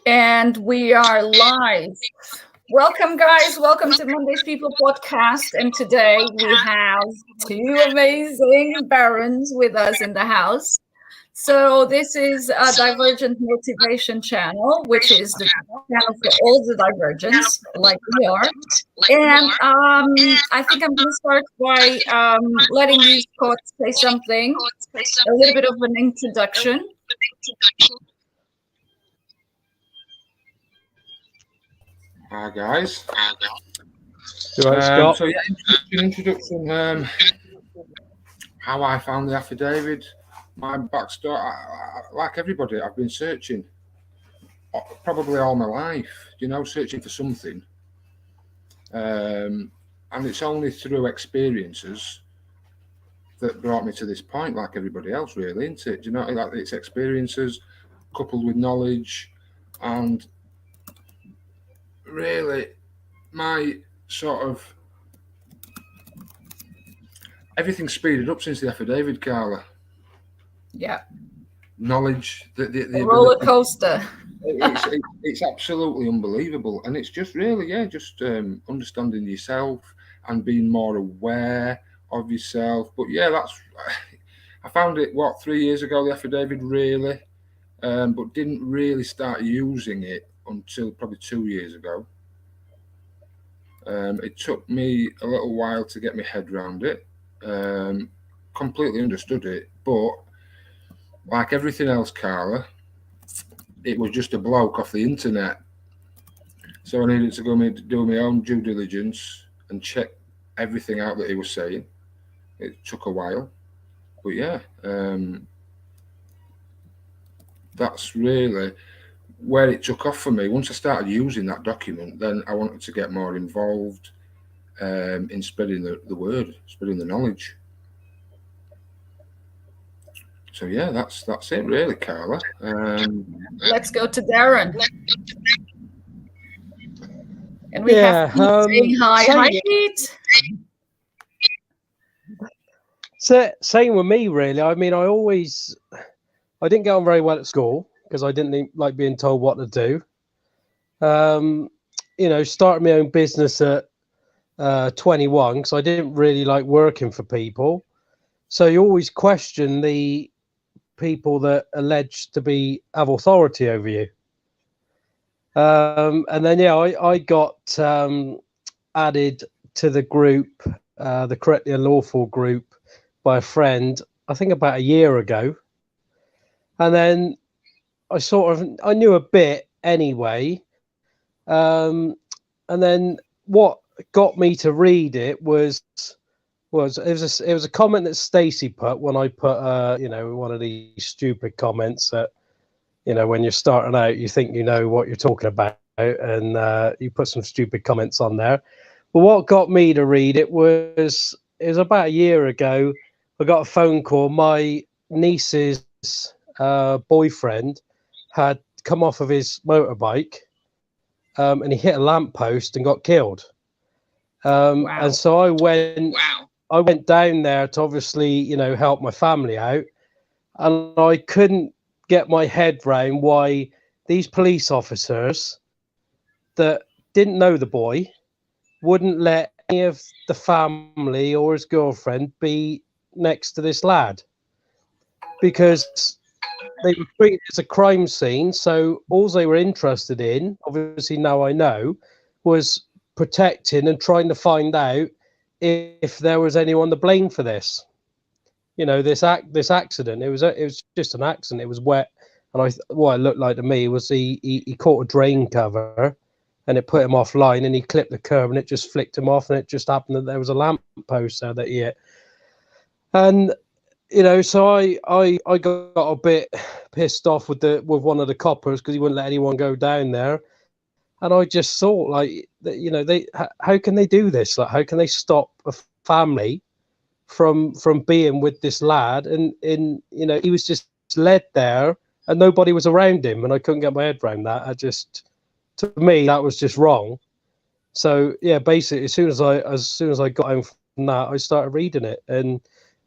And we are live. Welcome, guys. Welcome to Monday's People podcast. And today we have two amazing barons with us in the house. So this is a Divergent Motivation channel, which is the channel for all the divergents, like we are. And I think I'm going to start by letting you, Scott, say something, a little bit of an introduction. Hi guys. Right, Scott. So yeah, introduction. How I found the affidavit, my backstory. Like everybody, I've been searching probably all my life. Searching for something. And it's only through experiences that brought me to this point. Like everybody else, really, isn't it? Like it's experiences coupled with knowledge and. Really, my sort of everything's speeded up since the affidavit, Carla. Yeah. Knowledge, the roller coaster. It's absolutely unbelievable, and it's just really, understanding yourself and being more aware of yourself. But yeah, I found it 3 years ago, the affidavit, really, but didn't really start using it until probably 2 years ago. It took me a little while to get my head around it. Completely understood it, but like everything else, Carla, it was just a bloke off the internet. So I needed to go do my own due diligence and check everything out that he was saying. It took a while, but yeah, that's really where it took off for me. Once I started using that document, then I wanted to get more involved in spreading the word, spreading the knowledge. So yeah, that's it really, Carla. Let's go to Darren. And we have Pete saying hi. Hi, Pete. Same with me, really. I mean, I didn't get on very well at school because I didn't like being told what to do. Started my own business at 21 because I didn't really like working for people. So you always question the people that alleged to have authority over you. And then, I got added to the group, the Correctly Unlawful group, by a friend, I think about a year ago. And then I knew a bit anyway. And then what got me to read it was it was a comment that Stacey put when I put one of these stupid comments that when you're starting out you think you know what you're talking about, and you put some stupid comments on there. But what got me to read it was about a year ago. I got a phone call. My niece's boyfriend had come off of his motorbike, and he hit a lamppost and got killed. Wow. And so I went down there to obviously, help my family out. And I couldn't get my head round why these police officers that didn't know the boy wouldn't let any of the family or his girlfriend be next to this lad, because they were treated as a crime scene. So all they were interested in, obviously now I know, was protecting and trying to find out if there was anyone to blame for this. This accident. It was just an accident. It was wet, and what it looked like to me was he caught a drain cover, and it put him offline, and he clipped the curb, and it just flicked him off, and it just happened that there was a lamp post there that he hit. And so I got a bit pissed off with one of the coppers because he wouldn't let anyone go down there. And I just thought, how can they do this? Like, how can they stop a family from being with this lad? And he was just led there, and nobody was around him, and I couldn't get my head around that. To me, that was just wrong. So yeah, basically, as soon as I got home from that, I started reading it, and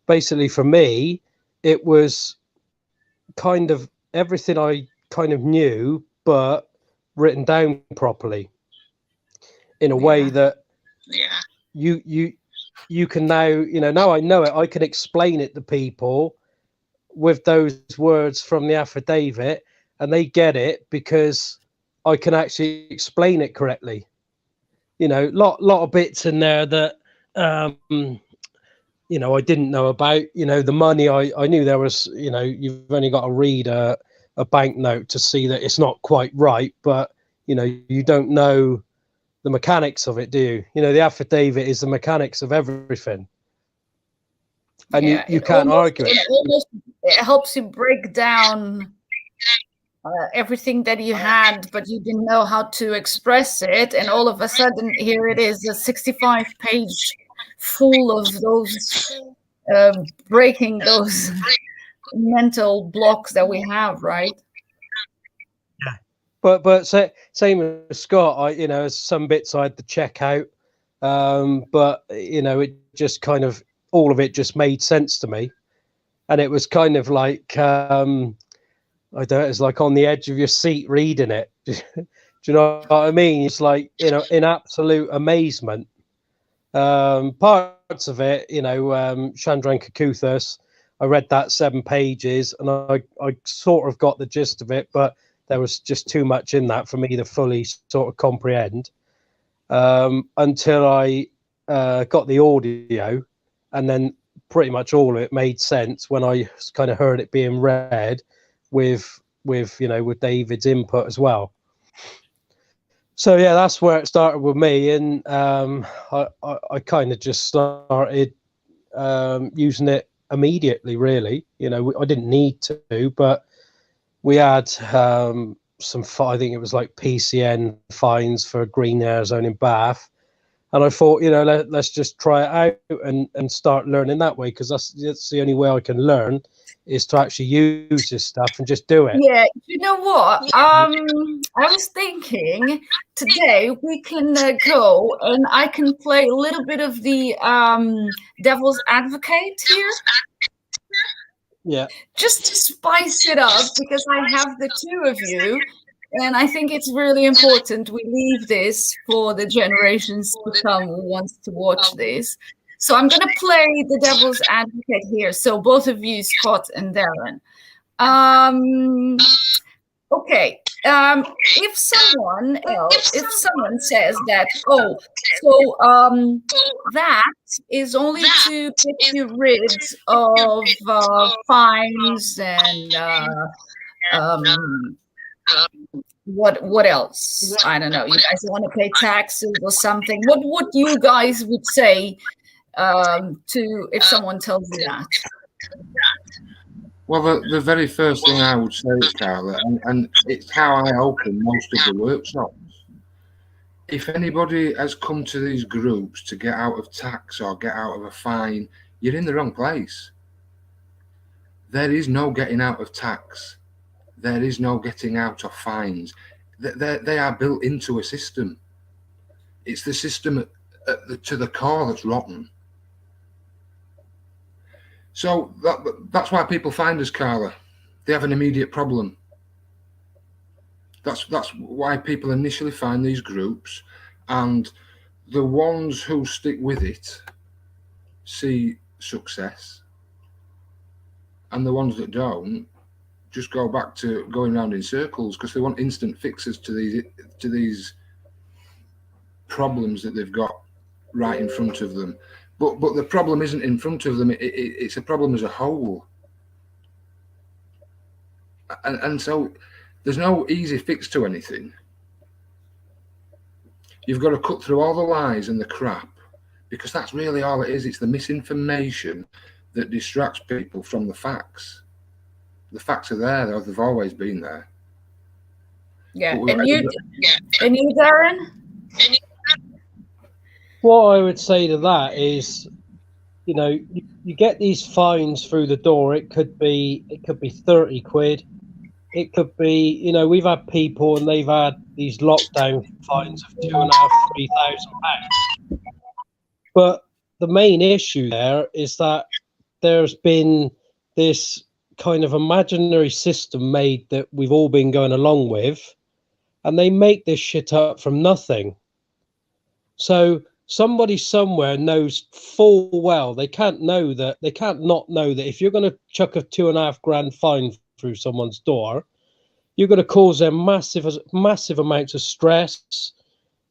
basically for me, it was kind of everything I kind of knew, but written down properly in a way that you can now, now I know it, I can explain it to people with those words from the affidavit, and they get it because I can actually explain it correctly. Lot of bits in there that I didn't know about. The money, I knew there was, you've only got to read a banknote to see that it's not quite right, but you don't know the mechanics of it, do you? The affidavit is the mechanics of everything, and you can't argue it. It helps you break down everything that you had, but you didn't know how to express it, and all of a sudden here it is, a 65-page full of those breaking those mental blocks that we have, right? But same as Scott, some bits I had to check out, but it just kind of, all of it just made sense to me, and it was kind of like I don't know, it's like on the edge of your seat reading it. Do you know what I mean? It's like, in absolute amazement. Parts of it, Chandran Kakuthas, I read that 7 pages and I sort of got the gist of it, but there was just too much in that for me to fully sort of comprehend, until I got the audio, and then pretty much all of it made sense when I kind of heard it being read with David's input as well. So yeah, that's where it started with me, and I kind of just started using it immediately. Really, I didn't need to, but we had some. I think it was like PCN fines for a green air zone in Bath, and I thought, let's just try it out and start learning that way, because that's the only way I can learn, is to actually use this stuff and just do it. Yeah, you know what? I was thinking today we can go and I can play a little bit of the devil's advocate here. Yeah. Just to spice it up, because I have the two of you, and I think it's really important we leave this for the generations to come who wants to watch this. So I'm going to play the devil's advocate here. So both of you, Scott and Darren. Okay. If someone says that, that is only to get you rid of fines and what else? I don't know. You guys want to pay taxes or something? What would you guys would say to if someone tells you that? Well, the very first thing I would say, Carla, and it's how I open most of the workshops. If anybody has come to these groups to get out of tax or get out of a fine, you're in the wrong place. There is no getting out of tax. There is no getting out of fines. They are built into a system. It's the system to the core that's rotten. So that's why people find us, Carla. They have an immediate problem. That's why people initially find these groups, and the ones who stick with it see success, and the ones that don't just go back to going around in circles because they want instant fixes to these problems that they've got right in front of them. But the problem isn't in front of them. It's a problem as a whole. And so there's no easy fix to anything. You've got to cut through all the lies and the crap, because that's really all it is. It's the misinformation that distracts people from the facts. The facts are there. They've always been there. Yeah. And you, Darren? What I would say to that is, you get these fines through the door. It could be 30 quid. It could be, we've had people and they've had these lockdown fines of £2,500, £3,000. But the main issue there is that there's been this kind of imaginary system made that we've all been going along with, and they make this shit up from nothing. So somebody somewhere knows full well they can't not know that if you're going to chuck a $2.5 grand fine through someone's door, you're going to cause them massive amounts of stress.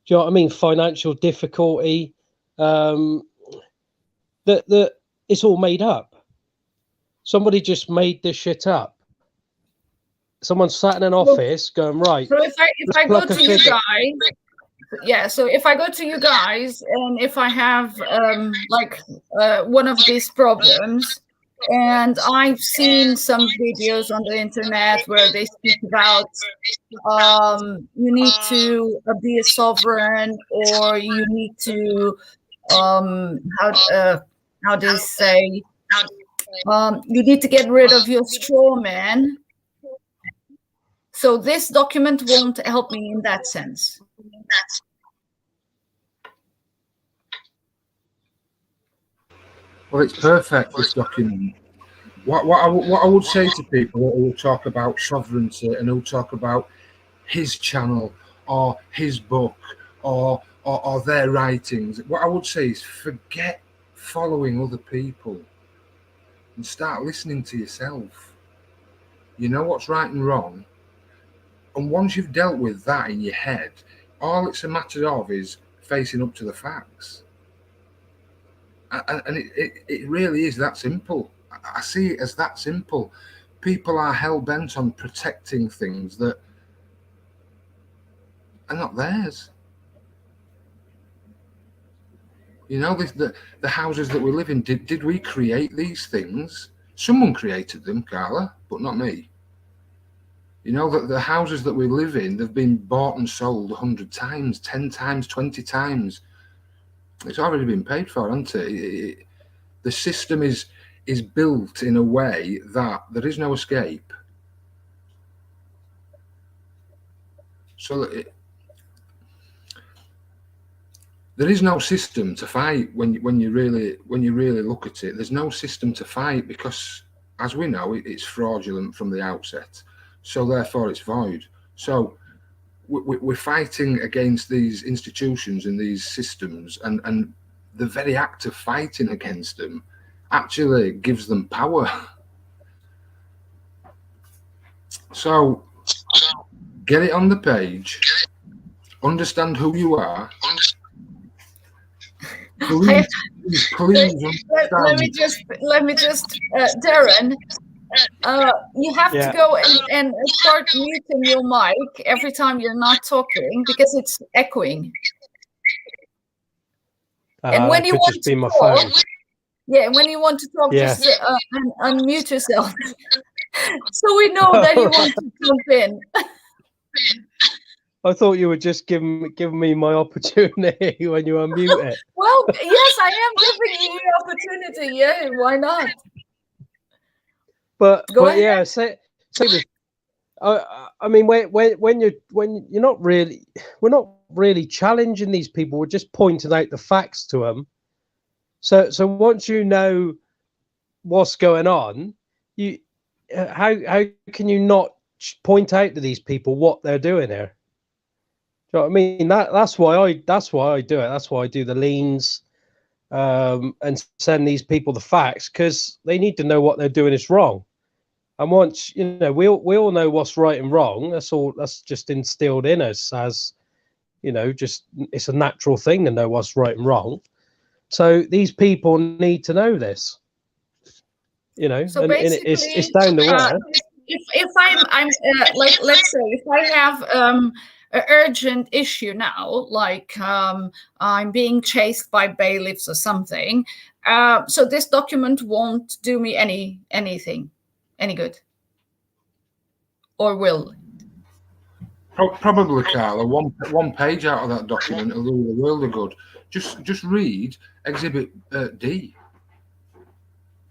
Do you know what I mean? Financial difficulty. That it's all made up. Somebody just made this shit up. Someone sat in an office going, right. So if I go to you guys, yeah. So if I go to you guys, and if I have one of these problems, and I've seen some videos on the internet where they speak about you need to be a sovereign, or you need to how do you say you need to get rid of your straw man. So this document won't help me in that sense. Well, it's perfect, this document. What I would say to people who will talk about sovereignty and who talk about his channel or his book or their writings, what I would say is forget following other people and start listening to yourself. You know what's right and wrong. And once you've dealt with that in your head, all it's a matter of is facing up to the facts. And it really is that simple. I see it as that simple. People are hell-bent on protecting things that are not theirs. You know, the houses that we live in, did we create these things? Someone created them, Carla, but not me. You know, that the houses that we live in, they've been bought and sold 100 times, 10 times, 20 times. It's already been paid for, hasn't it? The system is built in a way that there is no escape. So there is no system to fight when you really look at it. There's no system to fight because, as we know, it's fraudulent from the outset. So therefore, it's void. So we're fighting against these institutions and these systems, and the very act of fighting against them actually gives them power. So get it on the page, understand who you are. Please let me just Darren, you have to go and start muting your mic every time you're not talking because it's echoing. And when you want to talk, when you want to talk, just unmute yourself, so we know that you want to jump in. I thought you were just giving me my opportunity when you unmute it. Well, yes, I am giving you the opportunity. Yeah, why not? But yeah, say this. I mean, when you're not really, we're not really challenging these people. We're just pointing out the facts to them. So once you know what's going on, how can you not point out to these people what they're doing here? Do you know what I mean? That's why I do it. That's why I do the liens and send these people the facts, because they need to know what they're doing is wrong. And once we all know what's right and wrong. That's just instilled in us as just it's a natural thing to know what's right and wrong. So these people need to know this. So and it's down the way. If I'm like, let's say if I have an urgent issue now, like I'm being chased by bailiffs or something, so this document won't do me any good, or will? Probably, Carla. One page out of that document will do the world of good. Just read Exhibit D.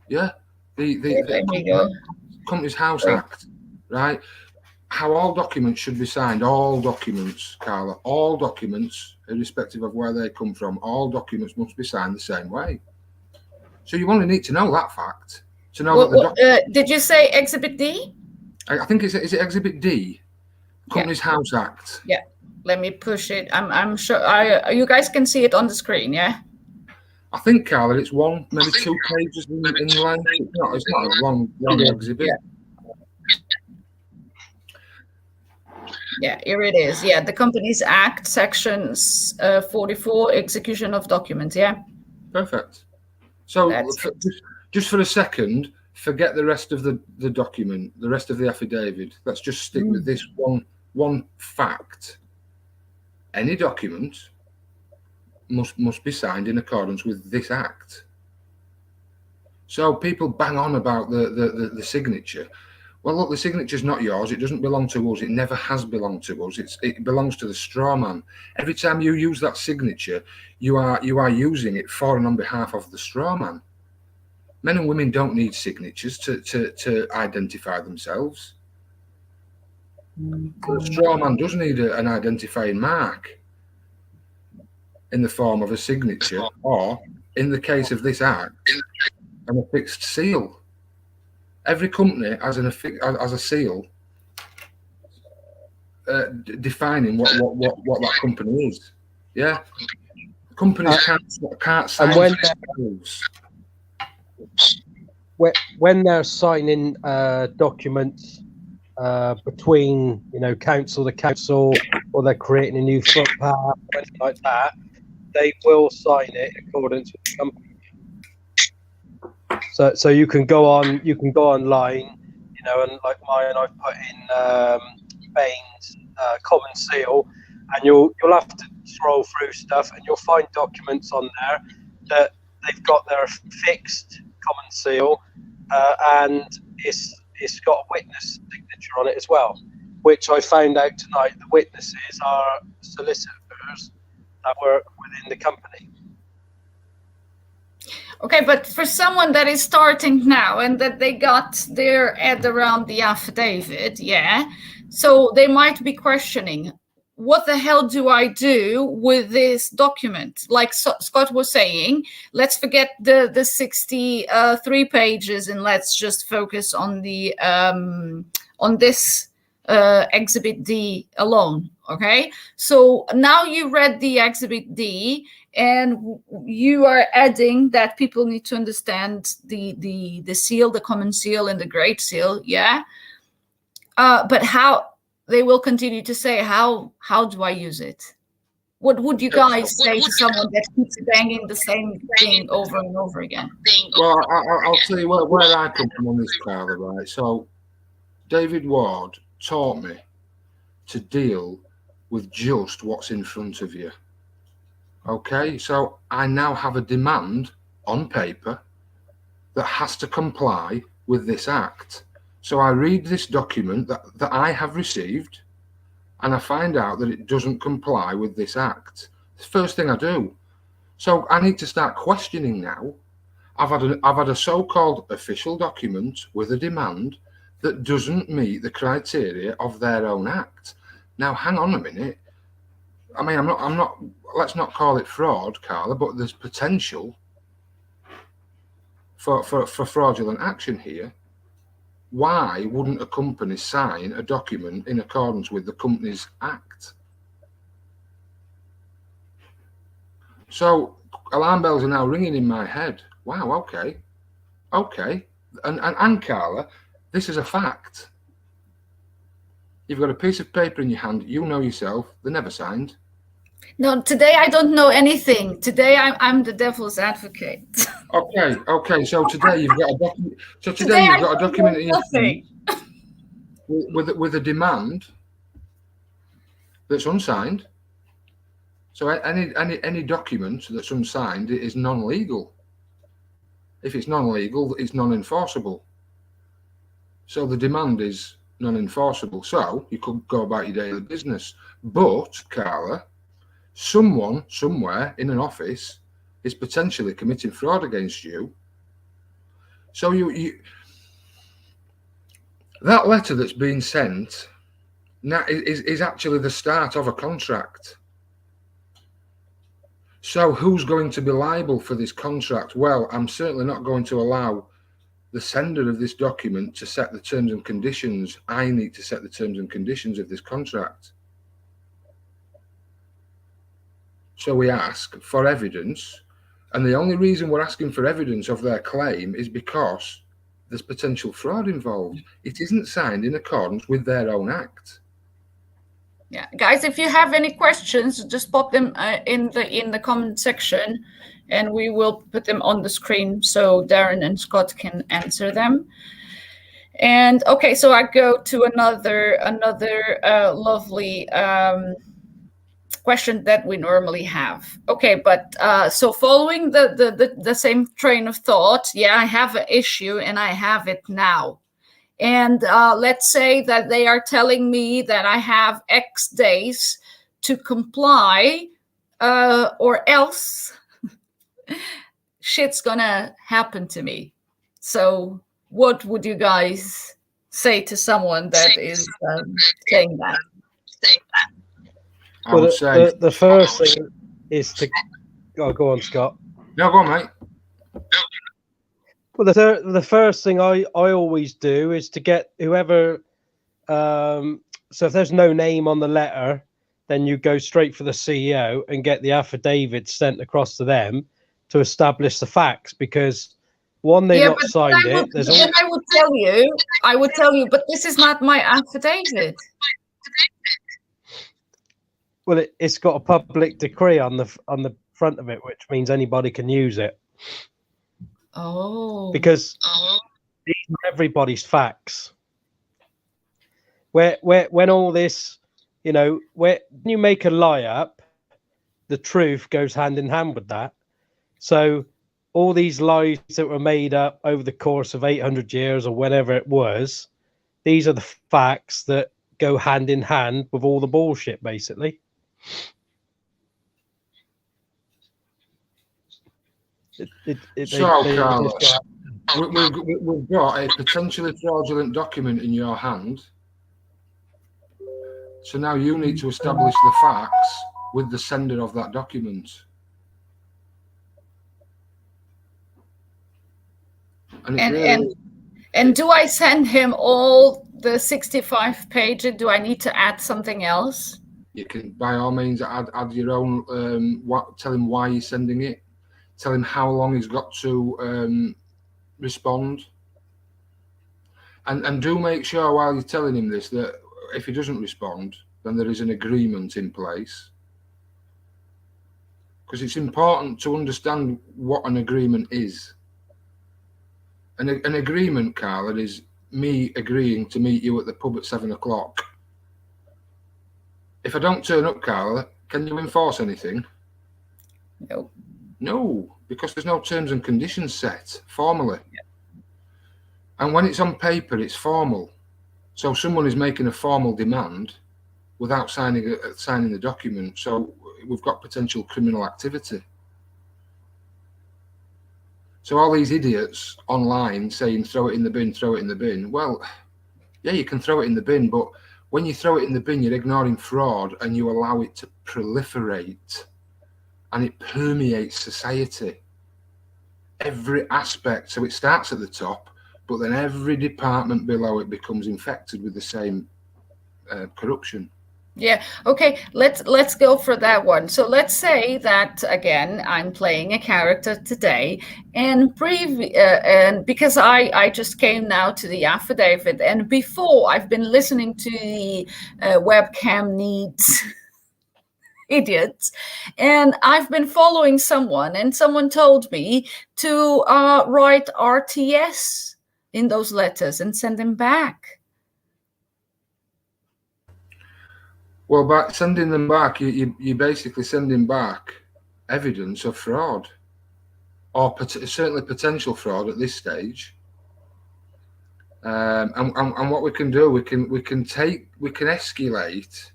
Yeah, the Companies House Act, right? How all documents should be signed. All documents, Carla. All documents, irrespective of where they come from. All documents must be signed the same way. So you only need to know that fact to know that the document. Did you say Exhibit D? I think is it Exhibit D? Companies House Act. Yeah. Let me push it. I'm sure you guys can see it on the screen, yeah? I think, Carla, it's one, maybe 2 pages in length. It's not a long exhibit. Yeah, here it is. Yeah, the Companies Act, sections 44, execution of documents. Yeah. Perfect. So just for a second, forget the rest of the document, the rest of the affidavit. Let's just stick with this one fact. Any document must be signed in accordance with this act. So people bang on about the signature. Well, look, the signature's not yours. It doesn't belong to us. It never has belonged to us. It belongs to the straw man. Every time you use that signature, you are using it for and on behalf of the straw man. Men and women don't need signatures to identify themselves. The straw man does need an identifying mark in the form of a signature, or in the case of this act, an affixed seal. Every company has a seal defining what that company is. Yeah, companies can't sign themselves. When they're signing documents between, council to council, or they're creating a new footpath, or anything like that, they will sign it in accordance with the company. So you can go online, and like mine, I've put in Bain's common seal, and you'll have to scroll through stuff, and you'll find documents on there that they've got their fixed common seal, and it's got a witness signature on it as well, which I found out tonight. The witnesses are solicitors that work within the company. Okay, but for someone that is starting now and that they got their head around the affidavit, yeah, so they might be questioning, what the hell do I do with this document? Like Scott was saying, let's forget the 63 pages and let's just focus on the on this Exhibit D alone. Okay, so now you read the Exhibit D, and you are adding that people need to understand the seal, the common seal, and the great seal. Yeah, but how? They will continue to say, how do I use it? What would you guys say to someone that keeps banging the same thing over and over again? Well, I'll tell you where I come from on this, Carla, right? So David Ward taught me to deal with just what's in front of you. Okay, so I now have a demand on paper that has to comply with this act. So I read this document that I have received, and I find out that it doesn't comply with this act. It's the first thing I do. So I need to start questioning now. I've had a so-called official document with a demand that doesn't meet the criteria of their own act. Now, hang on a minute. I mean, I'm not. Let's not call it fraud, Carla, but there's potential for fraudulent action here. Why wouldn't a company sign a document in accordance with the Companies Act? So alarm bells are now ringing in my head. Wow, okay. And Carla, this is a fact. You've got a piece of paper in your hand. You know yourself. They're never signed. No, today I don't know anything. Today I'm the devil's advocate. Okay. So today you've got a document. So today you've got a document in your hand with a demand that's unsigned. So any document that's unsigned is non-legal. If it's non-legal, it's non-enforceable. So the demand is non-enforceable. So you could go about your daily business. But, Carla, someone somewhere in an office is potentially committing fraud against you. So you that letter that's been sent now is actually the start of a contract. So who's going to be liable for this contract? Well, I'm certainly not going to allow the sender of this document to set the terms and conditions. I need to set the terms and conditions of this contract. So we ask for evidence, and the only reason we're asking for evidence of their claim is because there's potential fraud involved. It isn't signed in accordance with their own act. Yeah, guys, if you have any questions, just pop them in the comment section, and we will put them on the screen so Darren and Scott can answer them. And okay, so I go to another lovely question that we normally have. Okay, but so following the same train of thought, yeah, I have an issue and I have it now. And let's say that they are telling me that I have X days to comply, or else shit's gonna happen to me. So what would you guys say to someone that is saying that? I would say the first thing is to go on, Scott. No, go on, mate. Well, the first thing I always do is to get whoever. So if there's no name on the letter, then you go straight for the CEO and get the affidavit sent across to them to establish the facts, because one, they've not signed it. I would tell you, but this is not my affidavit. Well, it's got a public decree on the front of it, which means anybody can use it. Oh. Because these are everybody's facts. When all this, when you make a lie up, the truth goes hand in hand with that. So all these lies that were made up over the course of 800 years or whatever it was, these are the facts that go hand in hand with all the bullshit, basically. Carla, we've got a potentially fraudulent document in your hand. So now you need to establish the facts with the sender of that document. And do I send him all the 65 pages? Do I need to add something else? You can, by all means, add your own. Tell him why you're sending it. Tell him how long he's got to respond. And do make sure while you're telling him this that if he doesn't respond, then there is an agreement in place. Because it's important to understand what an agreement is. An agreement, Carla, is me agreeing to meet you at the pub at 7 o'clock. If I don't turn up, Carla, can you enforce anything? No. No, because there's no terms and conditions set formally. Yeah. And when it's on paper, it's formal. So someone is making a formal demand without signing the document. So we've got potential criminal activity. So all these idiots online saying throw it in the bin, throw it in the bin. Well, yeah, you can throw it in the bin, but when you throw it in the bin, you're ignoring fraud and you allow it to proliferate and it permeates society. Every aspect. So it starts at the top, but then every department below it becomes infected with the same corruption. Yeah. Okay. Let's go for that one. So let's say that again, I'm playing a character today, and because I just came now to the affidavit, and before I've been listening to the webcam needs idiots, and I've been following someone, and someone told me to write RTS in those letters and send them back. Well, by sending them back, you basically sending back evidence of fraud, or certainly potential fraud at this stage. And what we can do, we can escalate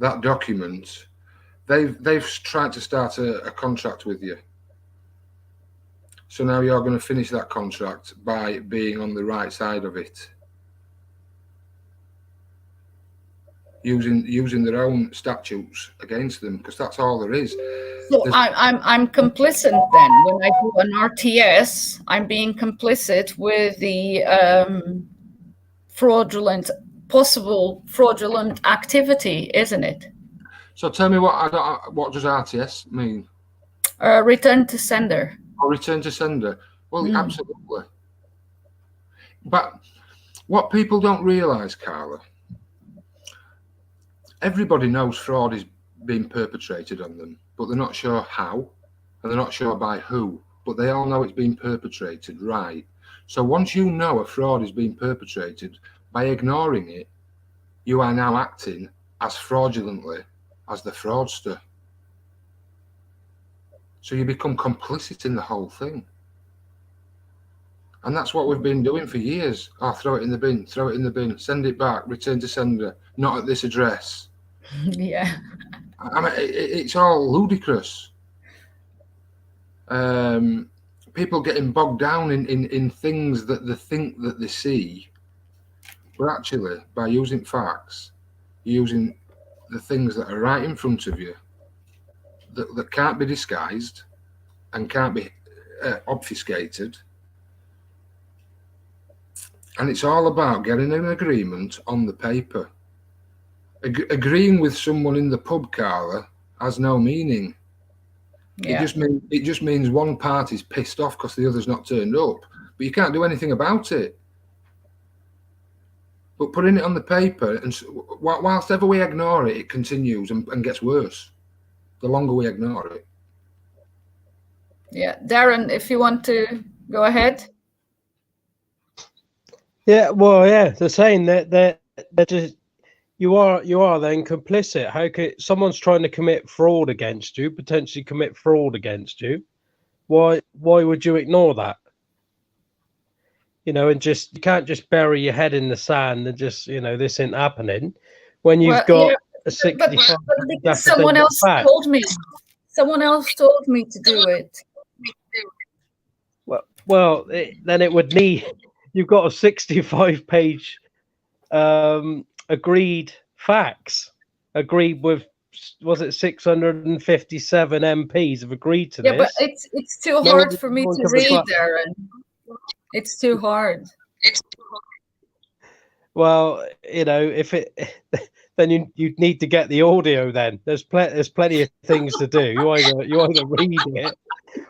that document. They've tried to start a contract with you, so now you're going to finish that contract by being on the right side of it. using their own statutes against them, because that's all there is. So I'm complicit then. When I do an RTS, I'm being complicit with the possible fraudulent activity, isn't it? So tell me what does RTS mean? Return to sender. Or return to sender? Well, absolutely. But what people don't realise, Carla, everybody knows fraud is being perpetrated on them, but they're not sure how, and they're not sure by who, but they all know it's being perpetrated, right? So once you know a fraud is being perpetrated, by ignoring it, you are now acting as fraudulently as the fraudster. So you become complicit in the whole thing. And that's what we've been doing for years. Oh, throw it in the bin, send it back, return to sender, not at this address. Yeah. I mean, it's all ludicrous. People getting bogged down in things that they think that they see, but actually, by using facts, using the things that are right in front of you, that can't be disguised and can't be obfuscated. And it's all about getting an agreement on the paper. Agreeing with someone in the pub, Carla, has no meaning. Yeah. It just means one party's pissed off because the other's not turned up, but you can't do anything about it. But putting it on the paper, and whilst ever we ignore it, it continues and gets worse. The longer we ignore it. Yeah, Darren, if you want to go ahead. Yeah, well, yeah, they're saying that they're just you are then complicit. How could someone's trying to commit fraud against you, potentially commit fraud against you? Why would you ignore that? You know, and you can't just bury your head in the sand and just, this ain't happening when you've got a 65. But someone else told me. Someone else told me to do it. Well, then it would need. You've got a 65-page agreed facts. Agreed with, was it 657 MPs have agreed to this? Yeah, but it's too hard for me to read, Darren. It's too hard. Well, if it, then you need to get the audio. Then there's plenty of things to do. You either read it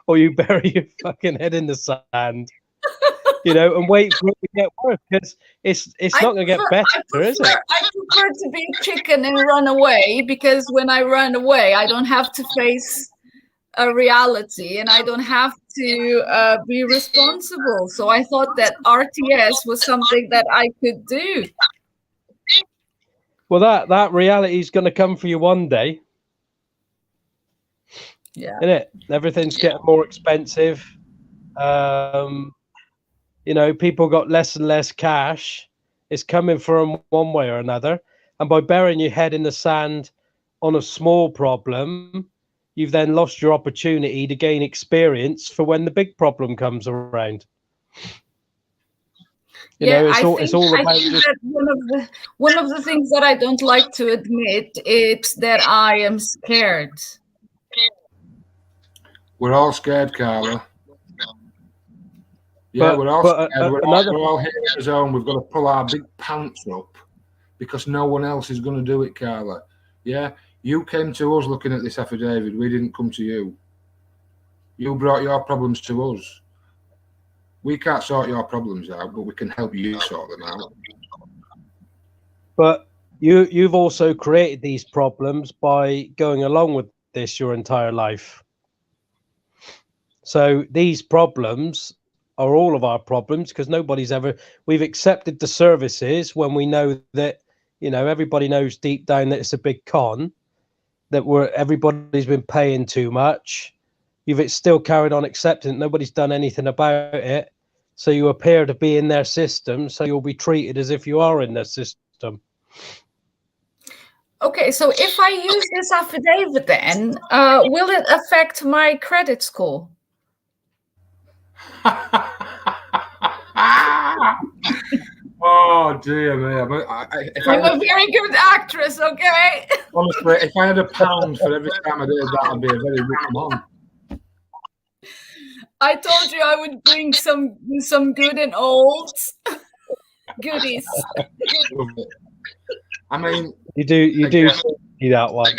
or you bury your fucking head in the sand. And wait for it to get worse, because it's not going to get better, is it? I prefer to be a chicken and run away, because when I run away, I don't have to face a reality and I don't have to be responsible. So I thought that RTS was something that I could do. Well, that reality is going to come for you one day. Yeah. Isn't it? Everything's getting more expensive. People got less and less cash. It's coming from one way or another. And by burying your head in the sand on a small problem, you've then lost your opportunity to gain experience for when the big problem comes around. It's all about. That one of the things that I don't like to admit is that I am scared. We're all scared, Carla. Yeah, we're all scared. We're all here in the zone. We've got to pull our big pants up because no one else is going to do it, Carla. Yeah, you came to us looking at this affidavit. We didn't come to you. You brought your problems to us. We can't sort your problems out, but we can help you sort them out. But you've also created these problems by going along with this your entire life. So these problems are all of our problems, because we've accepted the services when we know that, everybody knows deep down that it's a big con, that everybody's been paying too much. You've still carried on accepting it. Nobody's done anything about it. So you appear to be in their system. So you'll be treated as if you are in their system. Okay, so if I use this affidavit, then will it affect my credit score? Oh dear me! I'm a very good actress, okay? Honestly, if I had £1 for every time I did that, I'd be a very rich man. I told you I would bring some good and old goodies. I mean, You do see that one.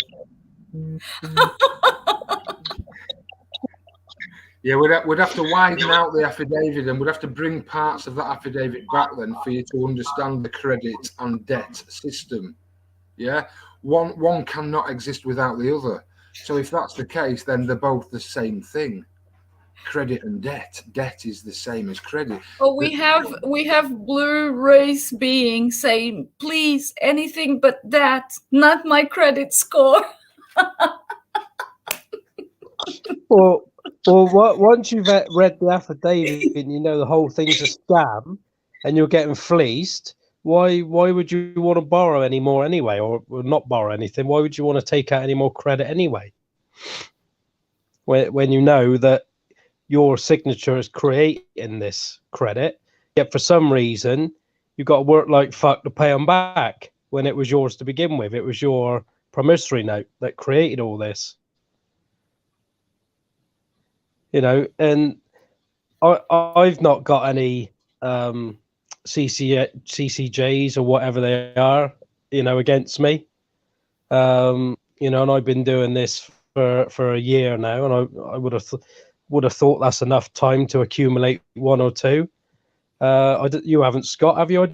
Yeah, we'd have to widen out the affidavit, and we'd have to bring parts of that affidavit back then for you to understand the credit and debt system. Yeah, one cannot exist without the other. So if that's the case, then they're both the same thing. Credit and debt. Debt is the same as credit. Oh, we have blue race being saying, please, anything but that, not my credit score. Well, once you've read the affidavit and you know the whole thing's a scam and you're getting fleeced, why would you want to borrow any more anyway, or not borrow anything? Why would you want to take out any more credit anyway? When you know that your signature is creating this credit, yet for some reason you've got to work like fuck to pay them back when it was yours to begin with. It was your promissory note that created all this. You know, and I've not got any CCJs or whatever they are, you know, against me. You know, and I've been doing this for a year now, and I would have thought that's enough time to accumulate one or two. You haven't, Scott, have you? I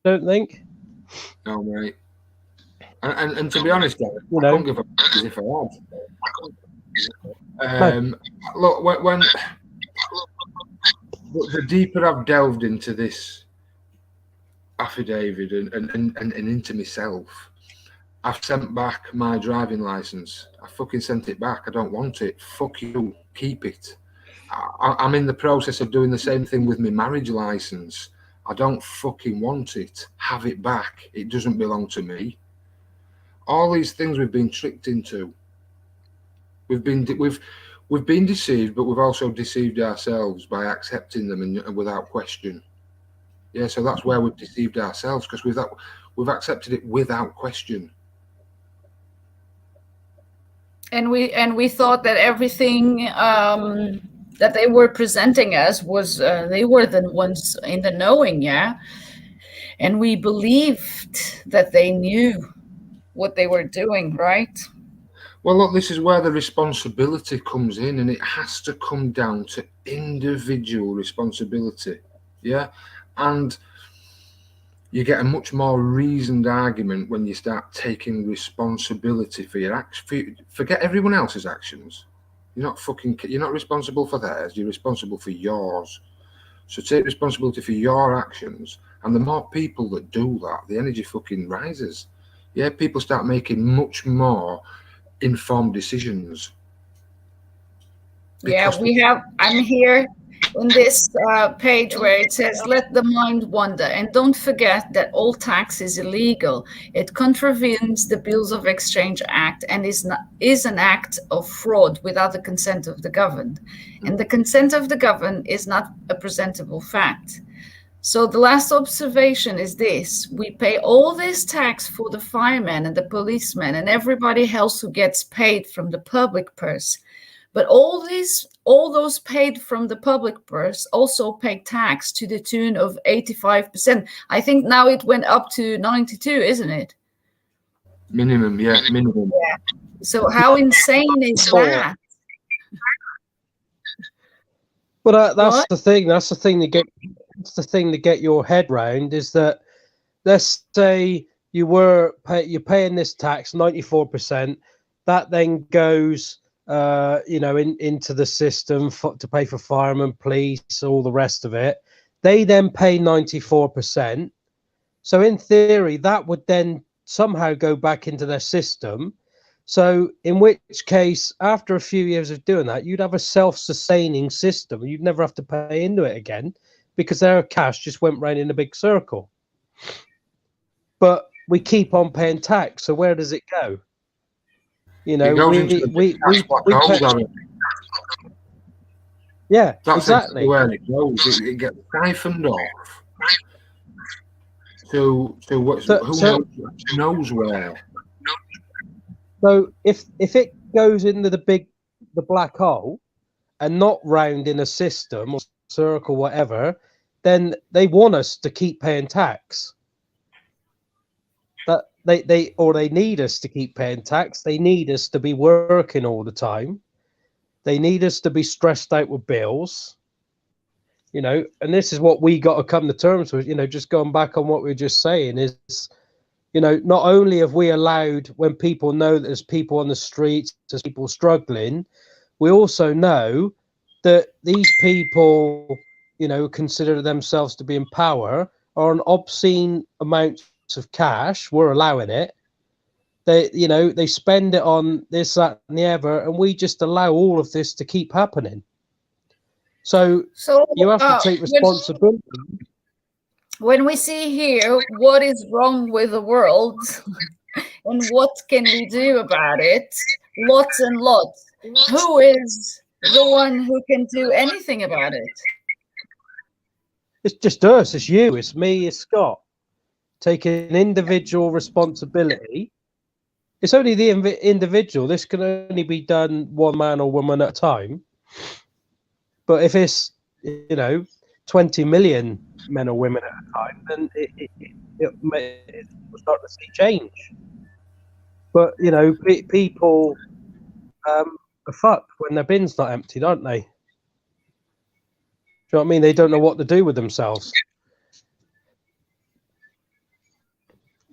don't think. No, mate. And to be honest, Darren, You I know, don't give a fuck as if I had. Look, when the deeper I've delved into this affidavit and into myself, I've sent back my driving license. I fucking sent it back. I don't want it. Fuck you. Keep it. I'm in the process of doing the same thing with my marriage license. I don't fucking want it. Have it back. It doesn't belong to me. All these things we've been tricked into. We've been deceived, but we've also deceived ourselves by accepting them and without question. Yeah, so that's where we've deceived ourselves, because we've accepted it without question. And we thought that everything that they were presenting us was they were the ones in the knowing, yeah. And we believed that they knew what they were doing, right? Well, look, this is where the responsibility comes in, and it has to come down to individual responsibility. Yeah, and you get a much more reasoned argument when you start taking responsibility for your actions. Forget everyone else's actions. You're not responsible for theirs. You're responsible for yours. So take responsibility for your actions. And the more people that do that, the energy fucking rises. Yeah, people start making much more informed decisions. Yeah, I'm here on this page where it says, let the mind wander, and don't forget that all tax is illegal. It contravenes the Bills of Exchange Act and is an act of fraud without the consent of the governed. And the consent of the governed is not a presentable fact. So the last observation is this: we pay all this tax for the firemen and the policemen and everybody else who gets paid from the public purse. But all those paid from the public purse also pay tax to the tune of 85%. I think now it went up to 92, isn't it? Minimum, yeah, minimum. Yeah. So how insane is that? Well, that's the thing. That's the thing to get your head round, is that, let's say you're paying this tax 94%. That then goes, into the system to pay for firemen, police, all the rest of it. They then pay 94%. So in theory, that would then somehow go back into their system. So in which case, after a few years of doing that, you'd have a self-sustaining system. You'd never have to pay into it again, because their cash just went round in a big circle. But we keep on paying tax. So where does it go? You know, yeah, that's exactly where it goes. It gets siphoned off So what's So, who so, knows where? so if it goes into the black hole and not round in a system or circle, whatever, then they want us to keep paying tax. That they need us to keep paying tax. They need us to be working all the time. They need us to be stressed out with bills. And this is what we got to come to terms with. Just going back on what we were just saying is, not only have we allowed, when people know that there's people on the streets, there's people struggling, we also know that these people, consider themselves to be in power, are on obscene amounts of cash. We're allowing it. They spend it on this, that, and the other, and we just allow all of this to keep happening. So you have to take responsibility. When we see here what is wrong with the world and what can we do about it, lots and lots. Who is the one who can do anything about it? It's just us. It's you. It's me. It's Scott. Taking individual responsibility. It's only the individual. This can only be done one man or woman at a time. But if it's 20 million men or women at a time, then we'll start to see change. But people are fucked when their bin's not emptied, aren't they? Do you know what I mean? They don't know what to do with themselves.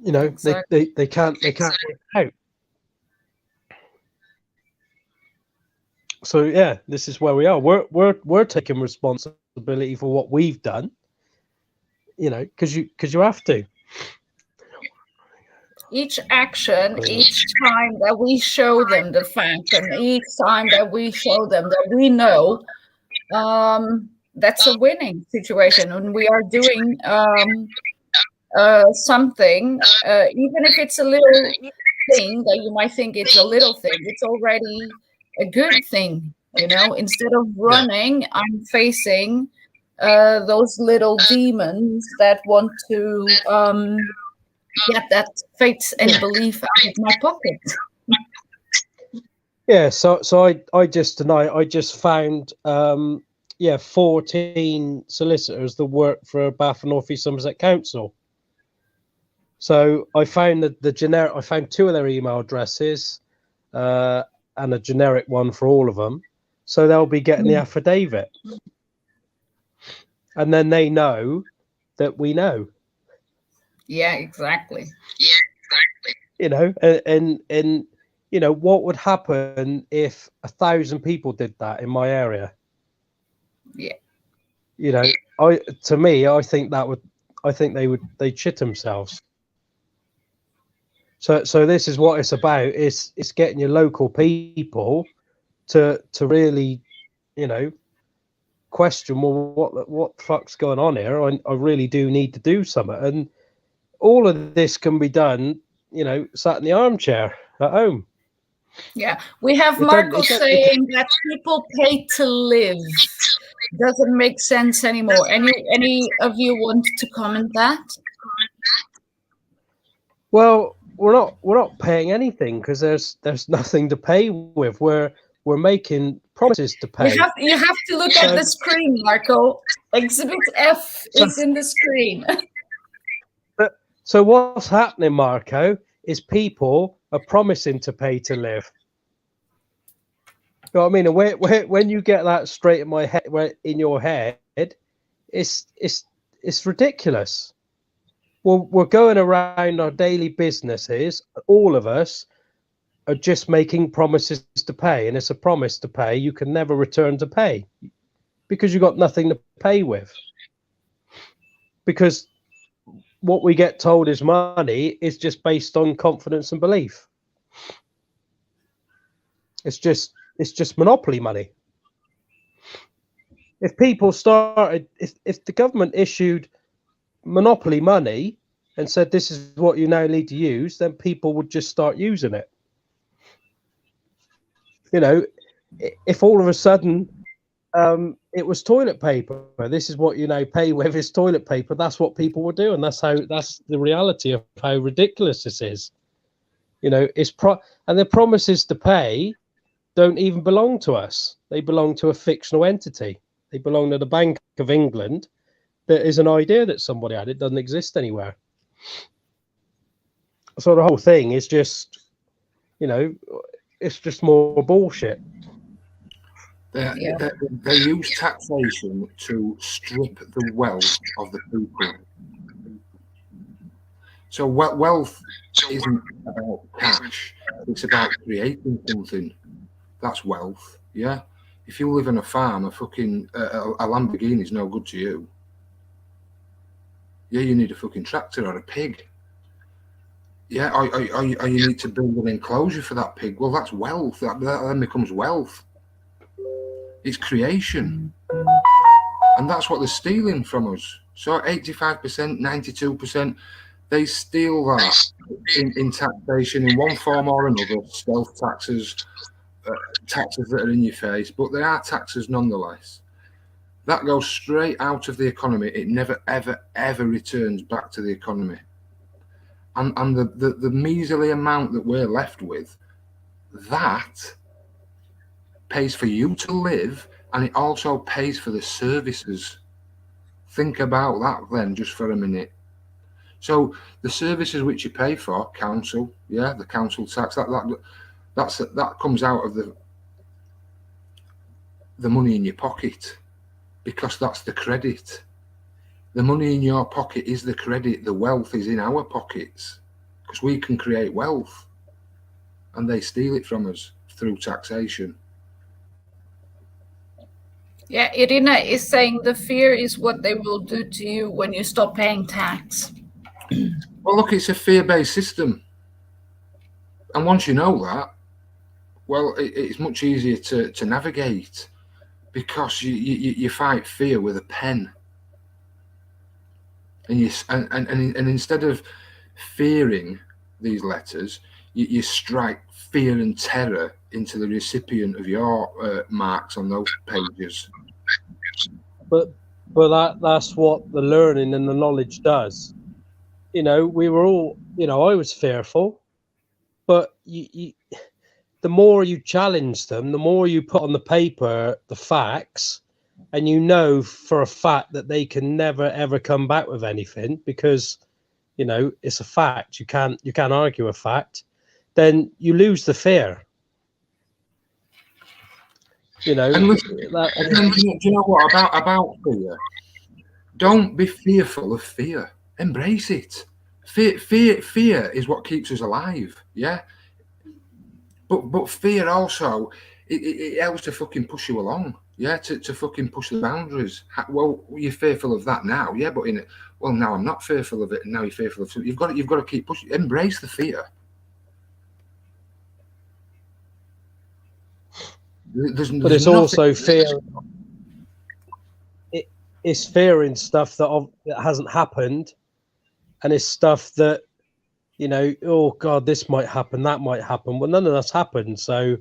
Exactly. they can't work out. So yeah, this is where we are. We're taking responsibility for what we've done. Because you have to. Each action, each time that we show them the fact, and each time that we show them that we know, that's a winning situation. When we are doing something, even if it's a little thing that you might think it's a little thing, it's already a good thing. Instead of running, I'm facing those little demons that want to get that faith and belief out of my pocket. Yeah, so I just found 14 solicitors that work for Bath and North East Somerset Council. So I found I found 2 of their email addresses and a generic one for all of them. So they'll be getting the affidavit. And then they know that we know. Yeah, exactly. And what would happen if 1,000 people did that in my area? Yeah. I think they'd shit themselves. So this is what it's about. It's getting your local people to really, question, well, what the fuck's going on here? I really do need to do something. And all of this can be done, sat in the armchair at home. Yeah, we have Marco saying that people pay to live. Doesn't make sense anymore. Any of you want to comment that? Well, we're not paying anything because there's nothing to pay with. We're making promises to pay. You have to look at the screen, Marco. Exhibit F is in the screen. So what's happening, Marco, is people are promising to pay to live. You know what I mean? And when you get that straight in my head, in your head, it's ridiculous. Well, we're going around our daily businesses. All of us are just making promises to pay, and it's a promise to pay. You can never return to pay because you've got nothing to pay with. Because what we get told is money is just based on confidence and belief. It's just monopoly money. If people started, if the government issued monopoly money and said this is what you now need to use, then people would just start using it. If all of a sudden it was toilet paper. This is what you now pay with, is toilet paper. That's what people were doing. That's the reality of how ridiculous this is. You know, and the promises to pay don't even belong to us. They belong to a fictional entity. They belong to the Bank of England. That is an idea that somebody had. It doesn't exist anywhere. So the whole thing is just, you know, it's just more bullshit. They use taxation to strip the wealth of the people. So wealth isn't about cash. It's about creating something. That's wealth. Yeah. If you live on a farm, a Lamborghini is no good to you. Yeah, you need a fucking tractor or a pig. Yeah, or you need to build an enclosure for that pig. Well, that's wealth. That then becomes wealth. It's creation. And that's what they're stealing from us. So 85%, 92%, they steal that in taxation in one form or another. Stealth taxes, taxes that are in your face, but they are taxes nonetheless. That goes straight out of the economy. It never, ever, ever returns back to the economy. And the measly amount that we're left with, that pays for you to live, and it also pays for the services. Think about that then, just for a minute. So the services which you pay for, council, yeah, the council tax, that comes out of the money in your pocket, because that's the credit. The money in your pocket is the credit. The wealth is in our pockets, because we can create wealth, and they steal it from us through taxation. Yeah, Irina is saying the fear is what they will do to you when you stop paying tax. Well, look, it's a fear-based system. And once you know that, well, it's much easier to navigate, because you fight fear with a pen. And instead of fearing these letters, you strike fear and terror into the recipient of your marks on those pages. But that's what the learning and the knowledge does. You know, we were all, you know, I was fearful, but the more you challenge them, the more you put on the paper the facts, and you know for a fact that they can never ever come back with anything, because, you know, it's a fact. You can't argue a fact. Then you lose the fear. You know. And listen, do you know what about fear? Don't be fearful of fear. Embrace it. Fear is what keeps us alive. Yeah. But fear also, it helps to fucking push you along. Yeah, to fucking push the boundaries. Well, you're fearful of that now. Yeah, but now I'm not fearful of it, and now you're fearful of something. You've got to keep pushing. Embrace the fear. But it's also fear. It's fear in stuff that hasn't happened, and it's stuff that, you know, oh God, this might happen, that might happen. Well, none of that's happened. So,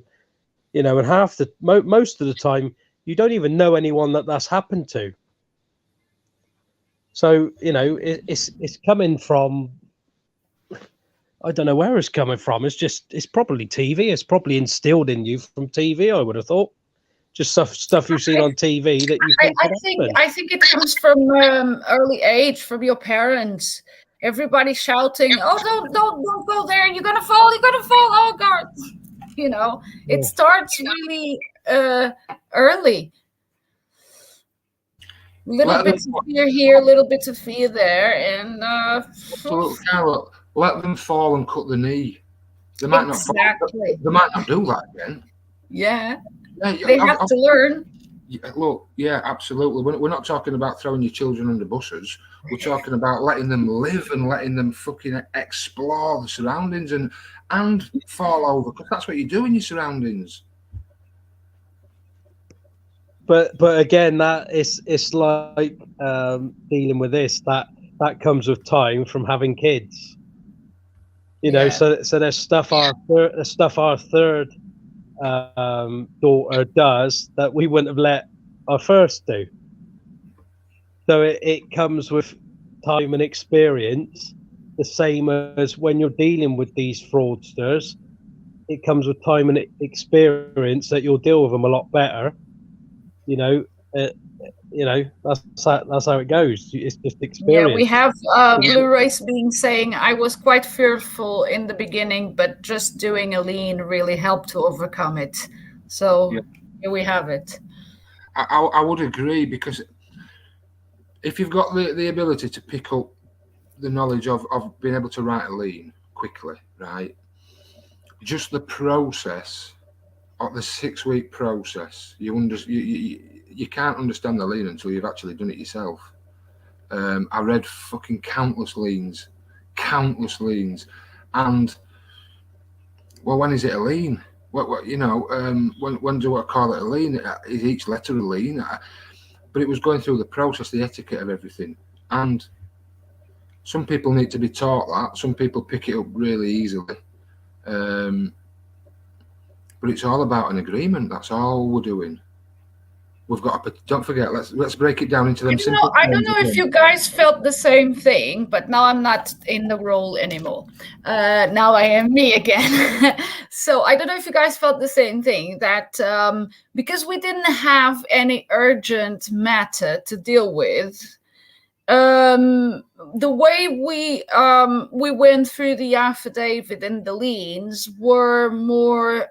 you know, and most of the time, you don't even know anyone that's happened to. So, you know, it's coming from, I don't know where it's coming from. It's probably TV. It's probably instilled in you from TV, I would have thought. Just stuff you've seen on TV that you think. I think it comes from early age, from your parents. Everybody shouting, "Oh, don't go there! You're gonna fall! You're gonna fall! Oh God!" You know, it starts really early. Little bits of fear here, little bits of fear there, and Carol, let them fall and cut the knee. They might not fall. They might not do that again. Yeah, they have to learn. Look, yeah, absolutely. We're not talking about throwing your children under buses. We're talking about letting them live and letting them fucking explore the surroundings and fall over, because that's what you do in your surroundings. But again, that it's like dealing with this. That comes with time from having kids. You know, so there's stuff our third daughter does that we wouldn't have let I first do. So it comes with time and experience, the same as when you're dealing with these fraudsters. It comes with time and experience that you'll deal with them a lot better. You know, uh, that's how it goes. It's just Yeah, we experience. have Blu-rays being saying I was quite fearful in the beginning, but just doing a lien really helped to overcome it. So Yeah. here we have it. I would agree, because if you've got the ability to pick up the knowledge of being able to write a lien quickly, right? Just the process, of the 6-week process, you can't understand the lien until you've actually done it yourself. I read fucking countless liens, and well, when is it a lien? What when do I call it a lien? Is each letter a lien? But it was going through the process, the etiquette of everything, and some people need to be taught that. Some people pick it up really easily, but it's all about an agreement. That's all we're doing. We've got to, don't forget. Let's break it down into them simple. I don't know if you guys felt the same thing, but now I'm not in the role anymore. Now I am me again. So I don't know if you guys felt the same thing, that because we didn't have any urgent matter to deal with, the way we went through the affidavit and the liens were more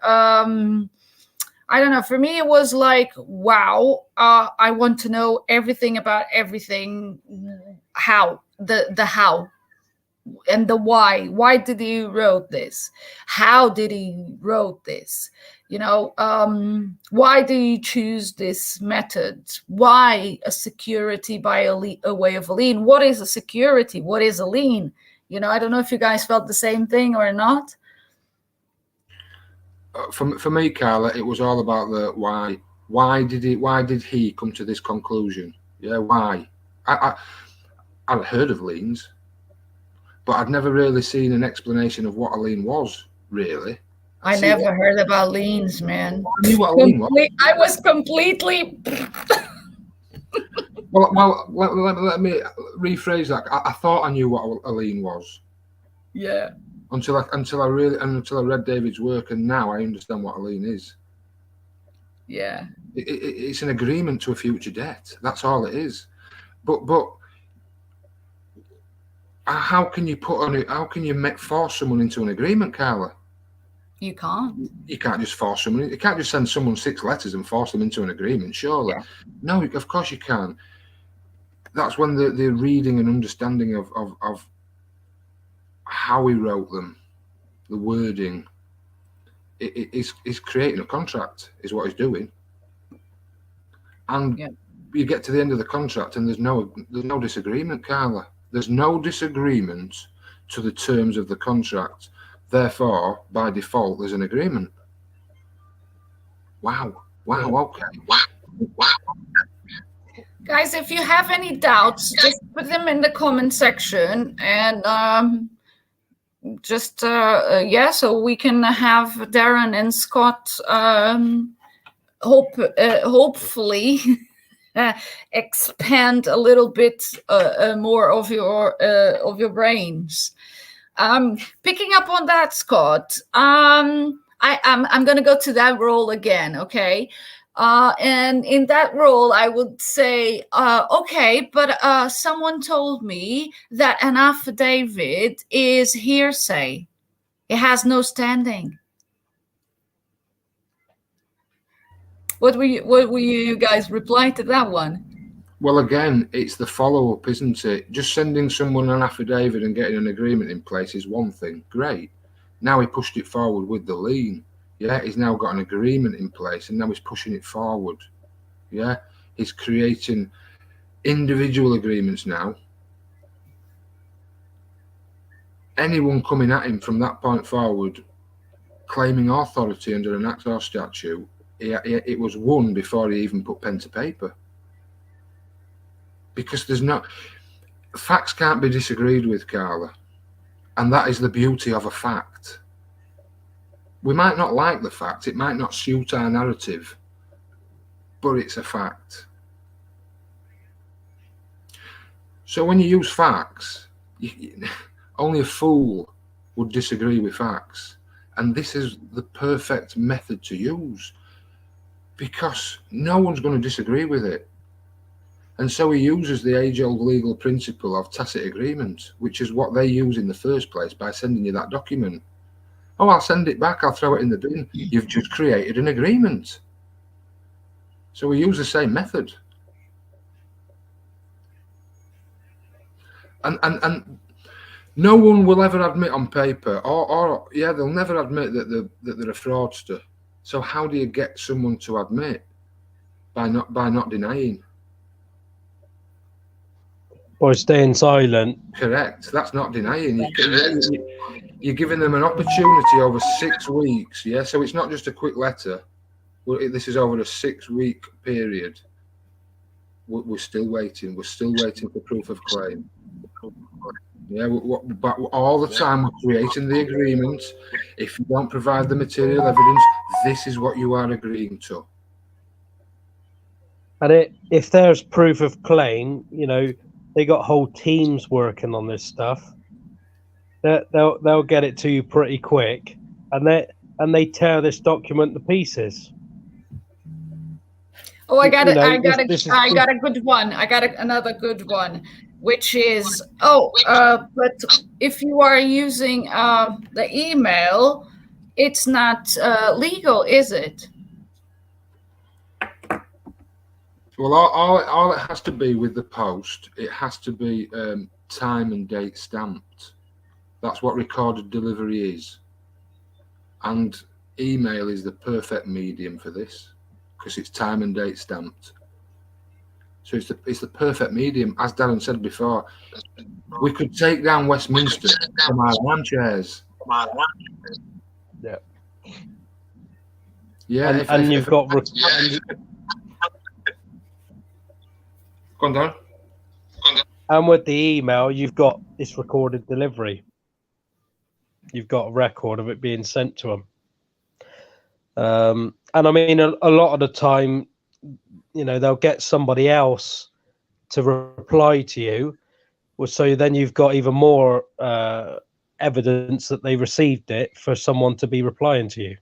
I don't know, for me it was like, wow, I want to know everything about everything. How the how and the why did he wrote this, how did he wrote this, why did he choose this method, why a security by a way of a lien, what is a security, what is a lien. I don't know if you guys felt the same thing or not. For me, Carla, it was all about the why. Why did he come to this conclusion? Yeah, why? I'd heard of liens, but I'd never really seen an explanation of what a lien was, really. I never heard about liens, man. I knew what a lien was. I was completely... Well, let me rephrase that. I thought I knew what a lien was. Yeah. Until I read David's work, and now I understand what a lien is. Yeah. It's an agreement to a future debt. That's all it is. But how can you force someone into an agreement, Carla? You can't. You can't just force someone. You can't just send someone 6 letters and force them into an agreement, surely. Yeah. No, of course you can't. That's when the reading and understanding of how he wrote them, the wording, is creating a contract, is what he's doing. And you get to the end of the contract and there's no disagreement, Carla. There's no disagreement to the terms of the contract. Therefore, by default, there's an agreement. Wow. Okay. Wow. Guys, if you have any doubts, just put them in the comment section, and so we can have Darren and Scott hopefully expand a little bit more of your brains. Picking up on that, Scott, I'm going to go to that role again, okay? And in that role, I would say, okay, but someone told me that an affidavit is hearsay. It has no standing. What will you guys reply to that one? Well, again, it's the follow-up, isn't it? Just sending someone an affidavit and getting an agreement in place is one thing. Great. Now he pushed it forward with the lien. Yeah, he's now got an agreement in place and now he's pushing it forward. Yeah, he's creating individual agreements now. Anyone coming at him from that point forward, claiming authority under an act or statute, it was won before he even put pen to paper. Because facts can't be disagreed with, Carla. And that is the beauty of a fact. We might not like the fact, it might not suit our narrative, but it's a fact. So when you use facts, only a fool would disagree with facts. And this is the perfect method to use because no one's going to disagree with it. And so he uses the age-old legal principle of tacit agreement, which is what they use in the first place by sending you that document. Oh, I'll send it back, I'll throw it in the bin. You've just created an agreement. So we use the same method. And no one will ever admit on paper, or they'll never admit that they're a fraudster. So how do you get someone to admit? By not denying. By staying silent. Correct. That's not denying. You're giving them an opportunity over 6 weeks. Yeah. So it's not just a quick letter. This is over a 6-week period. We're still waiting. We're still waiting for proof of claim. Yeah. But all the time we're creating the agreement. If you don't provide the material evidence, this is what you are agreeing to. And if there's proof of claim, they got whole teams working on this stuff. They'll get it to you pretty quick, and they tear this document to pieces. Oh, I got a good one. I got another good one, which is but if you are using the email, it's not legal, is it? Well, all it has to be with the post, it has to be time and date stamped. That's what recorded delivery is. And email is the perfect medium for this because it's time and date stamped. So it's the perfect medium. As Darren said before, we could take down Westminster from our armchairs. Yeah. Yeah. And you've got... Go on, Darren. And with the email, you've got this recorded delivery. You've got a record of it being sent to them. And I mean, a lot of the time, they'll get somebody else to reply to you. So then you've got even more evidence that they received it for someone to be replying to you.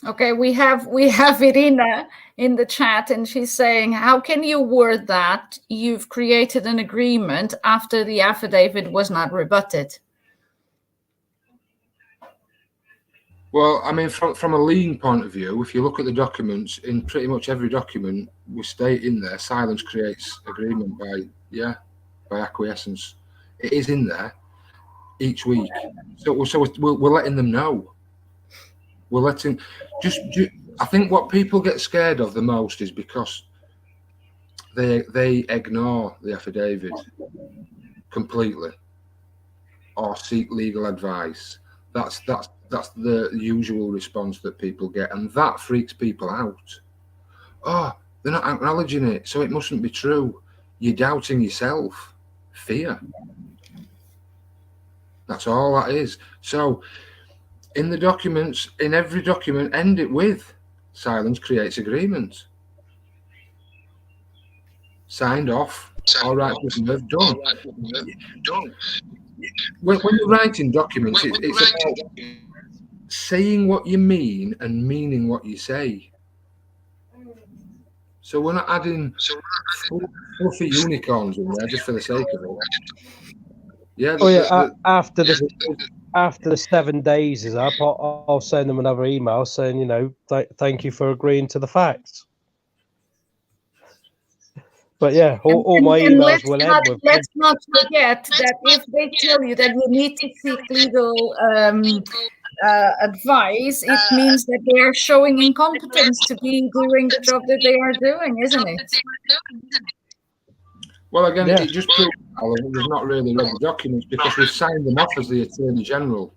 Okay, we have Irina in the chat, and she's saying, how can you word that you've created an agreement after the affidavit was not rebutted? Well, I mean, from a lien point of view, if you look at the documents, in pretty much every document, we state in there, silence creates agreement by acquiescence. It is in there each week. So we're letting them know. We're letting I think what people get scared of the most is because they ignore the affidavit completely or seek legal advice. That's the usual response that people get, and that freaks people out. Oh, they're not acknowledging it, so it mustn't be true. You're doubting yourself. Fear. That's all that is. So in the documents, in every document, end it with silence creates agreement. Signed off. All right, done. When you're writing documents, it's about saying what you mean and meaning what you say. So we're not adding fluffy unicorns in there just for the sake of it. Yeah. After the 7 days is up, I'll send them another email saying, thank you for agreeing to the facts. But yeah, all my emails will end with. Let's not forget that if they tell you that you need to seek legal advice, it means that they are showing incompetence to be doing the job that they are doing, isn't it? Well, again, it just proves there's not really read the documents because we've signed them off as the Attorney General.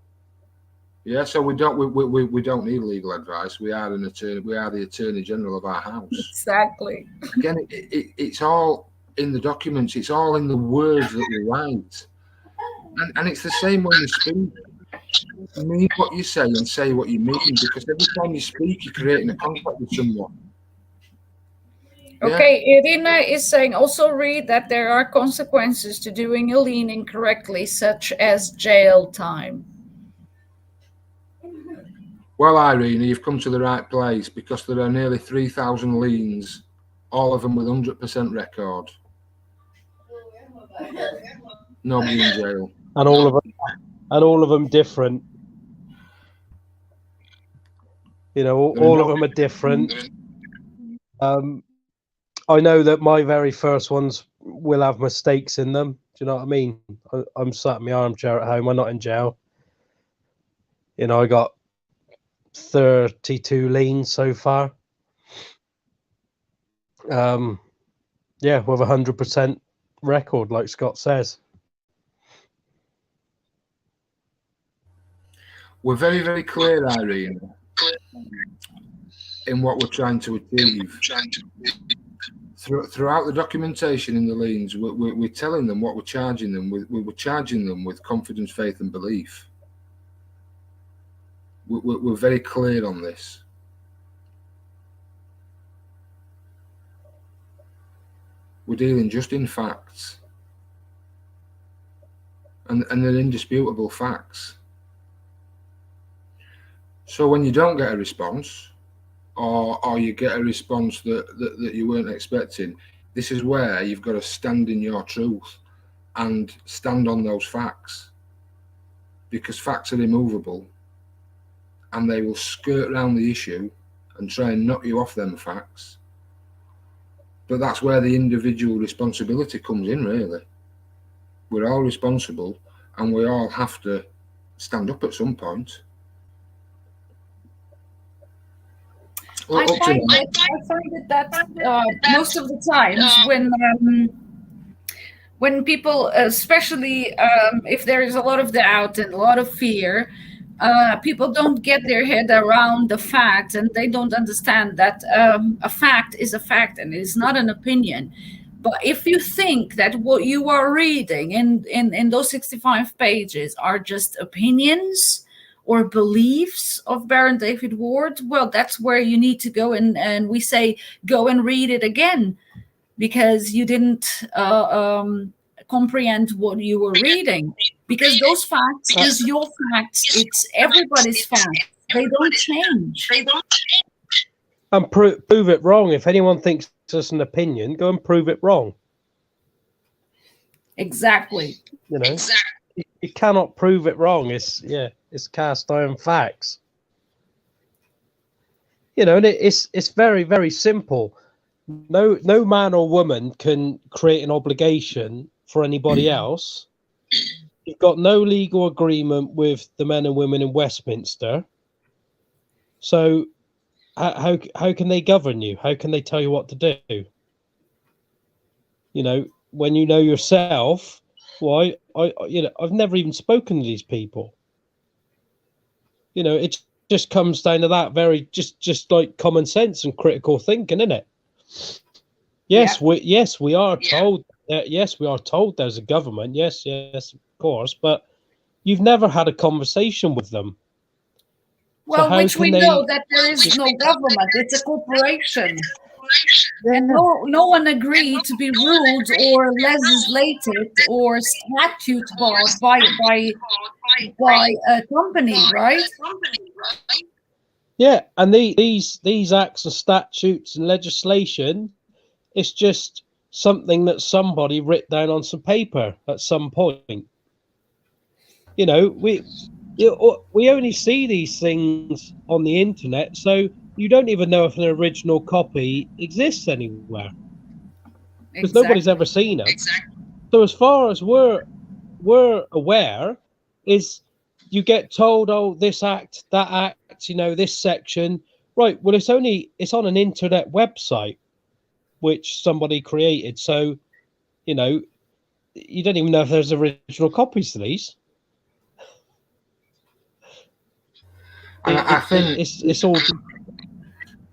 Yeah, so we don't need legal advice. We are an attorney. We are the Attorney General of our house. Exactly. Again, it's all in the documents. It's all in the words that we write, and it's the same when you speak. mean what you say what you mean, because every time you speak, you're creating a contract with someone. Okay, Irina is saying also read that there are consequences to doing a lien incorrectly, such as jail time. Well, Irene, you've come to the right place, because there are nearly 3,000 liens, all of them with 100% record. Nobody in jail. And all of them different. You know, all of them are different. I know that my very first ones will have mistakes in them. Do you know what I mean? I'm sat in my armchair at home. I'm not in jail. You know, I got 32 liens so far. Yeah, with 100% record, like Scott says. We're very, very clear, Irene, in what we're trying to achieve. Throughout the documentation in the liens, we're telling them what we're charging them. We're charging them with confidence, faith, and belief. We're very clear on this. We're dealing just in facts, and they're indisputable facts. So when you don't get a response, or you get a response that you weren't expecting, this is where you've got to stand in your truth and stand on those facts, because facts are immovable, and they will skirt around the issue and try and knock you off them facts. But that's where the individual responsibility comes in, really. We're all responsible, and we all have to stand up at some point. I find it that most of the times when people, especially if there is a lot of doubt and a lot of fear, people don't get their head around the fact, and they don't understand that a fact is a fact and it is not an opinion. But if you think that what you are reading in those 65 pages are just opinions or beliefs of Baron David Ward, well, that's where you need to go, and we say go and read it again, because you didn't comprehend what you were reading. Because those facts is your facts. It's everybody's facts. They don't change. And prove it wrong. If anyone thinks it's an opinion, go and prove it wrong. Exactly. You know, you cannot prove it wrong. It's cast iron facts. You know, and it's very, very simple. No man or woman can create an obligation for anybody else. You've got no legal agreement with the men and women in Westminster. So how can they govern you? How can they tell you what to do? You know, when you know yourself, why I've never even spoken to these people. You know, it just comes down to that very just like common sense and critical thinking, isn't it? Yes, yeah. we are told that, yes, we are told there's a government. Yes, of course, but you've never had a conversation with them. Well, so which we know that there is no government. It's a corporation. And no one agreed to be ruled or legislated or statute by a company, right? Yeah, and these acts and statutes and legislation, it's just something that somebody writ down on some paper at some point. You know, we only see these things on the internet, so you don't even know if an original copy exists anywhere, because nobody's ever seen it. So as far as we're aware, is you get told, oh, this act, that act, you know, this section, right? Well, it's on an internet website which somebody created, so you know, you don't even know if there's original copies of these. I think it's all.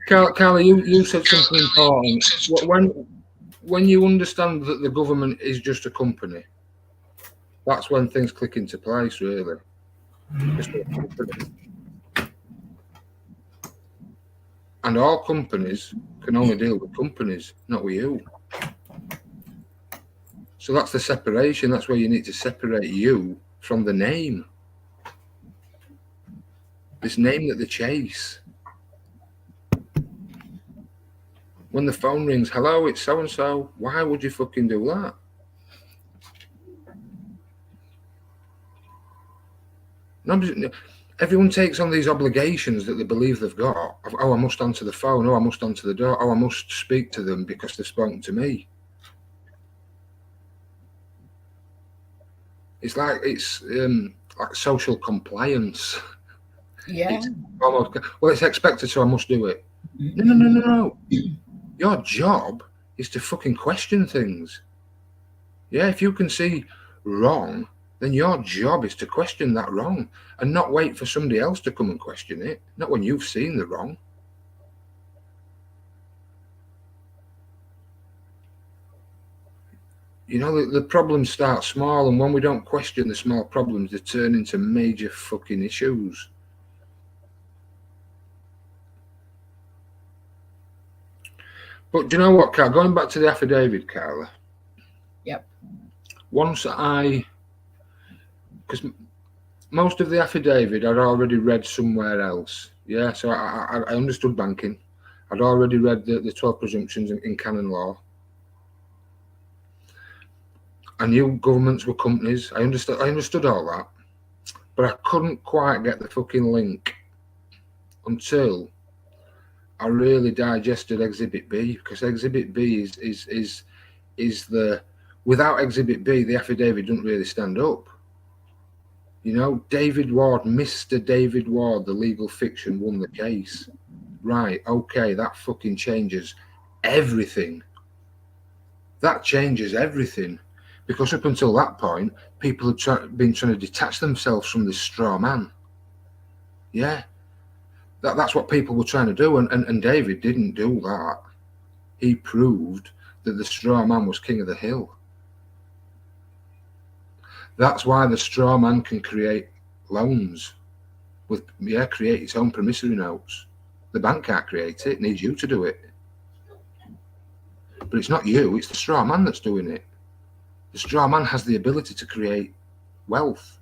Carla, you said something important. When you understand that the government is just a company, that's when things click into place, really. Because we're a company. And all companies can only deal with companies, not with you. So that's the separation. That's where you need to separate you from the name. This name that they chase. When the phone rings, hello, it's so-and-so. Why would you fucking do that? Nobody, everyone takes on these obligations that they believe they've got. Oh, I must answer the phone. Oh, I must answer the door. Oh, I must speak to them because they've spoken to me. It's like social compliance. Yeah. It's almost, well, it's expected, so I must do it. No. Your job is to fucking question things. Yeah, if you can see wrong, then your job is to question that wrong and not wait for somebody else to come and question it, not when you've seen the wrong. You know, the problems start small, and when we don't question the small problems, they turn into major fucking issues. But do you know what, Carl? Going back to the affidavit, Carla. Yep. Because most of the affidavit I'd already read somewhere else. Yeah, so I understood banking. I'd already read the 12 presumptions in canon law. I knew governments were companies. I understood all that. But I couldn't quite get the fucking link until I really digested Exhibit B, because Exhibit B is the, without Exhibit B, the affidavit doesn't really stand up. You know, David Ward, Mr. David Ward, the legal fiction, won the case. Right, okay, that fucking changes everything. That changes everything. Because up until that point, people had been trying to detach themselves from this straw man. Yeah. That's what people were trying to do, and David didn't do that. He proved that the straw man was king of the hill. That's why the straw man can create loans create its own promissory notes. The bank can't create it needs you to do it. But it's not you, it's the straw man that's doing it. The straw man has the ability to create wealth.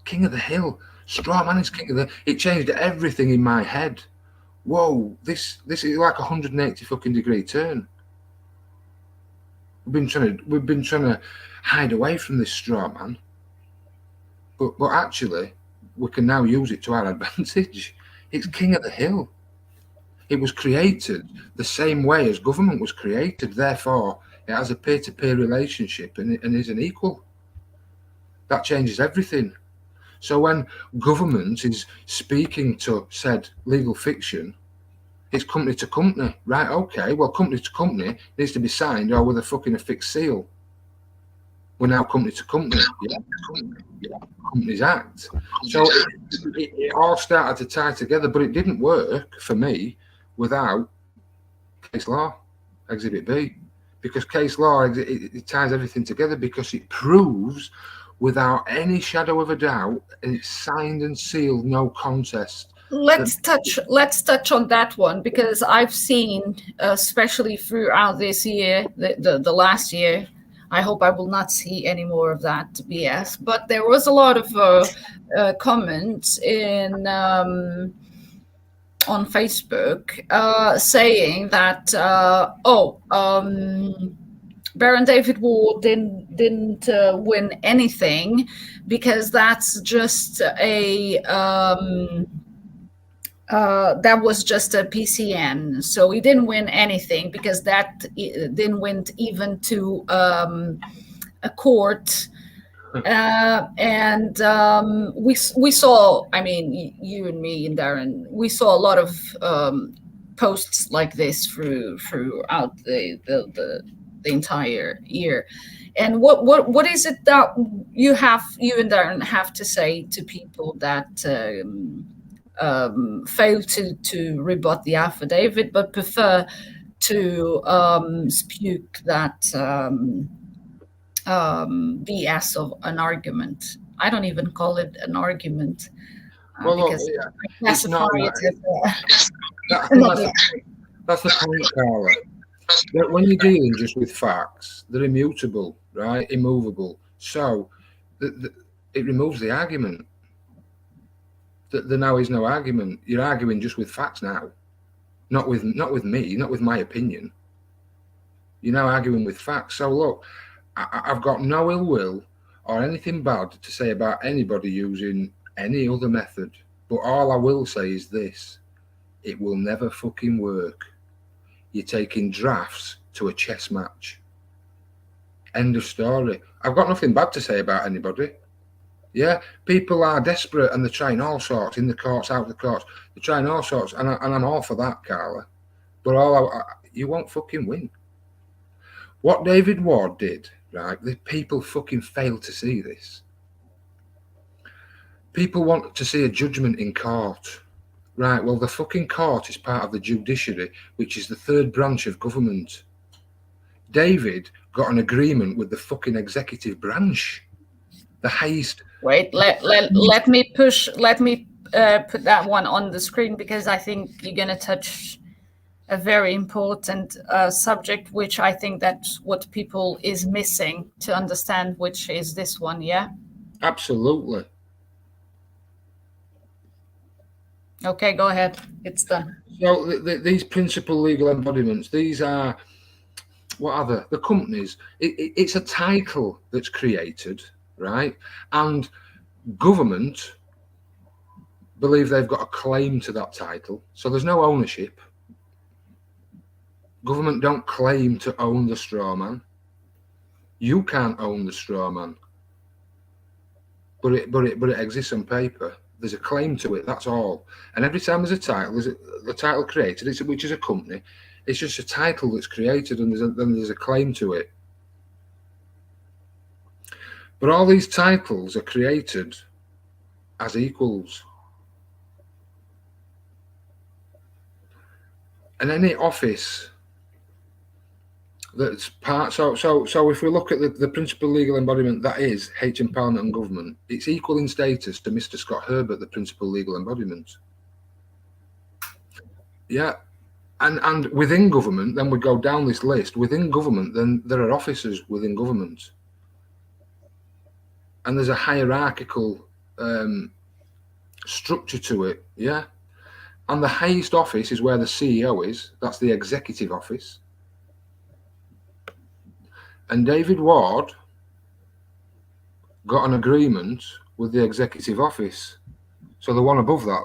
King of the hill. Straw man is king of the... It changed everything in my head. Whoa, this is like a 180 fucking degree turn. We've been trying to hide away from this straw man. But actually, we can now use it to our advantage. It's king of the hill. It was created the same way as government was created. Therefore, it has a peer-to-peer relationship and is an equal. That changes everything. So when government is speaking to said legal fiction, it's company to company. Right, okay, well, company to company needs to be signed or with a fucking affixed seal. We're now company to company. Yeah. Companies Act. So it all started to tie together, but it didn't work for me without case law, Exhibit B. Because case law, it ties everything together because it proves without any shadow of a doubt, and it's signed and sealed, no contest. Let's touch on that one, because I've seen, especially throughout this year, the last year, I hope I will not see any more of that BS. But there was a lot of comments on Facebook saying that Baron David Ward didn't win anything because that's just that was just a PCN. So he didn't win anything because that didn't win even to a court. And we saw, I mean, you and me and Darren, we saw a lot of posts like this throughout the entire year. And what is it that you and Darren have to say to people that fail to rebut the affidavit but prefer to spew that BS of an argument? I don't even call it an argument Well, look, because yeah, I it's classify not. it as I think another. that's the point, Carla. That when you're dealing just with facts, they're immutable, right? Immovable. So it removes the argument. There now is no argument. You're arguing just with facts now, not with me, not with my opinion. You're now arguing with facts. So look, I've got no ill will or anything bad to say about anybody using any other method. But all I will say is this: it will never fucking work. You're taking drafts to a chess match. End of story. I've got nothing bad to say about anybody. Yeah, people are desperate and they're trying all sorts in the courts, out of the courts. They're trying all sorts, and I'm all for that, Carla. But you won't fucking win. What David Ward did, right? The people fucking fail to see this. People want to see a judgment in court. Right, well, the fucking court is part of the judiciary, which is the third branch of government. David got an agreement with the fucking executive branch. The highest. Wait, let me put that one on the screen, because I think you're going to touch a very important subject, which I think that's what people is missing to understand, which is this one. Yeah. Absolutely. Okay, go ahead. It's done. So these principal legal embodiments, these are, what are they? The companies. It's a title that's created, right? And government believe they've got a claim to that title. So there's no ownership. Government don't claim to own the straw man. You can't own the straw man. But it exists on paper. There's a claim to it, that's all. And every time there's a title, the title created, which is a company, it's just a title that's created, and then there's a claim to it. But all these titles are created as equals. And any office that's part, so if we look at the principal legal embodiment, that is H Empowerment and Government, it's equal in status to Mr. Scott Herbert, the principal legal embodiment. Yeah. And within government, then we go down this list. Within government, then there are officers within government. And there's a hierarchical structure to it, yeah? And the highest office is where the CEO is. That's the executive office. And David Ward got an agreement with the executive office. So the one above that.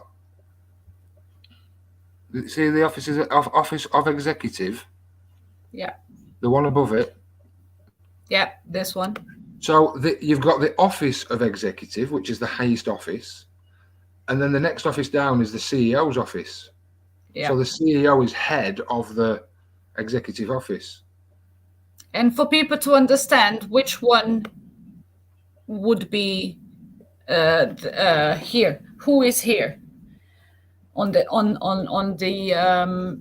See the office of executive? Yeah. The one above it? Yeah, this one. So you've got the office of executive, which is the highest office. And then the next office down is the CEO's office. Yeah. So the CEO is head of the executive office. And for people to understand which one would be here, who is here on the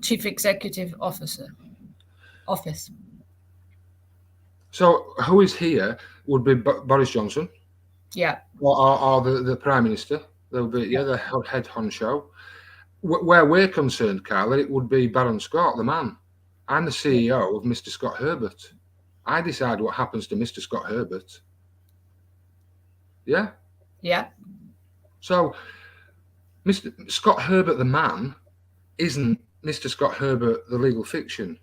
chief executive office. So who is here would be Boris Johnson. Yeah. Or the Prime Minister. They'll be the head honcho. Where we're concerned, Carla, it would be Baron Scott, the man. I'm the CEO of Mr. Scott Herbert. I decide what happens to Mr. Scott Herbert. Yeah? Yeah. So Mr. Scott Herbert, the man, isn't Mr. Scott Herbert, the legal fiction.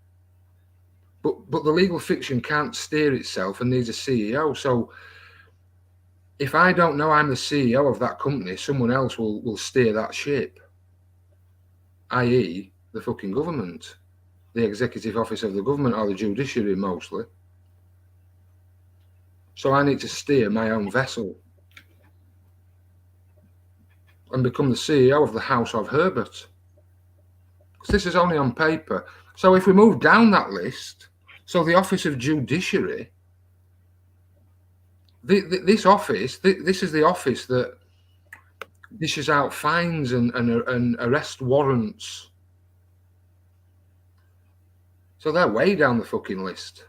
But the legal fiction can't steer itself and needs a CEO. So if I don't know I'm the CEO of that company, someone else will steer that ship, i.e. the fucking government, the executive office of the government, or the judiciary mostly. So I need to steer my own vessel and become the CEO of the House of Herbert. Because this is only on paper. So if we move down that list, so the Office of Judiciary, this office, this is the office that dishes out fines and arrest warrants. So they're way down the fucking list.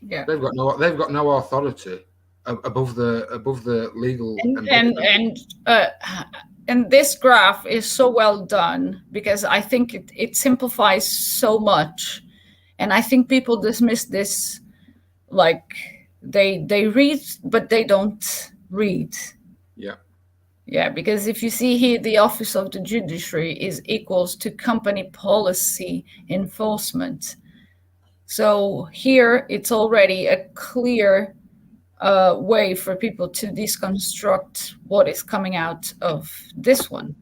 Yeah. They've got no authority. above the legal and this graph is so well done because I think it simplifies so much, and I think people dismiss this like they read but they don't read. Yeah, because if you see here, the office of the judiciary is equals to company policy enforcement. So here it's already a clear way for people to deconstruct what is coming out of this one.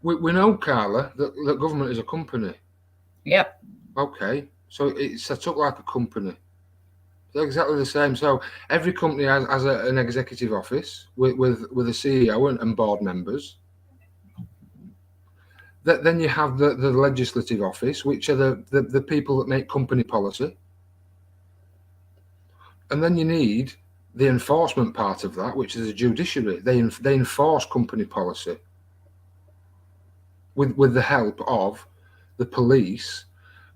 We know, Carla, that government is a company. Yep. Okay, so it's set up like a company. They're exactly the same. So every company has an executive office with a CEO and board members. Then you have the legislative office, which are the people that make company policy. And then you need the enforcement part of that, which is the judiciary. They enforce company policy with the help of the police.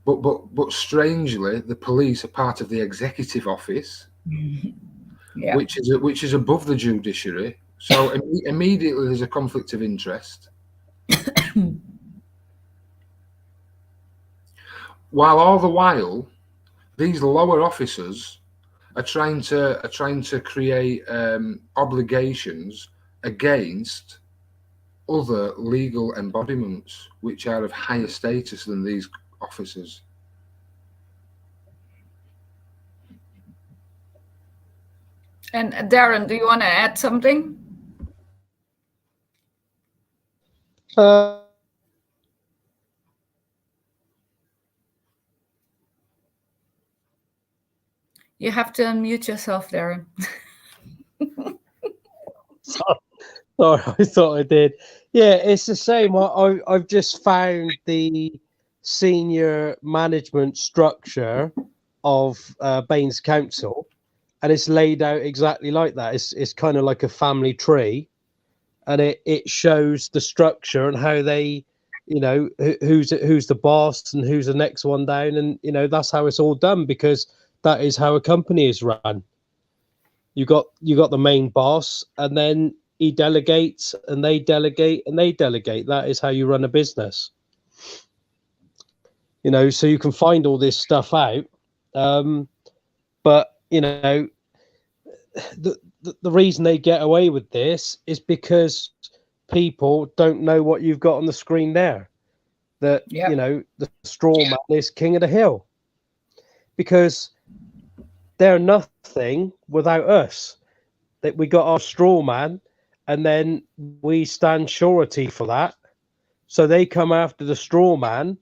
But strangely, the police are part of the executive office, yeah. which is above the judiciary. So immediately there's a conflict of interest. While all the while, these lower officers are trying to create obligations against other legal embodiments which are of higher status than these officers. And Darren, do you want to add something? You have to unmute yourself, Darren. Sorry, I thought I did. Yeah, it's the same. I've just found the senior management structure of Baines Council, and it's laid out exactly like that. It's kind of like a family tree, and it shows the structure and how they, who's the boss and who's the next one down, and that's how it's all done, because that is how a company is run. You got the main boss, and then he delegates, and they delegate, and they delegate. That is how you run a business. So you can find all this stuff out. But the reason they get away with this is because people don't know what you've got on the screen there. That, the straw man is king of the hill. Because they're nothing without us. That we got our straw man, and then we stand surety for that. So they come after the straw man,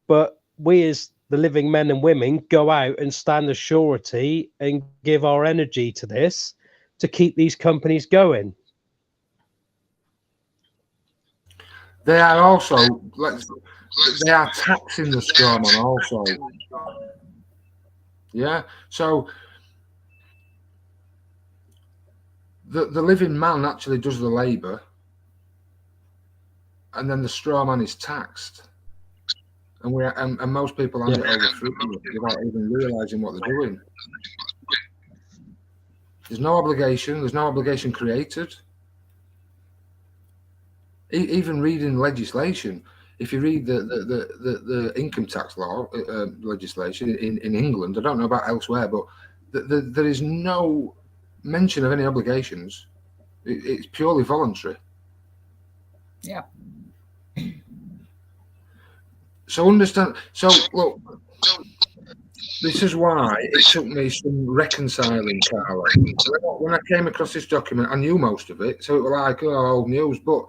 but we as the living men and women go out and stand as surety and give our energy to this to keep these companies going. They are also, they are taxing the straw man also. Yeah, so the living man actually does the labour, and then the straw man is taxed, and most people hand it over through without even realising what they're doing. There's no obligation created. Even reading legislation, if you read the income tax law legislation in England, I don't know about elsewhere, but there is no mention of any obligations. It's purely voluntary. Yeah. So understand. So look, this is why it took me some reconciling, Carla. When I came across this document, I knew most of it, so it was like, old news. But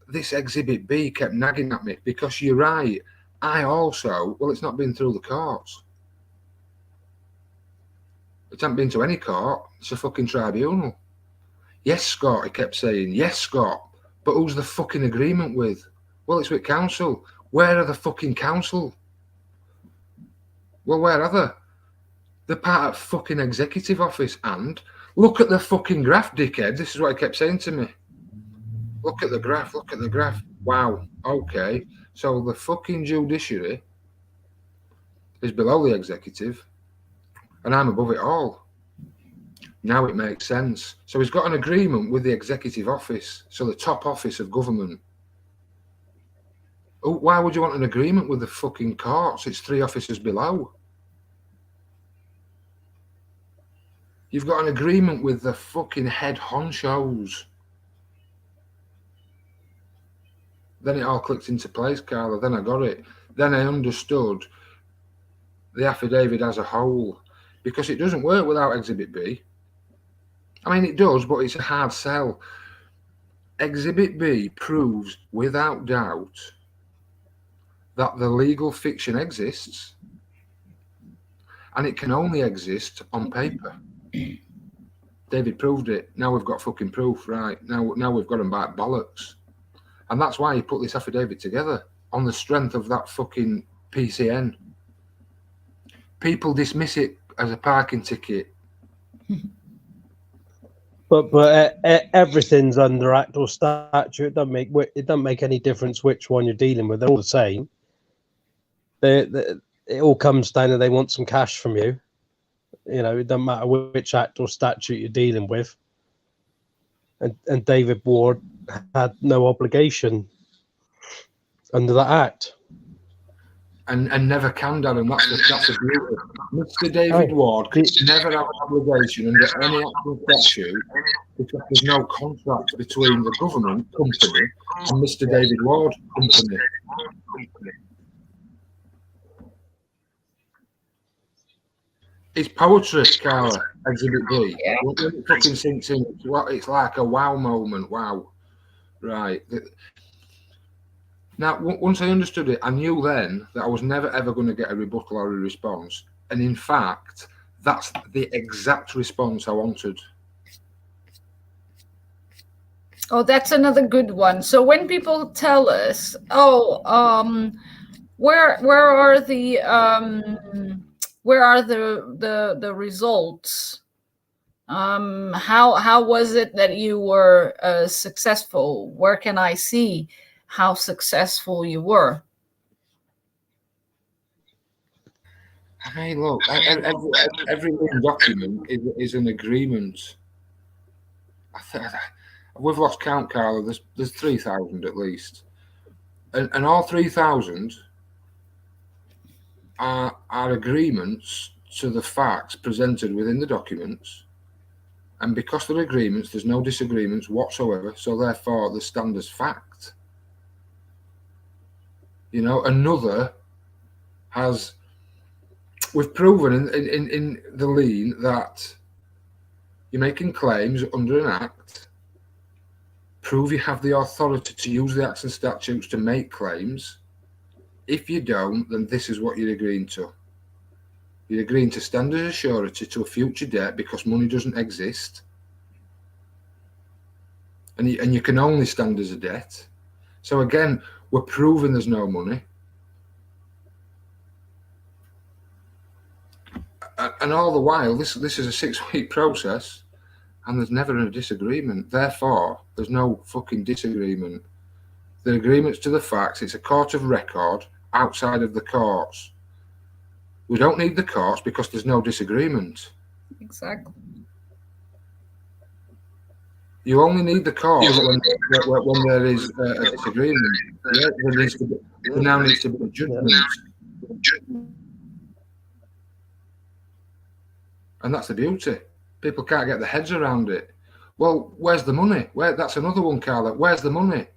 this Exhibit B kept nagging at me, because you're right. I also, it's not been through the courts. It hasn't been to any court. It's a fucking tribunal. Yes, Scott, he kept saying. Yes, Scott. But who's the fucking agreement with? Well, it's with council. Where are the fucking council? Well, where are they? They're part of fucking executive office. And look at the fucking graph, dickhead. This is what he kept saying to me. Look at the graph. Look at the graph. Wow. Okay. So the fucking judiciary is below the executive. and I'm above it all. Now it makes sense. So he's got an agreement with the executive office, so the top office of government. Oh, why would you want an agreement with the fucking courts? It's 3 officers below. You've got an agreement with the fucking head honchos. Then it all clicked into place, Carla. Then I got it. Then I understood the affidavit as a whole, because it doesn't work without Exhibit B. I mean, it does, but it's a hard sell. Exhibit B proves without doubt that the legal fiction exists, and it can only exist on paper. David proved it. Now we've got fucking proof, right? Now we've got them by bollocks. And that's why he put this affidavit together, on the strength of that fucking PCN. People dismiss it as a parking ticket. But everything's under act or statute. It doesn't make any difference which one you're dealing with. They're all the same. It all comes down to they want some cash from you. You know, it doesn't matter which act or statute you're dealing with. And David Ward had no obligation under that act. And never can, Darren. That's a beauty. Mr. David Ward could never have an obligation under any actual statute, because there's no contract between the government company and Mr. David Ward company. It's poetry, Carla. Exhibit B. Yeah. When it fucking sinks in, it's like a wow moment. Wow. Right. Now, once I understood it, I knew then that I was never ever going to get a rebuttal or a response. And in fact, that's the exact response I wanted. Oh, that's another good one. So when people tell us, where are the results? How was it that you were successful? Where can I see how successful you were? Hey, look, every document is an agreement. We've lost count, Carla. There's 3,000 at least, and all 3,000 are agreements to the facts presented within the documents. And because they're agreements, there's no disagreements whatsoever. So therefore, they stand as fact. You know, another has. We've proven in the lien that you're making claims under an act. Prove you have the authority to use the acts and statutes to make claims. If you don't, then this is what you're agreeing to. You're agreeing to stand as a surety to a future debt because money doesn't exist. And you can only stand as a debt. So again, we're proving there's no money. And all the while, this is a 6-week process, and there's never a disagreement. Therefore, there's no fucking disagreement. The agreement's to the facts. It's a court of record outside of the courts. We don't need the courts because there's no disagreement. Exactly. You only need the courts when there is a disagreement. Yeah, there now needs to be a judgment. And that's the beauty. People can't get their heads around it. Well, where's the money? That's another one, Carla. Where's the money?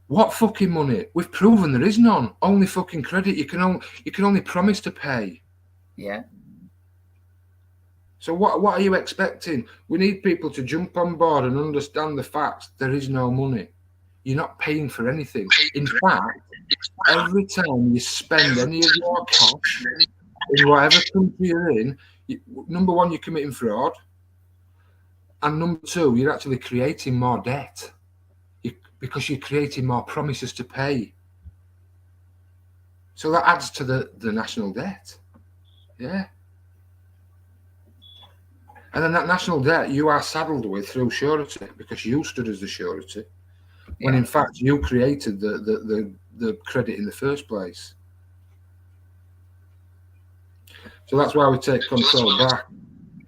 What fucking money? We've proven there is none. Only fucking credit. You can only promise to pay. Yeah. So what are you expecting? We need people to jump on board and understand the facts. There is no money. You're not paying for anything. In fact, every time you spend any of your cash in whatever country you're in, number one, you're committing fraud. And number two, you're actually creating more debt because you're creating more promises to pay. So that adds to the national debt. Yeah. And then that national debt you are saddled with through surety because you stood as the surety when in fact you created the credit in the first place. So that's why we take control back.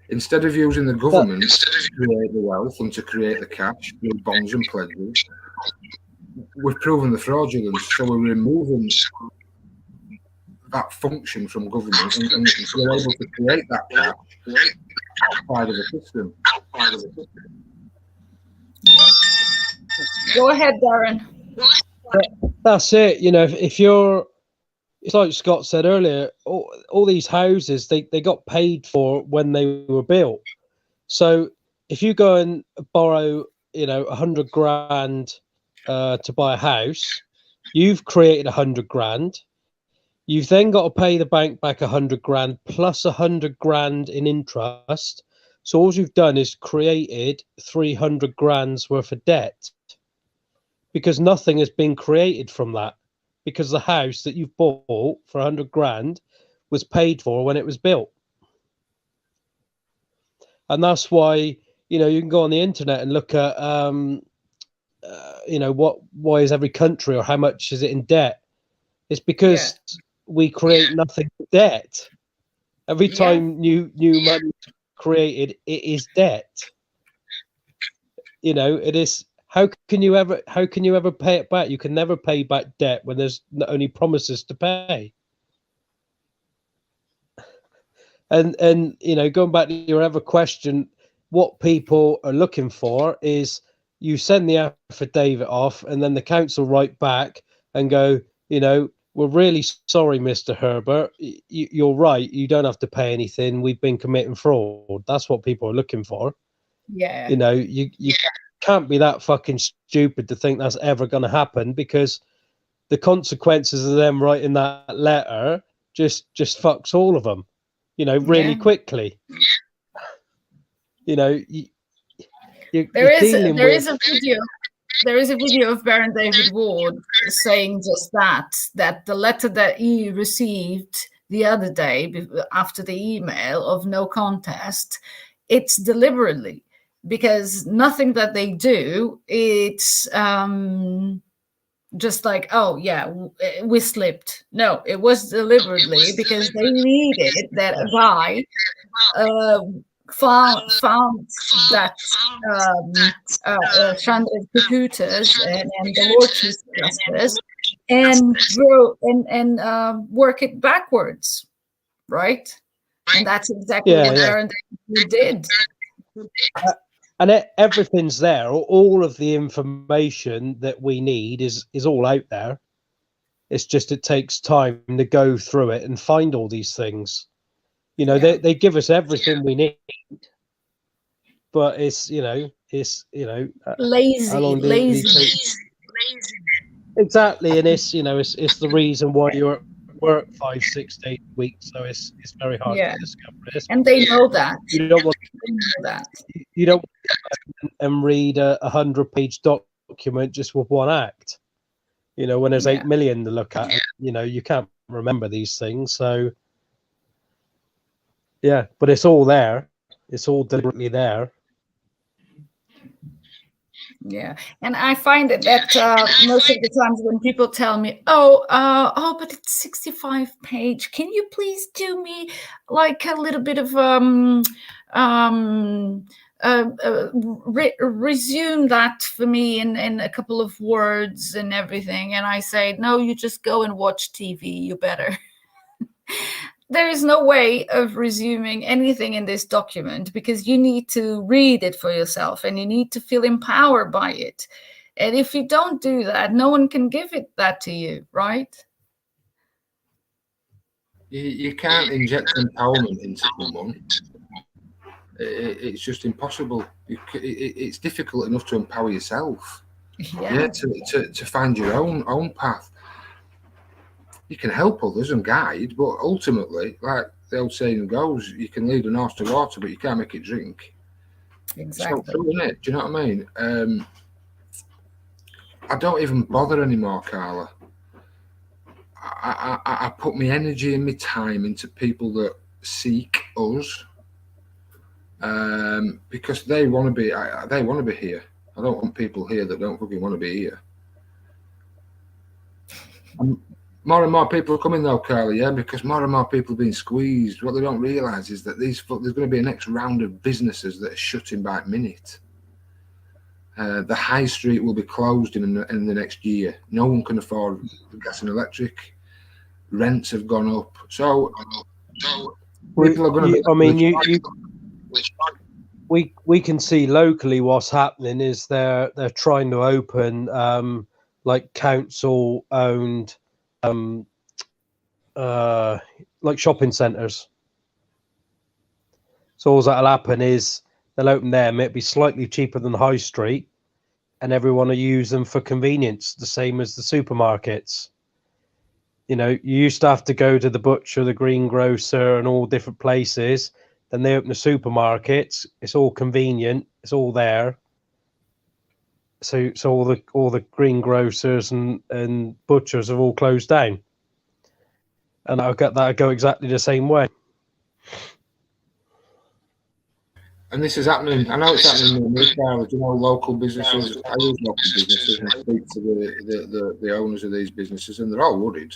Instead of using the government to create the wealth and to create the cash through bonds and pledges, we've proven the fraudulence. So we're removing that function from government, and we're able to create that cash outside of the system. Go ahead, Darren. That's it. You know, if you're, it's like Scott said earlier, all these houses, they got paid for when they were built. So if you go and borrow, you know, 100 grand to buy a house, you've created 100 grand. You've then got to pay the bank back 100 grand plus 100 grand in interest. So all you've done is created 300 grand's worth of debt, because nothing has been created from that, because the house that you've bought for 100 grand was paid for when it was built. And that's why, you know, you can go on the internet and look at, you know, why is every country or how much is it in debt? It's because we create nothing but debt. Every time new money is created, it is debt. You know, it is. How can you ever pay it back? You can never pay back debt when there's not only promises to pay. And you know, going back to your other question, what people are looking for is you send the affidavit off, and then the council write back and go, you know, we're really sorry, Mr. Herbert. You're right. You don't have to pay anything. We've been committing fraud. That's what people are looking for. Yeah. You know, you can't be that fucking stupid to think that's ever going to happen, because the consequences of them writing that letter just fucks all of them, you know, really quickly. You know, there is a video of Baron David Ward saying just that the letter that he received the other day after the email of no contest, it's deliberately, because nothing that they do, it's just like, oh yeah, we slipped. No, it was deliberately, because they needed that a guy found that stranded computers and the Lord Chief Justice and work it backwards, right? And that's exactly what Darren did. And everything's there. All of the information that we need is all out there. It's just it takes time to go through it and find all these things. You know, they give us everything we need, but it's lazy. Exactly, and it's it's the reason why you're at work 5-6 days a week, so it's very hard to discover this. And they know that. You don't want and read a 100-page document just with one act. You know, when there's 8 million to look at, you know, you can't remember these things. So yeah, but it's all there. It's all deliberately there. Yeah, and I find that most of the times when people tell me, but it's 65 page, can you please do me like a little bit of resume that for me in a couple of words and everything, and I say, no, you just go and watch TV, you better. There is no way of resuming anything in this document, because you need to read it for yourself and you need to feel empowered by it. And if you don't do that, no one can give that to you, right? You can't inject empowerment into someone. It's just impossible. It's difficult enough to empower yourself. To find your own path. You can help others and guide, but ultimately, like the old saying goes, you can lead an horse to water, but you can't make it drink. Exactly. So, isn't it? Do you know what I mean? I don't even bother anymore, Carla. I put my energy and my time into people that seek us, because they want to be. They want to be here. I don't want people here that don't fucking want to be here. More and more people are coming though, Carly, yeah, because more and more people are being squeezed. What they don't realise is that there's going to be a next round of businesses that are shutting by minute. The high street will be closed in the next year. No one can afford gas and electric. Rents have gone up. So people are going to be... we can see locally what's happening is they're trying to open like council owned like shopping centres. So all that'll happen is they'll open them. It'll be slightly cheaper than the high street, and everyone will use them for convenience, the same as the supermarkets. You know, you used to have to go to the butcher, the greengrocer, and all different places. Then they open the supermarkets. It's all convenient. It's all there. So all the greengrocers and butchers have all closed down, and that'll go exactly the same way. And this is happening. I know it's happening in New Zealand. You know, local businesses. I use local businesses and speak to the owners of these businesses, and they're all worried.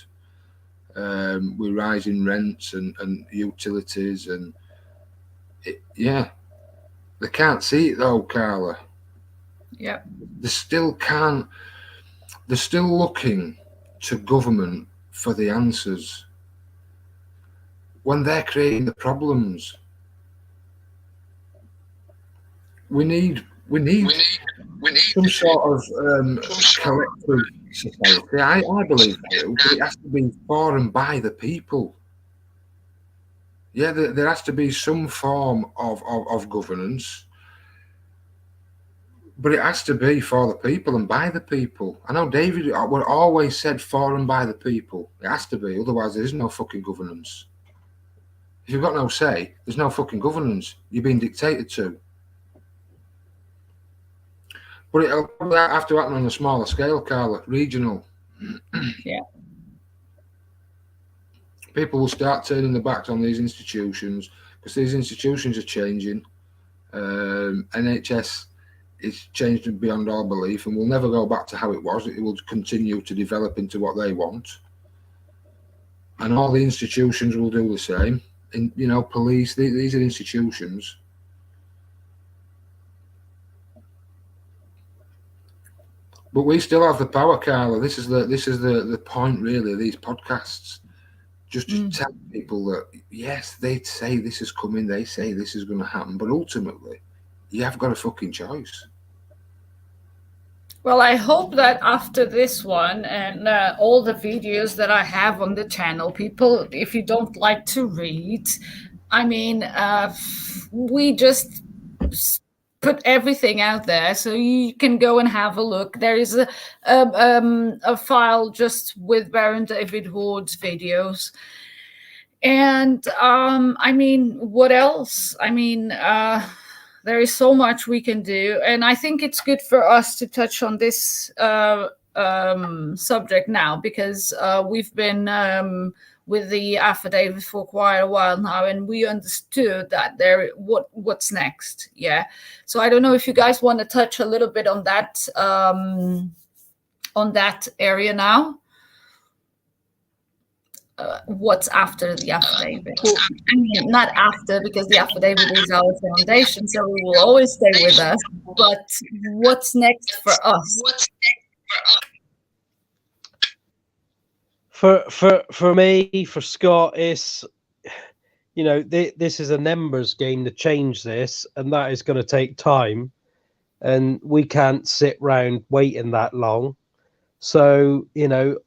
With rising rents and utilities, and yeah, they can't see it though, Carla. Yeah, They still can't. They're still looking to government for the answers when they're creating the problems. We need some sort of collective society. I believe so, but it has to be for and by the people. Yeah, there has to be some form of governance, but it has to be for the people and by the people. I know David would always said for and by the people. It has to be, otherwise there is no fucking governance. If you've got no say, there's no fucking governance. You're being dictated to. But it'll probably have to happen on a smaller scale, Carla, regional. Yeah. People will start turning their backs on these institutions because these institutions are changing. NHS is changed beyond all belief and will never go back to how it was. It will continue to develop into what they want. And all the institutions will do the same. And, you know, police, these are institutions. But we still have the power, Carla. This is the point, really, of these podcasts. Just to tell people that, yes, they say this is coming, they say this is going to happen, but ultimately, you have got a fucking choice. Well, I hope that after this one and all the videos that I have on the channel, people, if you don't like to read, I mean, we just put everything out there so you can go and have a look. There is a file just with Baron David Ward's videos. And I mean, what else? I mean, there is so much we can do. And I think it's good for us to touch on this subject now, because we've been with the affidavit for quite a while now, and we understood that what's next. Yeah. So I don't know if you guys want to touch a little bit on that area now. What's after the affidavit? Well, I mean, not after, because the affidavit is our foundation, so we will always stay with us. But what's next for us? For me, for Scott, it's, you know, this is a numbers game to change this, and that is going to take time, and we can't sit round waiting that long. So, you know,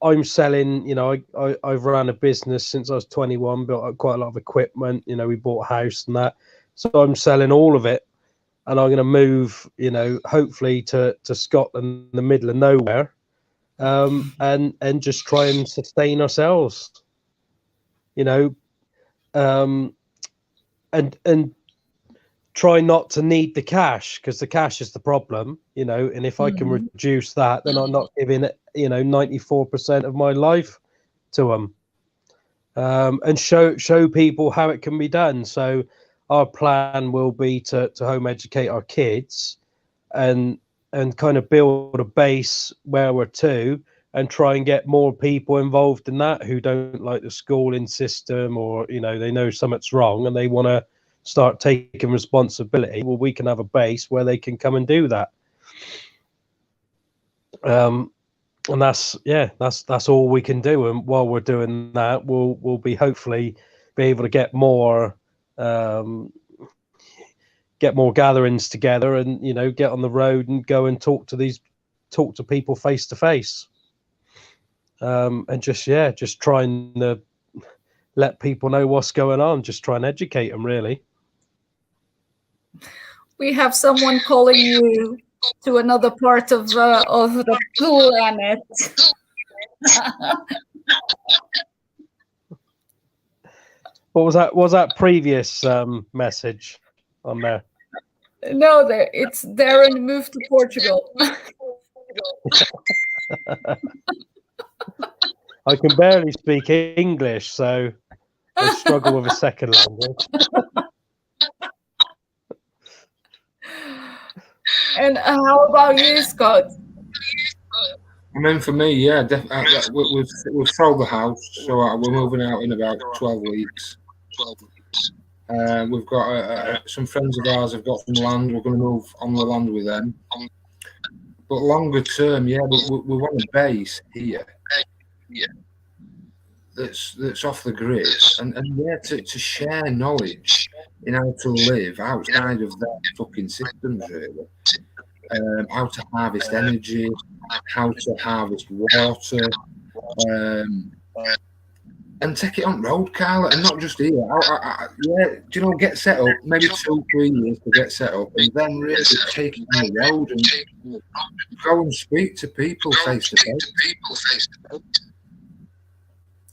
I'm selling, you know, I've run a business since I was 21, built up quite a lot of equipment, you know, we bought a house and that. So I'm selling all of it, and I'm going to move, you know, hopefully to Scotland, the middle of nowhere, and just try and sustain ourselves, you know, and try not to need the cash, because the cash is the problem, you know, and if I can reduce that, then I'm not giving it, you know, 94% of my life to them, and show people how it can be done. So our plan will be to home educate our kids and kind of build a base where we're to, and try and get more people involved in that who don't like the schooling system, or they know something's wrong and they want to start taking responsibility. Well, we can have a base where they can come and do that. And that's all we can do. And while we're doing that, we'll be hopefully be able to get more gatherings together, and get on the road and go and talk to people face to face, and just trying to let people know what's going on, just try and educate them, really. We have someone calling you to another part of the planet. What was that? Was that previous message on there? No, it's Darren moved to Portugal. I can barely speak English, so I struggle with a second language. And how about you, Scott? I mean, for me, yeah, we've sold the house, so we're moving out in about 12 weeks. We've got some friends of ours have got some land. We're going to move on the land with them. But longer term, we want a base here that's off the grid, and to share knowledge in how to live outside of their fucking systems, really. How to harvest energy, how to harvest water, and take it on road, Carla, and not just here. Get set up, maybe 2-3 years to get set up, and then really take it on the road and go and speak to people face to face.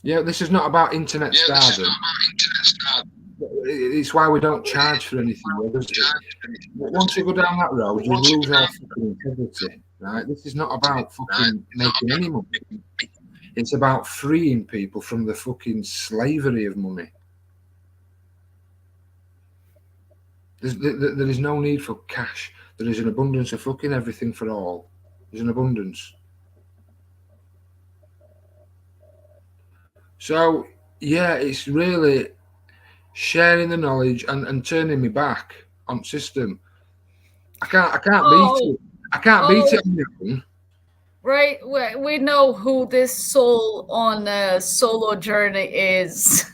Yeah, this is not about internet stardom. It's why we don't charge for anything. Once you go down that road, you lose our fucking integrity, right? This is not about fucking making any money. It's about freeing people from the fucking slavery of money. There is no need for cash. There is an abundance of fucking everything for all. There's an abundance. So, it's really sharing the knowledge and turning me back on system. I can't beat it. I can't beat it on my own. Right, we know who this soul on a solo journey is.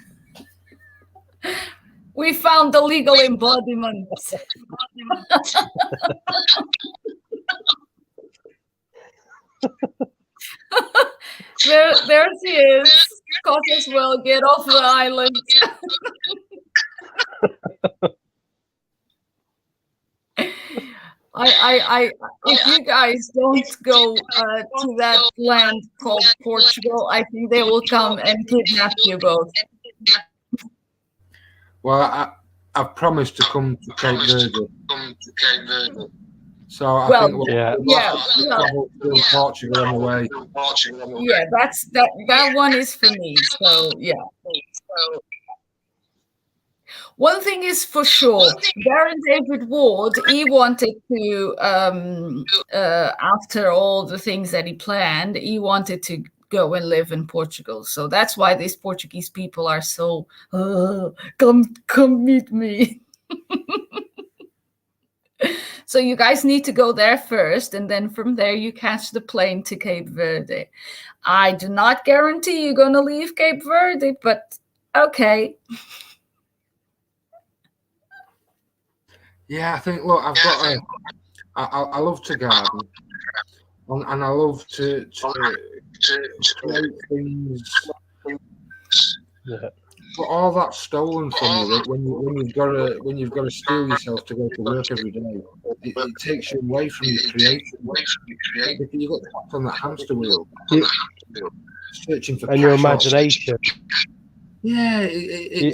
We found the legal embodiment. There she is. Scott as well. Get off the island. If you guys don't go to that land called Portugal, I think they will come and kidnap you both. Well, I've promised to come to Cape Verde. So I think we'll Portugal on the way. Yeah, that one is for me. So yeah. One thing is for sure, Darren David Ward, he wanted to, after all the things that he planned, he wanted to go and live in Portugal. So that's why these Portuguese people are so, come meet me. So you guys need to go there first, and then from there you catch the plane to Cape Verde. I do not guarantee you're going to leave Cape Verde, but okay. Yeah, I think, look, I love to garden, and I love to create things. Yeah. But all that's stolen from you when you've got to steel yourself to go to work every day. It takes you away from your creation. You've got trapped on that hamster wheel, searching for and your imagination. Yeah, you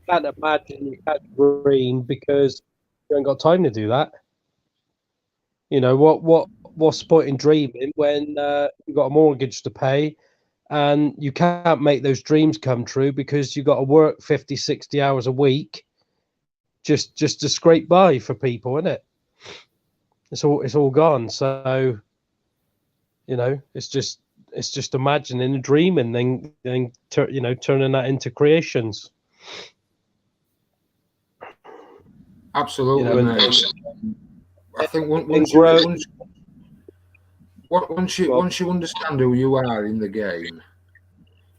can't imagine, you can't dream, because you ain't got time to do that. What's the point in dreaming when you've got a mortgage to pay and you can't make those dreams come true because you've got to work 50, 60 hours a week just to scrape by for people, isn't it? It's all gone. So it's just imagining and dreaming, then turning that into creations. Absolutely, mate. I think once you understand who you are in the game,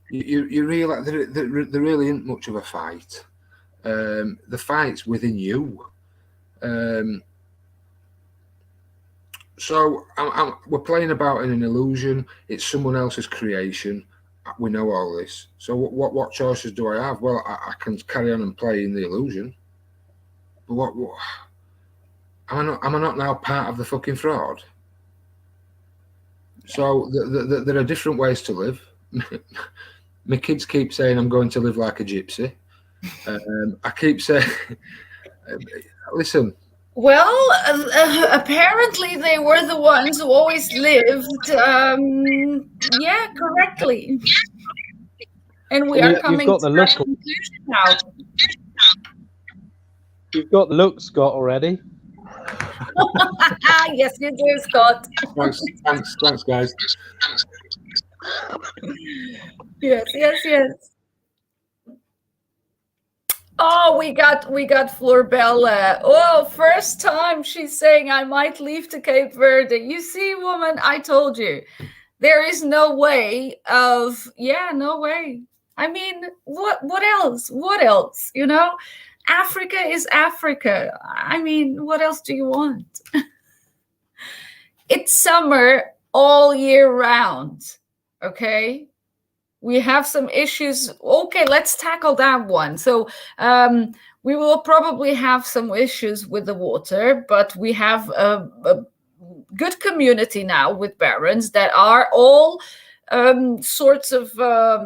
you realise that there really isn't much of a fight. The fight's within you. So we're playing about in an illusion. It's someone else's creation. We know all this. So what choices do I have? Well, I can carry on and play in the illusion. But what am I not now part of the fucking fraud? So there are different ways to live. My kids keep saying I'm going to live like a gypsy. I keep saying, listen. Well, apparently they were the ones who always lived, correctly. And we are coming to that conclusion now. You've got the look, Scott, already. Yes, you do, Scott. Thanks, guys. Yes. Oh, we got Florbella. Oh, first time she's saying I might leave to Cape Verde. You see, woman, I told you. There is no way of, no way. I mean, what else? What else? Africa is Africa. I mean, what else do you want? It's summer all year round, okay? We have some issues. Okay, let's tackle that one. So we will probably have some issues with the water, but we have a good community now with barons that are all sorts of,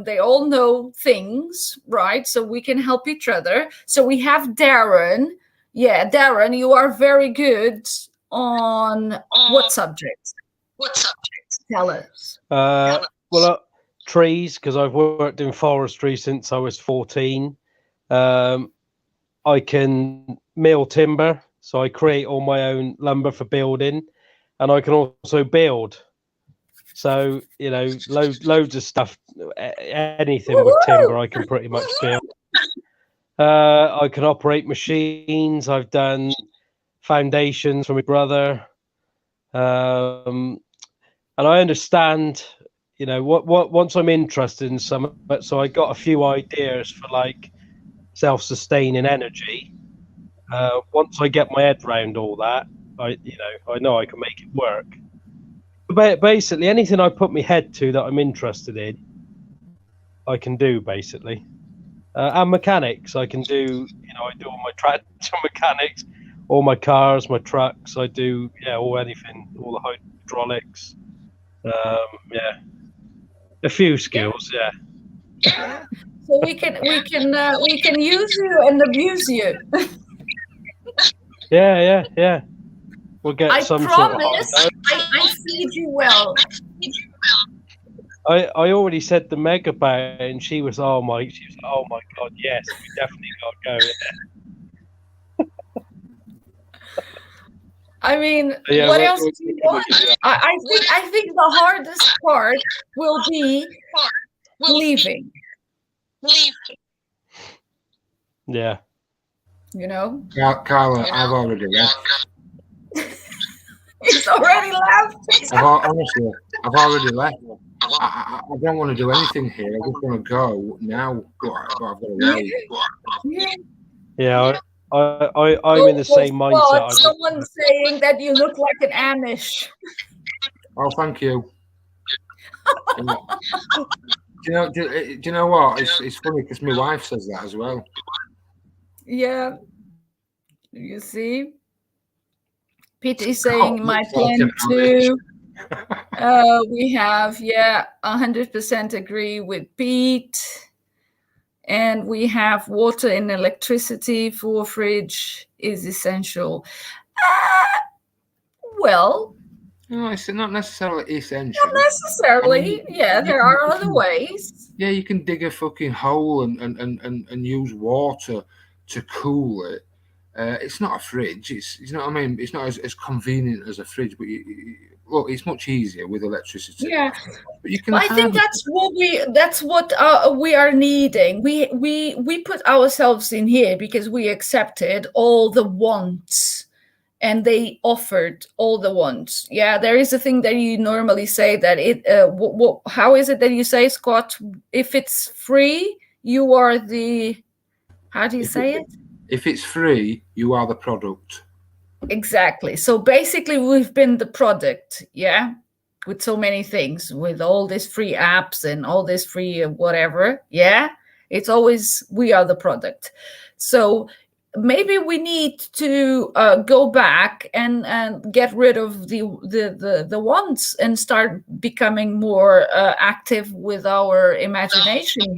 they all know things, right? So we can help each other. So we have Darren. Yeah, Darren, you are very good on what subject? Tell us. Trees, because I've worked in forestry since I was 14. I can mill timber, so I create all my own lumber for building, and I can also build. So, loads of stuff, anything with timber, I can pretty much build. I can operate machines. I've done foundations for my brother. And I understand, once I'm interested in something, so I got a few ideas for like self-sustaining energy. Once I get my head around all that, I know I can make it work. But basically, anything I put my head to that I'm interested in, I can do basically. And mechanics, I can do. I do all my tractor mechanics, all my cars, my trucks. I do, all anything, all the hydraulics. A few skills, yeah. So we can use you and abuse you. Yeah. We'll get some promise, sort of. I feed you well. I already said the Meg about it, and she was, oh my God, yes, we definitely got to go. I mean, what else do you want? I think the hardest part will be leaving. Yeah. Carla, I've already left. He's already left. Honestly, I've already left. I don't want to do anything here. I just want to go now. But I've got to wait. Yeah, I'm in the same mindset. Someone's saying that you look like an Amish. Oh, thank you. Do you know what? It's funny because my wife says that as well. Yeah. You see? Pete is saying my plan too. We have, 100% agree with Pete. And we have water and electricity for fridge is essential. Well, no, it's not necessarily essential. Not necessarily. There are other ways. Yeah, you can dig a fucking hole and use water to cool it. It's not a fridge. It's not. I mean, it's not as convenient as a fridge. But look, it's much easier with electricity. Yeah, But you can. I think that's what we are needing. We put ourselves in here because we accepted all the wants, and they offered all the wants. Yeah, there is a thing that you normally say that it. How is it that you say, Scott? If it's free, you are the. How do you say it? If it's free, you are the product. Exactly. So basically, we've been the product. Yeah. With so many things, with all these free apps and all this free whatever. Yeah. It's always we are the product. So maybe we need to go back and get rid of the wants and start becoming more active with our imagination.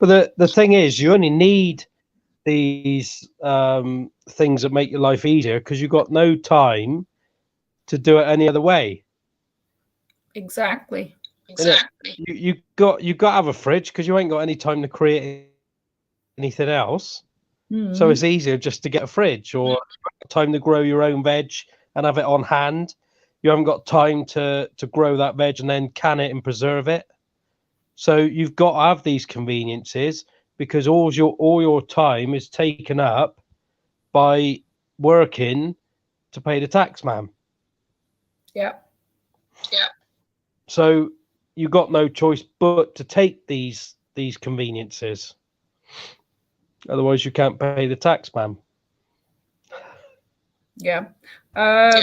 But the thing is, you only need these things that make your life easier because you've got no time to do it any other way. Exactly. You got to have a fridge because you ain't got any time to create anything else. Mm-hmm. So it's easier just to get a fridge, or time to grow your own veg and have it on hand. You haven't got time to grow that veg and then can it and preserve it. So you've got to have these conveniences because all your time is taken up by working to pay the tax man. Yeah. So you got no choice but to take these conveniences. Otherwise, you can't pay the tax man. Yeah.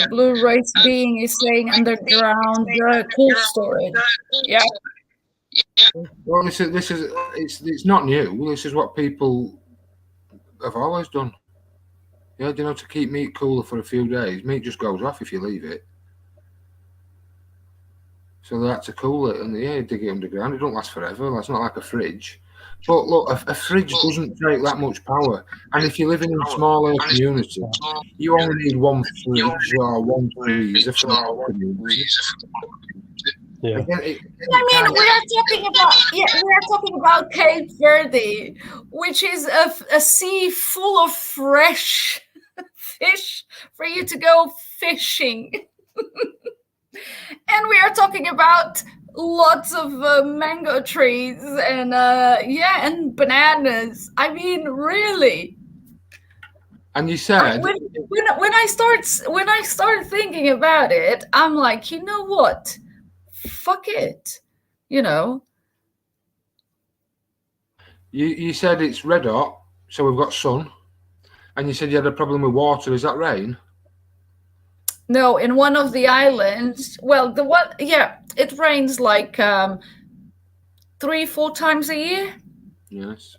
Blue Race Being is saying underground cool storage. Yeah. Well, this is it's not new. This is what people have always done. Yeah, you know, to keep meat cooler for a few days, meat just goes off if you leave it. So they had to cool it, and you dig it underground. It don't last forever. That's not like a fridge. But look, a fridge doesn't take that much power. And if you're living in a smaller community, you only need one fridge or one freezer for the community. Yeah. We are talking about Cape Verde, which is a sea full of fresh fish for you to go fishing. And we are talking about lots of mango trees and and bananas. I mean, really. And you said when I start thinking about it, I'm like, you know what? Fuck it. You know. You said it's red hot, so we've got sun. And you said you had a problem with water. Is that rain? No, in one of the islands. Well, it rains like 3-4 times a year. Yes.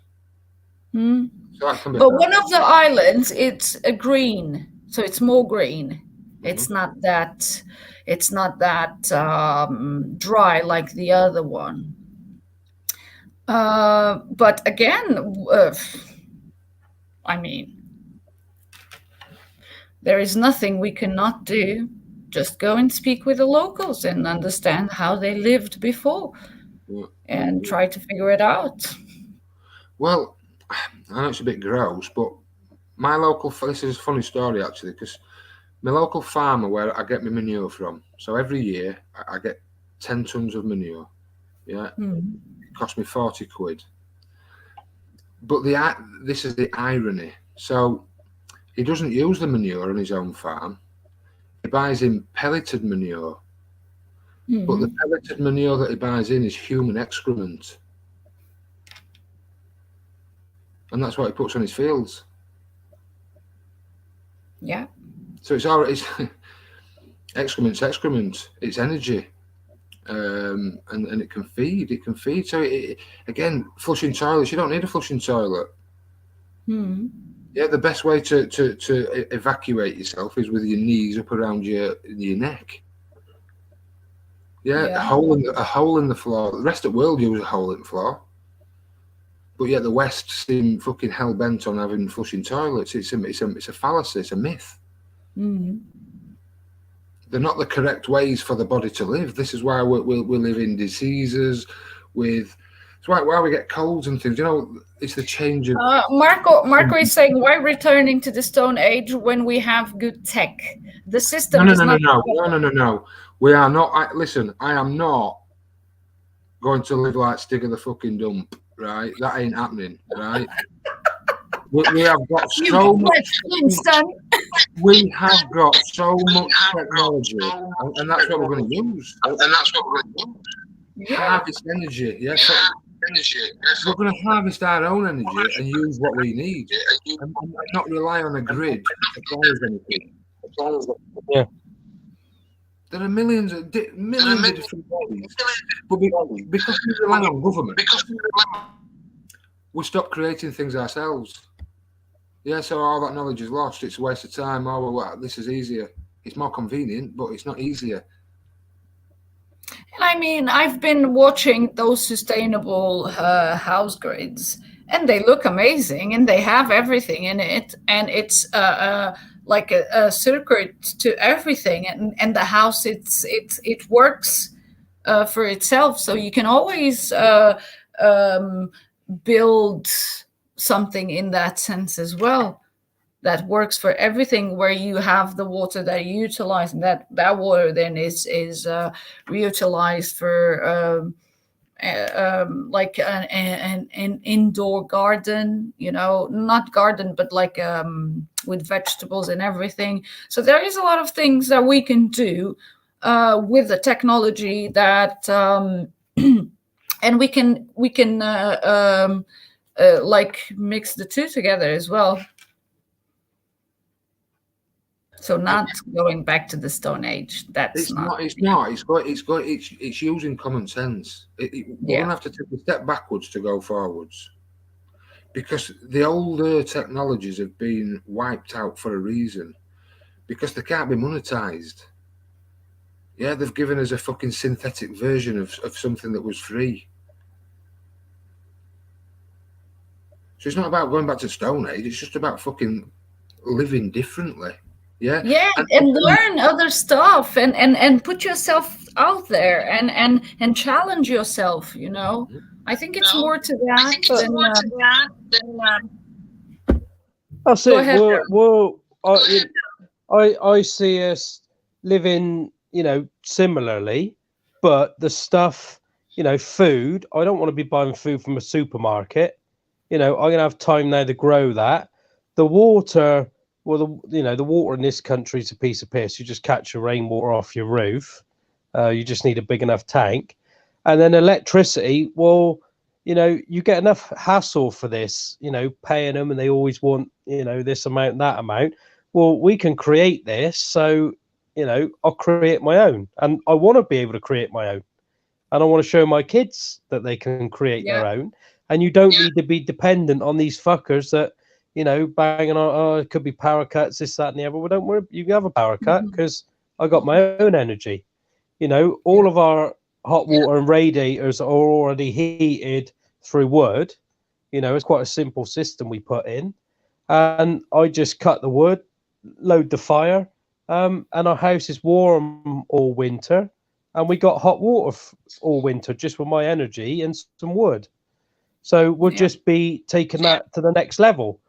Hmm. So that can be but one of the islands, it's a green, so it's more green. Mm-hmm. It's not that dry like the other one. But again, I mean, there is nothing we cannot do. Just go and speak with the locals and understand how they lived before, and try to figure it out. Well, I know it's a bit gross, but my local, this is a funny story actually, because my local farmer where I get my manure from, so every year I get 10 tons of manure. Yeah. It cost me 40 quid. But this is the irony. So he doesn't use the manure on his own farm. He buys in pelleted manure. But the pelleted manure that he buys in is human excrement. And that's what he puts on his fields. Yeah. So it's excrement. It's energy. And it can feed. So again, flushing toilets. You don't need a flushing toilet. Yeah, the best way to evacuate yourself is with your knees up around your neck. Yeah. A hole in the floor. The rest of the world use a hole in the floor. But yet the West seem fucking hell bent on having flushing toilets. It's a fallacy. It's a myth. They're not the correct ways for the body to live. This is why we live in diseases. With It's why we get colds and things. You know, it's the change of. Marco is saying, why returning to the Stone Age when we have good tech? The system No. We are not. Listen, I am not going to live like Stig of the fucking dump, right? That ain't happening, right? We have got so much. We have got so much technology, and that's what we're going to use. Harvest energy, yes. We're going to harvest our own energy and use what we need, and not rely on a grid to supply anything. Yeah. There are millions of different ways, but because we rely on government, we stop creating things ourselves. Yeah, so all that knowledge is lost. It's a waste of time. Oh, well, this is easier. It's more convenient, but it's not easier. And I mean, I've been watching those sustainable house grids, and they look amazing, and they have everything in it, and it's like a circuit to everything, and the house it works for itself. So you can always build something in that sense as well that works for everything, where you have the water that you utilize, and that water then is reutilized for like an indoor garden, you know, not garden, but like with vegetables and everything. So there is a lot of things that we can do with the technology that and we can like mix the two together as well. So not going back to the Stone Age. It's using common sense. We're gonna have to take a step backwards to go forwards, because the older technologies have been wiped out for a reason, because they can't be monetized. Yeah, they've given us a fucking synthetic version of something that was free. So it's not about going back to Stone Age. It's just about fucking living differently. Yeah, and learn other stuff, and put yourself out there, and challenge yourself. You know, I think it's more to that than. That's it. Well, I see us living, you know, similarly, but the stuff, you know, food. I don't want to be buying food from a supermarket. You know, I'm gonna have time now to grow that. The water. Well, the water in this country is a piece of piss. You just catch your rainwater off your roof. You just need a big enough tank. And then electricity, well, you know, you get enough hassle for this, you know, paying them, and they always want, you know, this amount, that amount. Well, we can create this. So, you know, I'll create my own. And I want to be able to create my own. And I want to show my kids that they can create their own. And you don't need to be dependent on these fuckers that, you know, banging on, oh, it could be power cuts, this, that, and the other. Well, don't worry, you can have a power cut because I got my own energy. You know, all of our hot water and radiators are already heated through wood. You know, it's quite a simple system we put in. And I just cut the wood, load the fire, and our house is warm all winter. And we got hot water all winter just with my energy and some wood. So we'll just be taking that to the next level,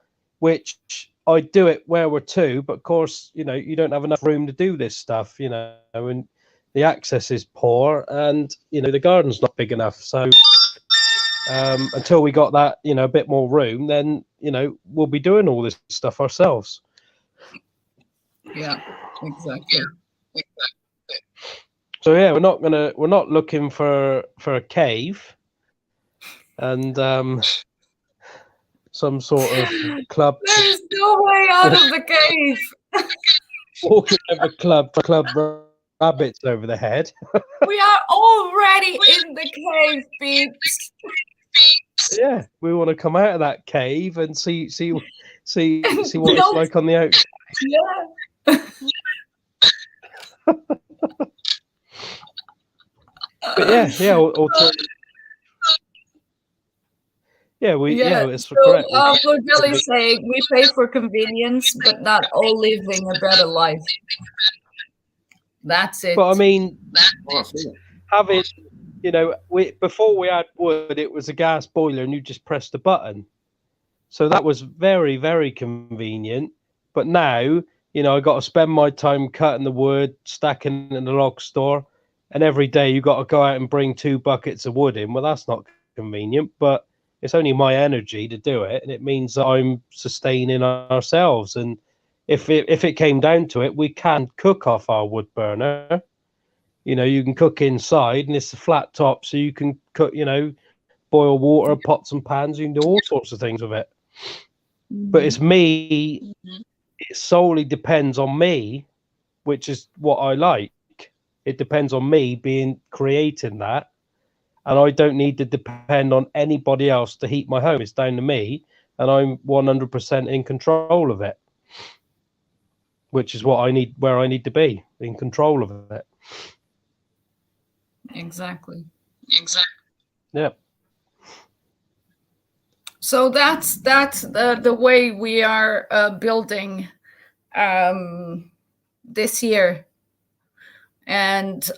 which I do it where we're two, but of course, you know, you don't have enough room to do this stuff, you know, and the access is poor, and, you know, the garden's not big enough. So until we got that, you know, a bit more room, then, you know, we'll be doing all this stuff ourselves. Yeah, exactly. So yeah, we're not looking for a cave and some sort of club. There's no way out of the cave. Walking over club rabbits over the head. We are already in the cave, peeps. Yeah, we want to come out of that cave and see what it's like on the outside. Yeah. But it's correct. For Billy's sake, we pay for convenience, but not all living a better you know, before we had wood, it was a gas boiler, and you just pressed a button. So that was very, very convenient. But now, you know, I got to spend my time cutting the wood, stacking it in the log store, and every day you got to go out and bring 2 buckets of wood in. Well, that's not convenient, but it's only my energy to do it, and it means that I'm sustaining ourselves. And if it came down to it, we can cook off our wood burner. You know, you can cook inside, and it's a flat top, so you can cook. You know, boil water, pots and pans. You can do all sorts of things with it. But it's me. It solely depends on me, which is what I like. It depends on me creating that, and I don't need to depend on anybody else to heat my home. It's down to me, and I'm 100% in control of it, which is what I need, where I need to be, in control of it. Exactly. Yeah. So that's the way we are building this year. And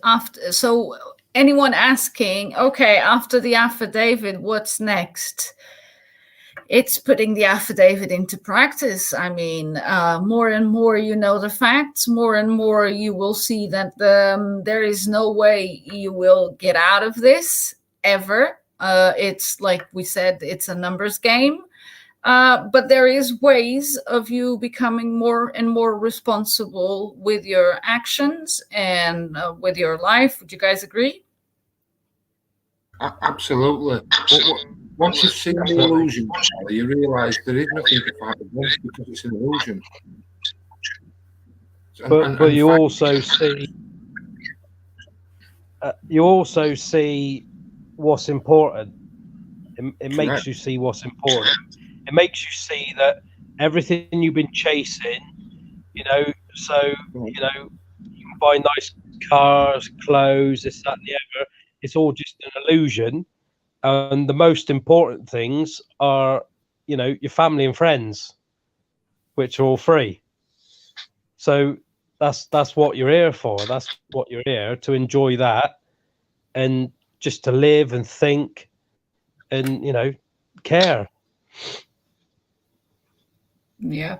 so anyone asking, okay, after the affidavit, what's next? It's putting the affidavit into practice. I mean, more and more you know the facts, more and more you will see that there is no way you will get out of this ever. It's like we said, it's a numbers game. But there is ways of you becoming more and more responsible with your actions and with your life. Would you guys agree? Absolutely. Once you've seen the illusion, you realise there is nothing to fight against because it's an illusion. But you also see what's important. It makes you see what's important. It makes you see that everything you've been chasing, you know, so, you know, you can buy nice cars, clothes, this, that, and the other. It's all just an illusion. And the most important things are, you know, your family and friends, which are all free. So that's what you're here for. That's what you're here to enjoy that, and just to live and think and, you know, care. Yeah.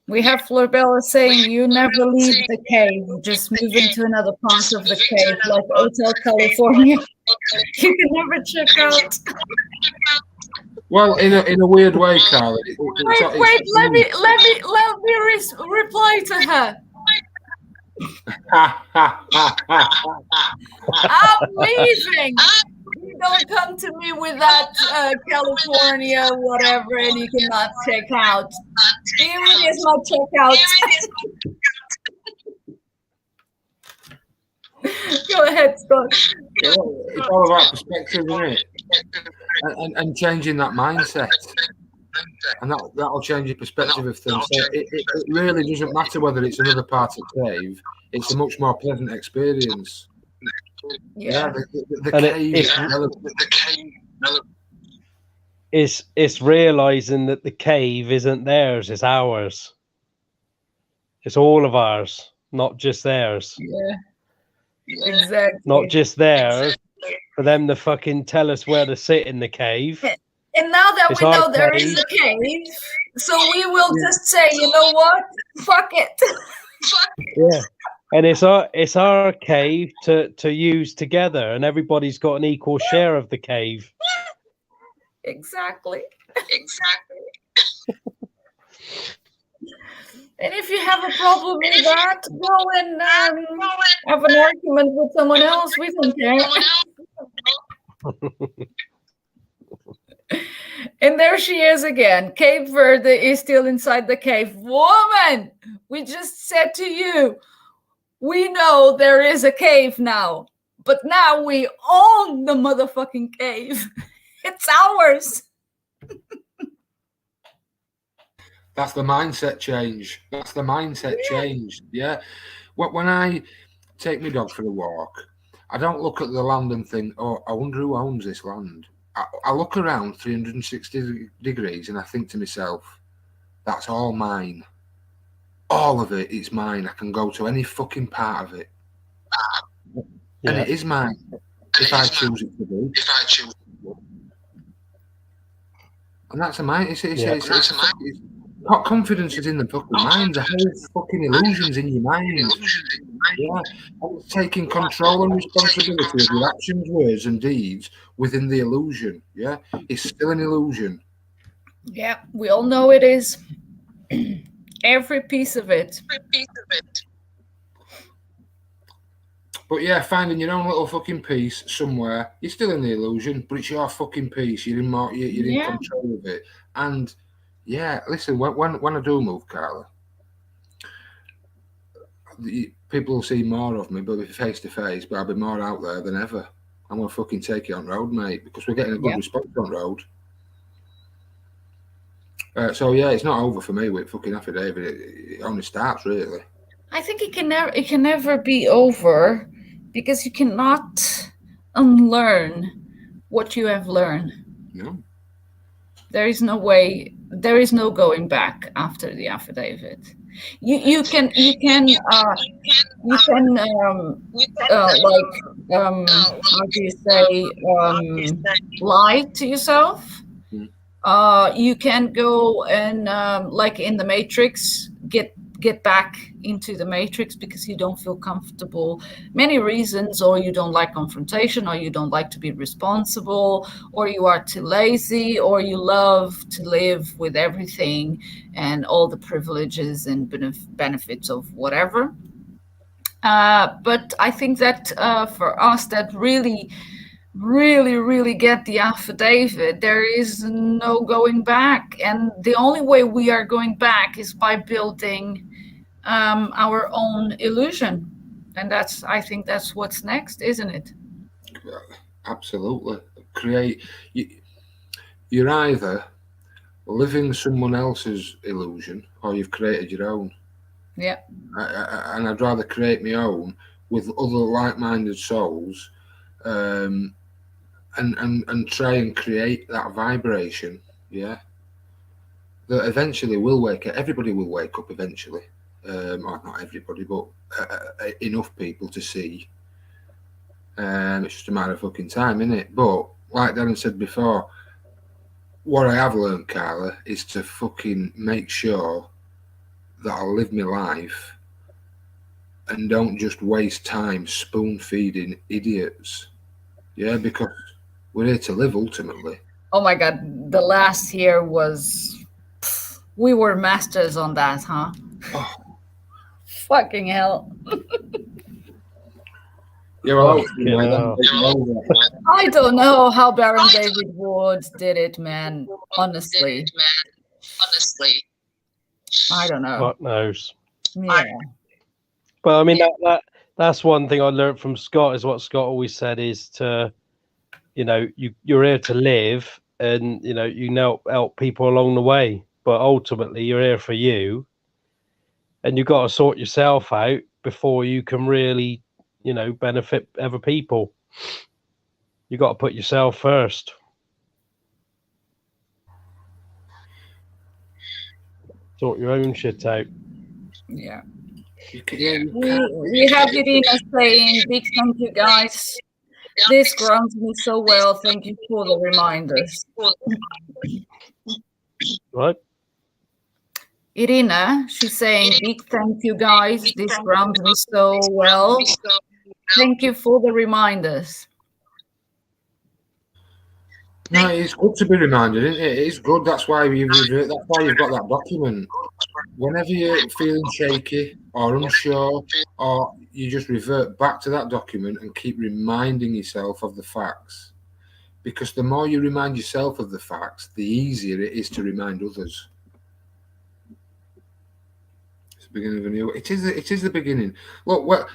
We have Florbella saying you never leave the cave, just move into another part of the cave, like Hotel California. You can never check out. Well, in a weird way, Carl. Wait, let me reply to her. I'm leaving. You don't come to me with that California whatever, and you cannot check out. Here it is, my checkout. Go ahead, Scott. It's all about perspective, isn't it? And changing that mindset. And that'll change your perspective of things. So it really doesn't matter whether it's another part of the cave. It's a much more pleasant experience. Yeah. The cave. It's realizing that the cave isn't theirs, it's ours. It's all of ours, not just theirs. Yeah. Exactly. Not just theirs, for them to fucking tell us where to sit in the cave. And now that we know there is a cave, so we will just say, you know what? Fuck it. Yeah. And it's our cave to use together, and everybody's got an equal share of the cave. Exactly. And if you have a problem with that, go and have an argument with someone else. We don't care. And there she is again. Cape Verde is still inside the cave. Woman, we just said to you, we know there is a cave now, but now we own the motherfucking cave. It's ours. That's the mindset change. Change. Yeah. When I take my dog for a walk, I don't look at the land and think, oh, I wonder who owns this land. I look around 360 degrees and I think to myself, that's all mine. All of it is mine. I can go to any fucking part of it. And it is mine. if I choose it to be. And that's a mind. Not confidence is in the fucking mind. The whole fucking illusion's in your mind. Yeah. And it's taking control and responsibility of your actions, words, and deeds within the illusion. Yeah. It's still an illusion. Yeah, we all know it is. Every piece of it. But yeah, finding your own little fucking piece somewhere, you're still in the illusion, but it's your fucking piece. You're in control of it. And yeah, listen, when I do move, Carla, people will see more of me, but if face to face, but I'll be more out there than ever. I'm gonna fucking take it on road, mate, because we're getting a good response on road. So yeah, it's not over for me with fucking affidavit. It only starts, really. I think it can never be over, because you cannot unlearn what you have learned. No. There is no way. There is no going back after the affidavit. You can how do you say, lie to yourself. You can go and like in the Matrix, get back into the Matrix because you don't feel comfortable. Many reasons, or you don't like confrontation, or you don't like to be responsible, or you are too lazy, or you love to live with everything and all the privileges and benefits of whatever. But I think that for us that really get the affidavit, there is no going back. And the only way we are going back is by building our own illusion. And I think that's what's next, isn't it? Absolutely. You're either living someone else's illusion or you've created your own. Yeah. And I'd rather create my own with other like-minded souls, and try and create that vibration, yeah, that eventually will wake up. Everybody will wake up eventually, or not everybody, but enough people to see. It's just a matter of fucking time, isn't it? But like Darren said before, what I have learned, Carla, is to fucking make sure that I live my life and don't just waste time spoon-feeding idiots. Yeah, because we're here to live ultimately. Oh my God, the last year we were masters on that, huh? Oh. Fucking hell. Yeah, well, I don't know how Baron David Wood did it, man. Honestly. I don't know. God knows. Yeah. But I mean, that's one thing I learned from Scott, is what Scott always said is to, you're here to live, and, you help people along the way. But ultimately, you're here for you, and you've got to sort yourself out before you can really, benefit other people. You got to put yourself first. Sort your own shit out. Yeah. We have Irina saying, big thank you, guys. This grounds me so well. Thank you for the reminders. Right. Irina, she's saying, big thank you, guys. This grounds me so well. Thank you for the reminders. No, it's good to be reminded, isn't it? It's good. That's why you've got that document. Whenever you're feeling shaky or unsure, or you just revert back to that document and keep reminding yourself of the facts. Because the more you remind yourself of the facts, the easier it is to remind others. It's the beginning of a new. It is the beginning. Look,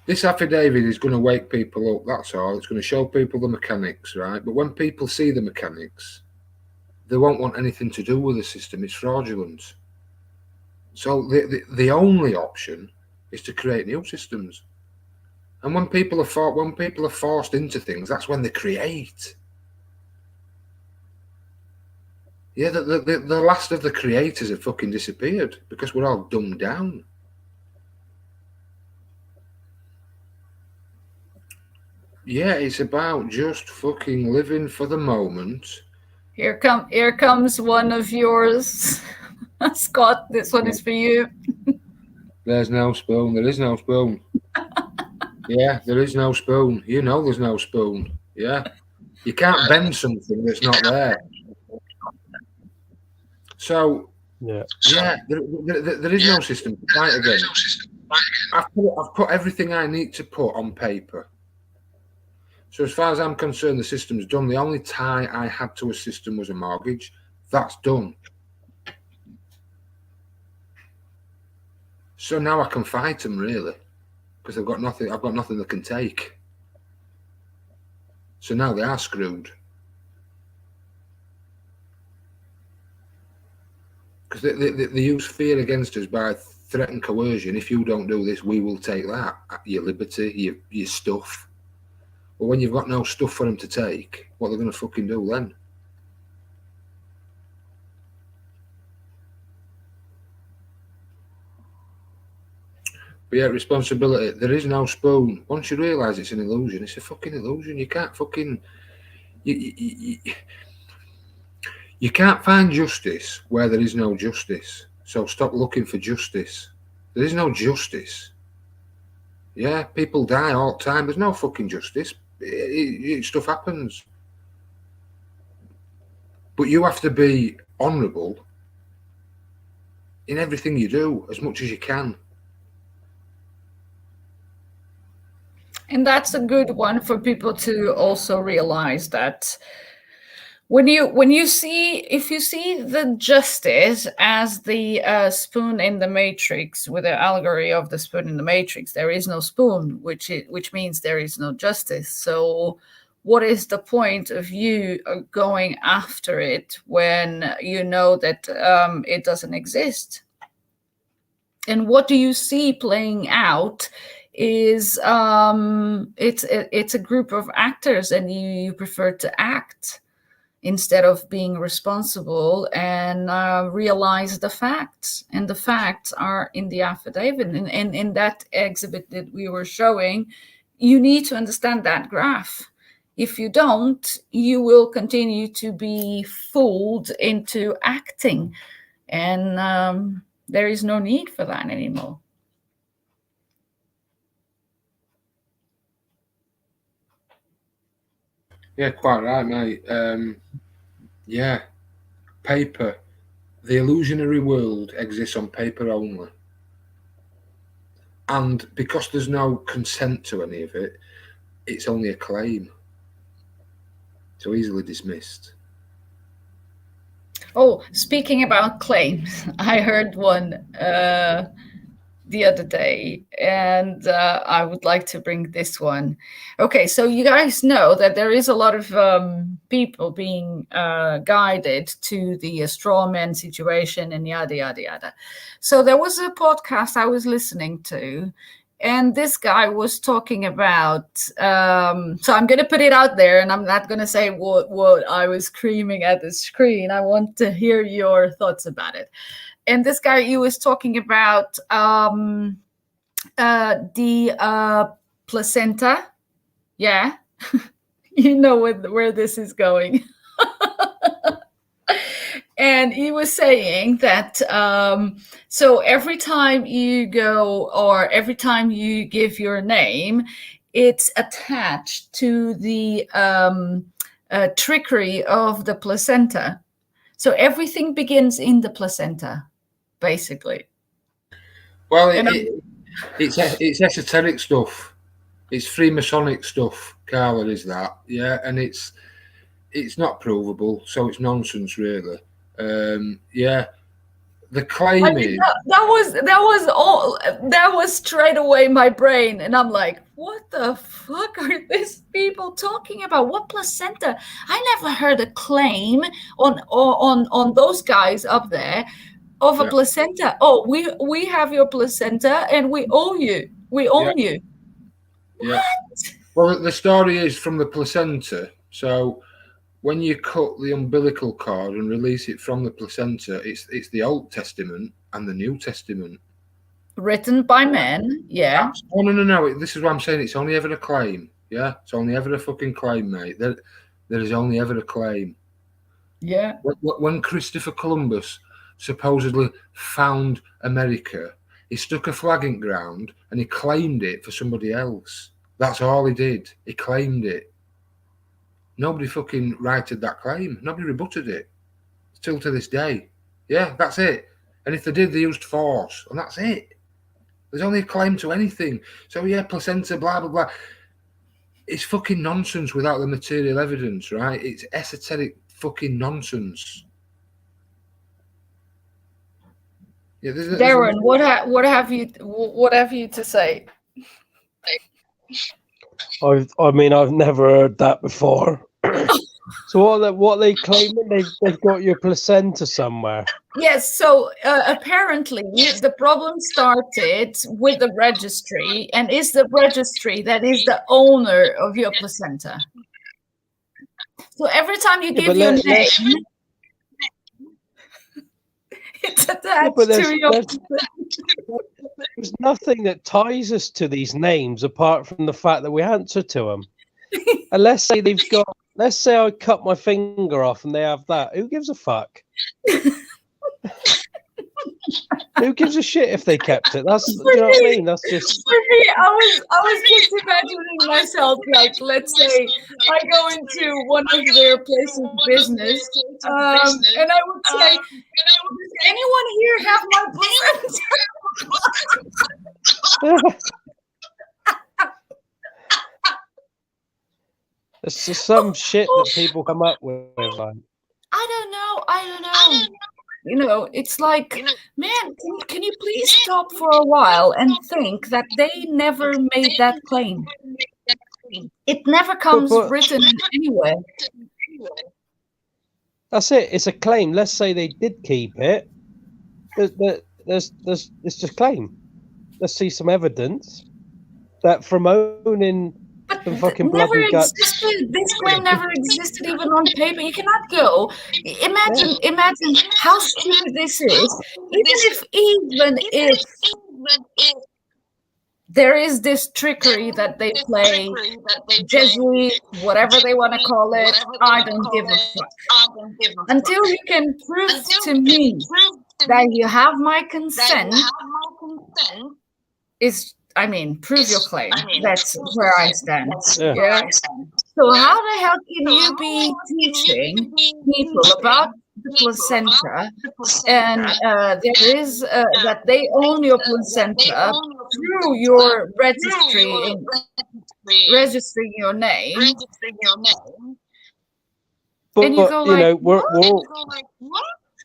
this affidavit is going to wake people up. That's all. It's going to show people the mechanics, right? But when people see the mechanics, they won't want anything to do with the system. It's fraudulent. So the only option is to create new systems. And when people are forced into things, that's when they create. Yeah, the last of the creators have fucking disappeared because we're all dumbed down. Yeah, it's about just fucking living for the moment. Here comes one of yours. Scott, this one is for you. There's no spoon. There is no spoon. Yeah, there is no spoon. You know there's no spoon. Yeah. You can't bend something that's not there. So, Yeah. there is no system to fight against. I've put everything I need to put on paper. So as far as I'm concerned, the system's done. The only tie I had to a system was a mortgage. That's done. So now I can fight them, really, because I've got nothing that can take. So now they are screwed. Because they use fear against us by threat and coercion. If you don't do this, we will take that. Your liberty, your stuff. But when you've got no stuff for them to take, what are they going to fucking do then? But yeah, responsibility. There is no spoon. Once you realise it's an illusion, it's a fucking illusion. You can't fucking... You can't find justice where there is no justice. So stop looking for justice. There is no justice. Yeah, people die all the time. There's no fucking justice. Stuff happens. But you have to be honourable in everything you do as much as you can. And that's a good one for people to also realize that if you see the justice as the spoon in the matrix, with the allegory of the spoon in the matrix, there is no spoon, which means there is no justice. So what is the point of you going after it when you know that it doesn't exist? And what do you see playing out is it's a group of actors, and you prefer to act instead of being responsible and realize the facts. And the facts are in the affidavit. And in that exhibit that we were showing, you need to understand that graph. If you don't, you will continue to be fooled into acting. And there is no need for that anymore. Yeah, quite right, mate. Yeah, paper. The illusionary world exists on paper only. And because there's no consent to any of it, it's only a claim. So easily dismissed. Oh, speaking about claims, I heard one the other day, and I would like to bring this one. Okay, so you guys know that there is a lot of people being guided to the straw man situation and yada, yada, yada. So there was a podcast I was listening to, and this guy was talking about, so I'm going to put it out there, and I'm not going to say what I was screaming at the screen. I want to hear your thoughts about it. And this guy, he was talking about the placenta. Yeah, you know where this is going. And he was saying that so every time you go, or every time you give your name, it's attached to the trickery of the placenta. So everything begins in the placenta, basically. Well, it's esoteric stuff. It's Freemasonic stuff, Carla, is that? Yeah, and it's not provable, so it's nonsense, really. Yeah, the claim is that was straight away my brain, and I'm like, what the fuck are these people talking about? What placenta? I never heard a claim on those guys up there of a placenta. Oh, we have your placenta and we own you. We own you. Yeah. Well, the story is from the placenta. So when you cut the umbilical cord and release it from the placenta, it's the Old Testament and the New Testament. Written by men, yeah. Oh, no. This is what I'm saying. It's only ever a claim. Yeah, it's only ever a fucking claim, mate. There is only ever a claim. Yeah. When Christopher Columbus supposedly found America, he stuck a flag in ground and he claimed it for somebody else. That's all he did. He claimed it. Nobody fucking righted that claim. Nobody rebutted it. Still to this day. Yeah, that's it. And if they did, they used force. And that's it. There's only a claim to anything. So yeah, placenta, blah, blah, blah. It's fucking nonsense without the material evidence, right? It's esoteric fucking nonsense. Yeah, Darren, what have you to say? I mean, I've never heard that before. So what are they claiming? They've got your placenta somewhere. Yes, so apparently the problem started with the registry, and is the registry that is the owner of your placenta. So every time you give your name, it's attached to your there's nothing that ties us to these names apart from the fact that we answer to them. And let's say I cut my finger off and they have that. Who gives a fuck? Who gives a shit if they kept it? Do you know what I mean? That's just for me. I was just imagining myself, like, let's say I go into one of their places of business, and I would say, does anyone here have my placenta? It's just some shit that people come up with. Like. I don't know. You know, it's like, man, can you please stop for a while and think that they never made that claim? It never comes written anywhere. That's it. It's a claim. Let's say they did keep it. It's just claim. Let's see some evidence that from owning some fucking bloody guts. This claim never existed even on paper. You cannot go. Imagine how stupid this is. Even if there is this trickery that they play, Jesuit, whatever they want to call it, I don't give a fuck. Until you can prove to me that you have my consent, prove your claim. That's where I stand. Yeah. So how the hell can you be teaching people about the placenta and there is that they own your placenta through your registering your name? But and you go you know, what?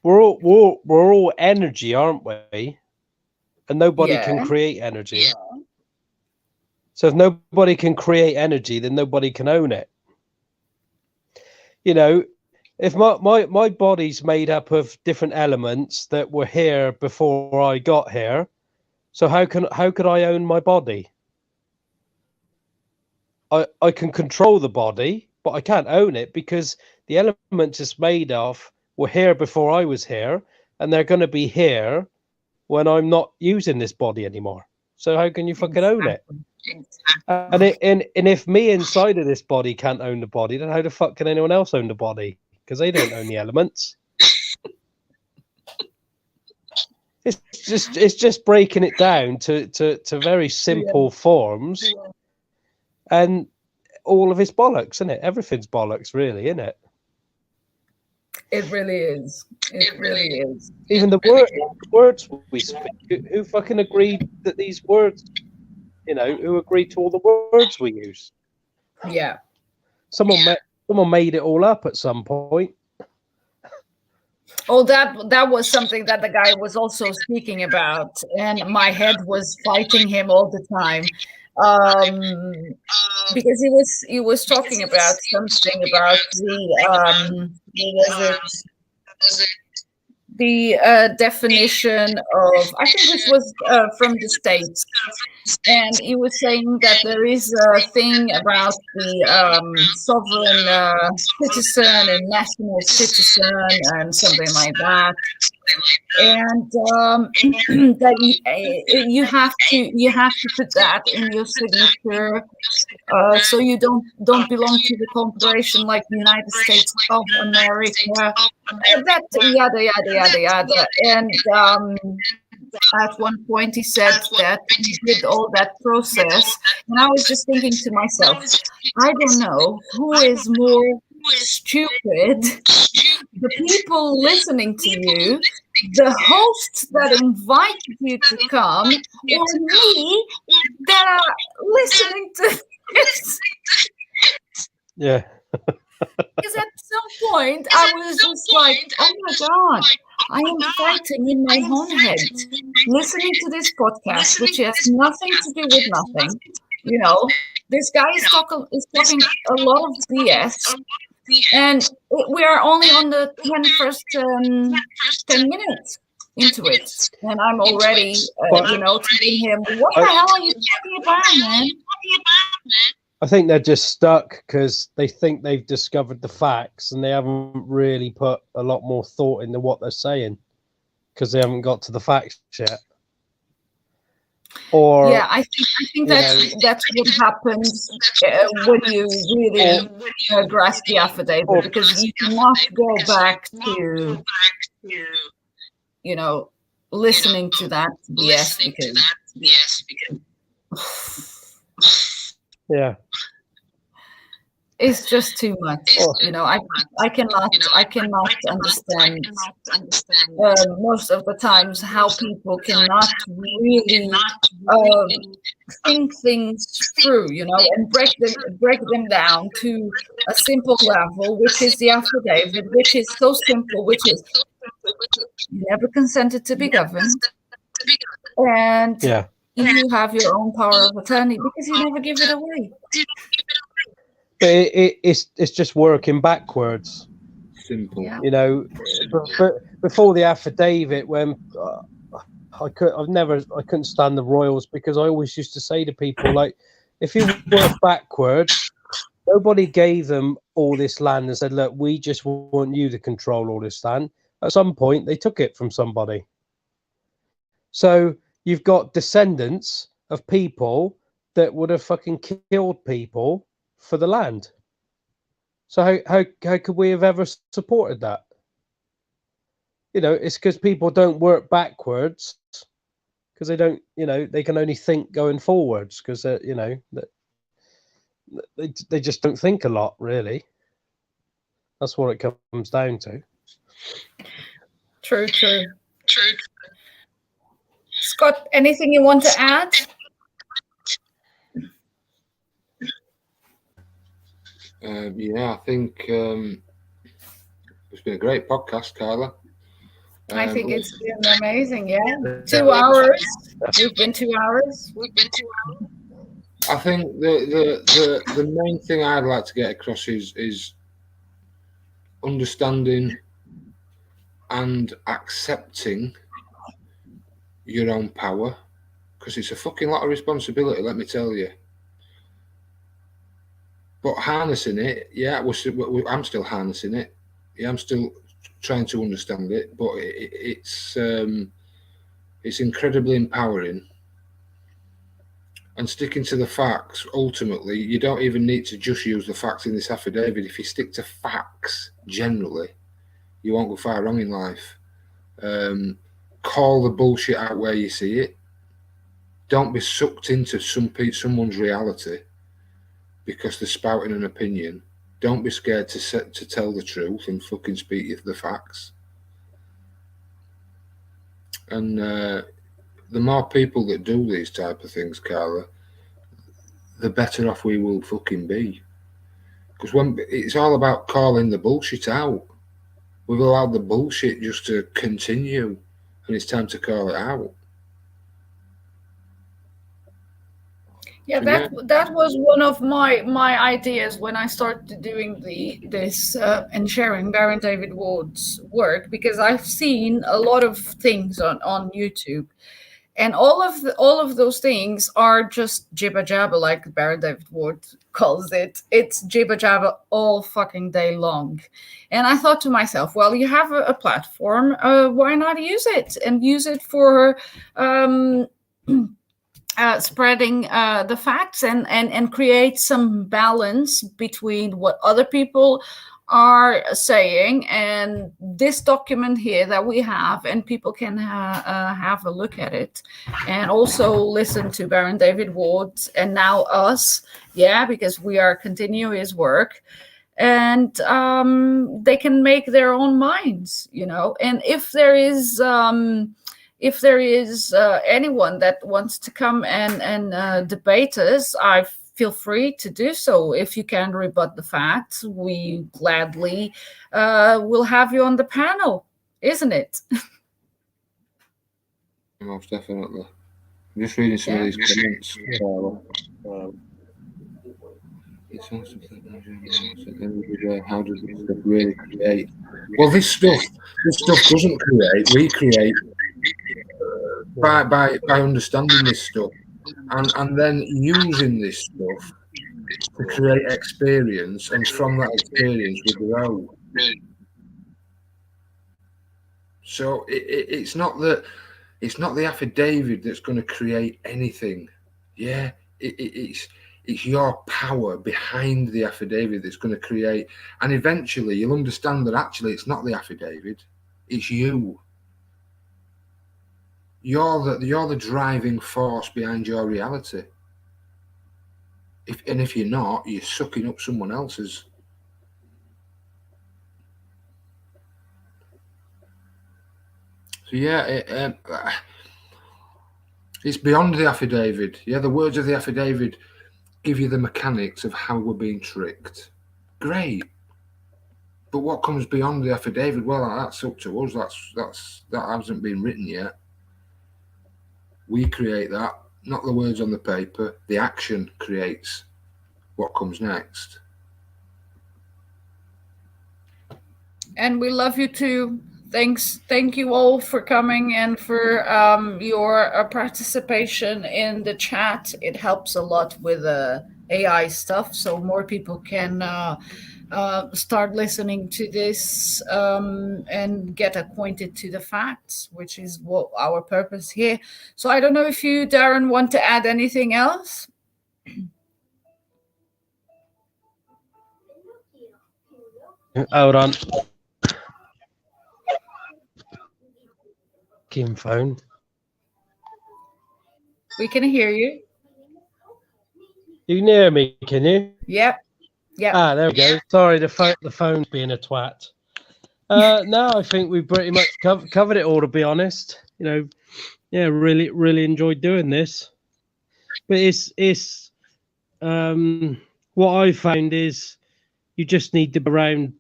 we're all energy, aren't we? And nobody can create energy. Yeah. So if nobody can create energy, then nobody can own it. You know, if my body's made up of different elements that were here before I got here, so how could I own my body? I can control the body, but I can't own it because the elements it's made of were here before I was here, and they're going to be here when I'm not using this body anymore. So how can you fucking own it? And if me inside of this body can't own the body, then how the fuck can anyone else own the body? Because they don't own the elements. It's just breaking it down to very simple forms, and all of it's bollocks, isn't it? Everything's bollocks, really, isn't it? It really is. It really is. Even the words we speak. Who fucking agreed that these words? You know, who agreed to all the words we use? Yeah. Someone made it all up at some point. Oh, that was something that the guy was also speaking about, and my head was fighting him all the time, because he was talking about something about the definition of, I think this was from the States, and he was saying that there is a thing about the sovereign citizen and national citizen and something like that. and that you have to put that in your signature, so you don't belong to the corporation like the United States of America. That yada yada yada yada. And at one point he said that he did all that process, and I was just thinking to myself, I don't know who is more stupid, the people listening to you, the hosts that invited you to come, or me that are listening to this. Yeah. Because at some point I was just like, oh my God, I am fighting in my own head, listening to this podcast, which has nothing to do with nothing. You know, this guy is talking a lot of BS, and we are only on the first 10 minutes into it, and I'm already, telling him, what the hell are you talking about, man? I think they're just stuck because they think they've discovered the facts and they haven't really put a lot more thought into what they're saying because they haven't got to the facts yet. Or yeah, I think that's what happens when you really grasp the affidavit, because you cannot go back to listening to that BS, because yeah, it's just too much. I cannot understand most of the times how people cannot really think things through, and break them down to a simple level, which is the affidavit, which is so simple, which is you never consented to be governed, and you have your own power of attorney because you never give it away. It's just working backwards. Simple. Yeah. Before the affidavit, when I couldn't stand the royals, because I always used to say to people, like, if you work backwards, nobody gave them all this land and said, look, we just want you to control all this land. At some point, they took it from somebody. So you've got descendants of people that would have fucking killed people for the land. So how could we have ever supported that? It's because people don't work backwards, because they don't, they can only think going forwards, because they just don't think a lot, really. That's what it comes down to. True. Scott, anything you want to add? I think it's been a great podcast, Carla. I think it's been amazing. Yeah, 2 hours. We've been 2 hours. I think the main thing I'd like to get across is understanding and accepting your own power, because it's a fucking lot of responsibility, let me tell you. But harnessing it, I'm still harnessing it. Yeah, I'm still trying to understand it, but it's incredibly empowering. And sticking to the facts, ultimately, you don't even need to just use the facts in this affidavit. If you stick to facts generally, you won't go far wrong in life. Call the bullshit out where you see it. Don't be sucked into someone's reality because they're spouting an opinion. Don't be scared to tell the truth and fucking speak the facts. And the more people that do these type of things, Carla, the better off we will fucking be. Because when it's all about calling the bullshit out, we've allowed the bullshit just to continue, and it's time to call it out. Yeah, that was one of my ideas when I started doing this and sharing Darren David Ward's work, because I've seen a lot of things on YouTube, And all of those things are just jibber jabber, like Baron David Ward calls it. It's jibber jabber all fucking day long. And I thought to myself, well, you have a platform, why not use it and use it for spreading the facts and create some balance between what other people are saying and this document here that we have, and people can have a look at it and also listen to Baron David Ward and now us, because we are continuing his work, and they can make their own minds, and if there is anyone that wants to come and debate us, I feel free to do so. If you can rebut the facts, we gladly will have you on the panel, isn't it? Most definitely. I'm just reading some of these comments. How does this stuff really create? Well, this stuff doesn't create. We create by understanding this stuff and then using this stuff to create experience, and from that experience we grow. So it's not the affidavit that's going to create anything. It's your power behind the affidavit that's going to create, and eventually you'll understand that actually it's not the affidavit, it's you. You're the driving force behind your reality. If you're not, you're sucking up someone else's. So it's beyond the affidavit. The words of the affidavit give you the mechanics of how we're being tricked. Great. But what comes beyond the affidavit, well, that's up to us. That hasn't been written yet. We create that, not the words on the paper. The action creates what comes next. And we love you too. Thank you all for coming and for your participation in the chat. It helps a lot with AI stuff, so more people can start listening to this and get acquainted to the facts, which is what our purpose here. So I don't know if you, Darren, want to add anything else? Hold on. Kim phone. We can hear you. You can hear me, can you? Yep. There we go. Sorry, the phone's being a twat. No, I think we pretty much covered it all, to be honest. Really, really enjoyed doing this. But it's what I found is you just need to be around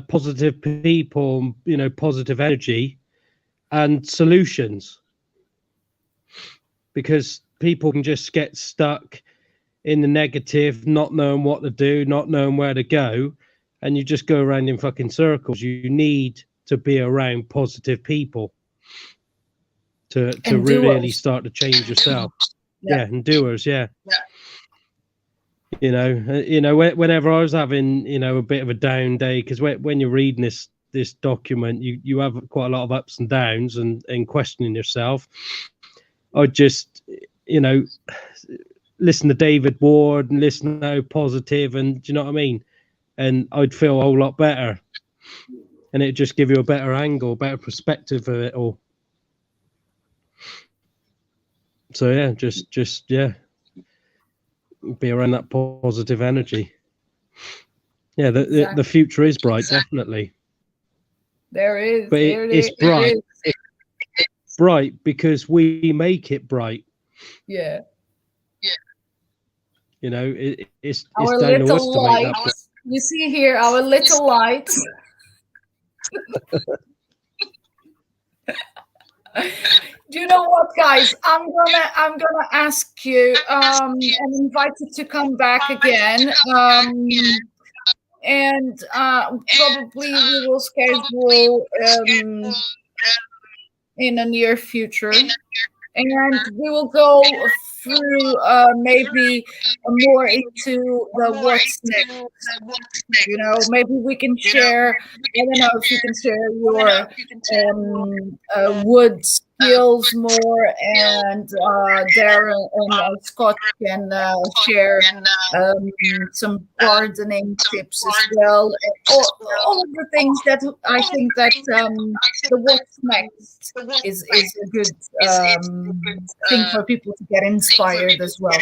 positive people, positive energy and solutions, because people can just get stuck in the negative, not knowing what to do, not knowing where to go, and you just go around in fucking circles. You need to be around positive people to really start to change yourself. And doers. Whenever I was having a bit of a down day, because when you're reading this document, you have quite a lot of ups and downs and questioning yourself. I just listen to David Ward and listen to how positive, and do you know what I mean? And I'd feel a whole lot better, and it'd just give you a better angle, better perspective of it all. So just be around that positive energy. The future is bright, definitely. There is, but it's bright. It's bright because we make it bright. It's our down to us little to make that. lights. You see here our little lights. Do you know what, guys? I'm gonna ask you and invite you to come back again. And probably we will schedule in the near future and we will go through maybe more into the what's next. You know, maybe we can share. I don't know if you can share your wood skills more, and Darren and Scott can share some gardening tips as well. All of the things that I think that the what's next is a good thing for people to get inspired as well.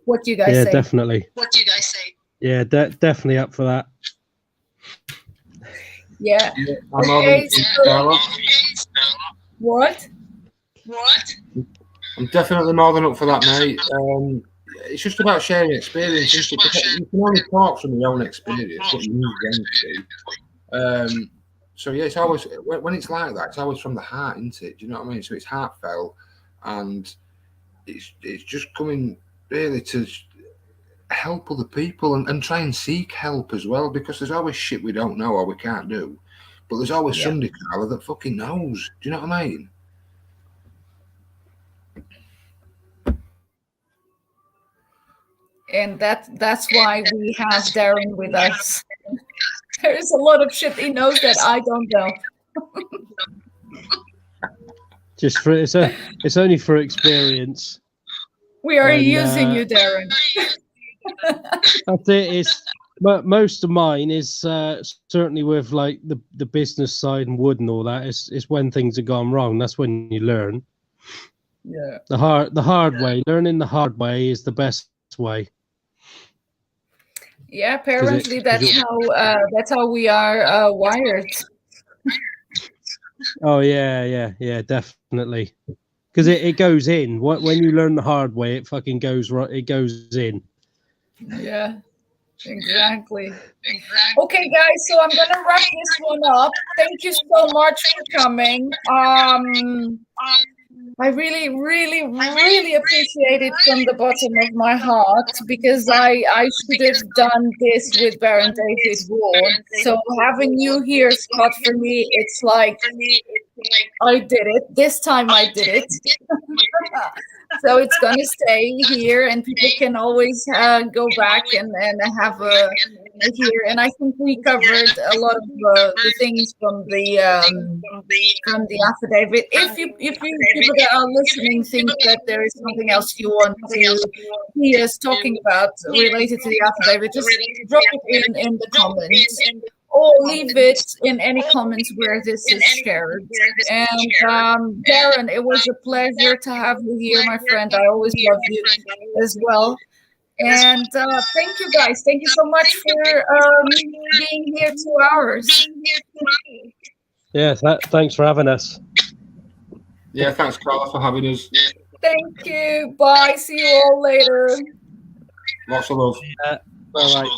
What do you guys say? Definitely. Yeah, definitely up for that. Yeah. Okay, What? I'm definitely more than up for that, mate. It's just about sharing experience. You can only talk from your own experience, what you need them to do. So yeah, it's always when it's like that, it's always from the heart, isn't it? Do you know what I mean? So it's heartfelt, and it's just coming really to help other people and try and seek help as well, because there's always shit we don't know or we can't do, but there's always somebody, Carla, that fucking knows. Do you know what I mean? And that's why we have Darren with us. There's a lot of shit he knows that I don't know. Just for it's only for experience. We are using you, Darren. That's it. It's most of mine is certainly with like the business side and wood and all that. It's when things have gone wrong. That's when you learn. Yeah. The hard way. Learning the hard way is the best way. Yeah, apparently that's how we are wired. Oh yeah, definitely. Because it goes in. When you learn the hard way, it fucking goes right. It goes in. Yeah, exactly. Okay, guys, so I'm gonna wrap this one up. Thank you so much for coming. I really, really, really appreciate it from the bottom of my heart, because I should have done this with Baron David Ward. So having you here, Scott, for me, it's like I did it. This time I did it. So it's going to stay here, and people can always go back and have a here. And I think we covered a lot of the things from the affidavit. If you people that are listening think that there is something else you want to hear us talking about related to the affidavit, just drop it in the comments, or leave it in any comments where this is shared. And Darren, it was a pleasure to have you here, my friend. I always love you as well. And thank you, guys. Thank you so much for being here 2 hours. Yeah, thanks for having us. Yeah, thanks, Carla, for having us. Thank you. Bye. See you all later. Lots of love. Bye.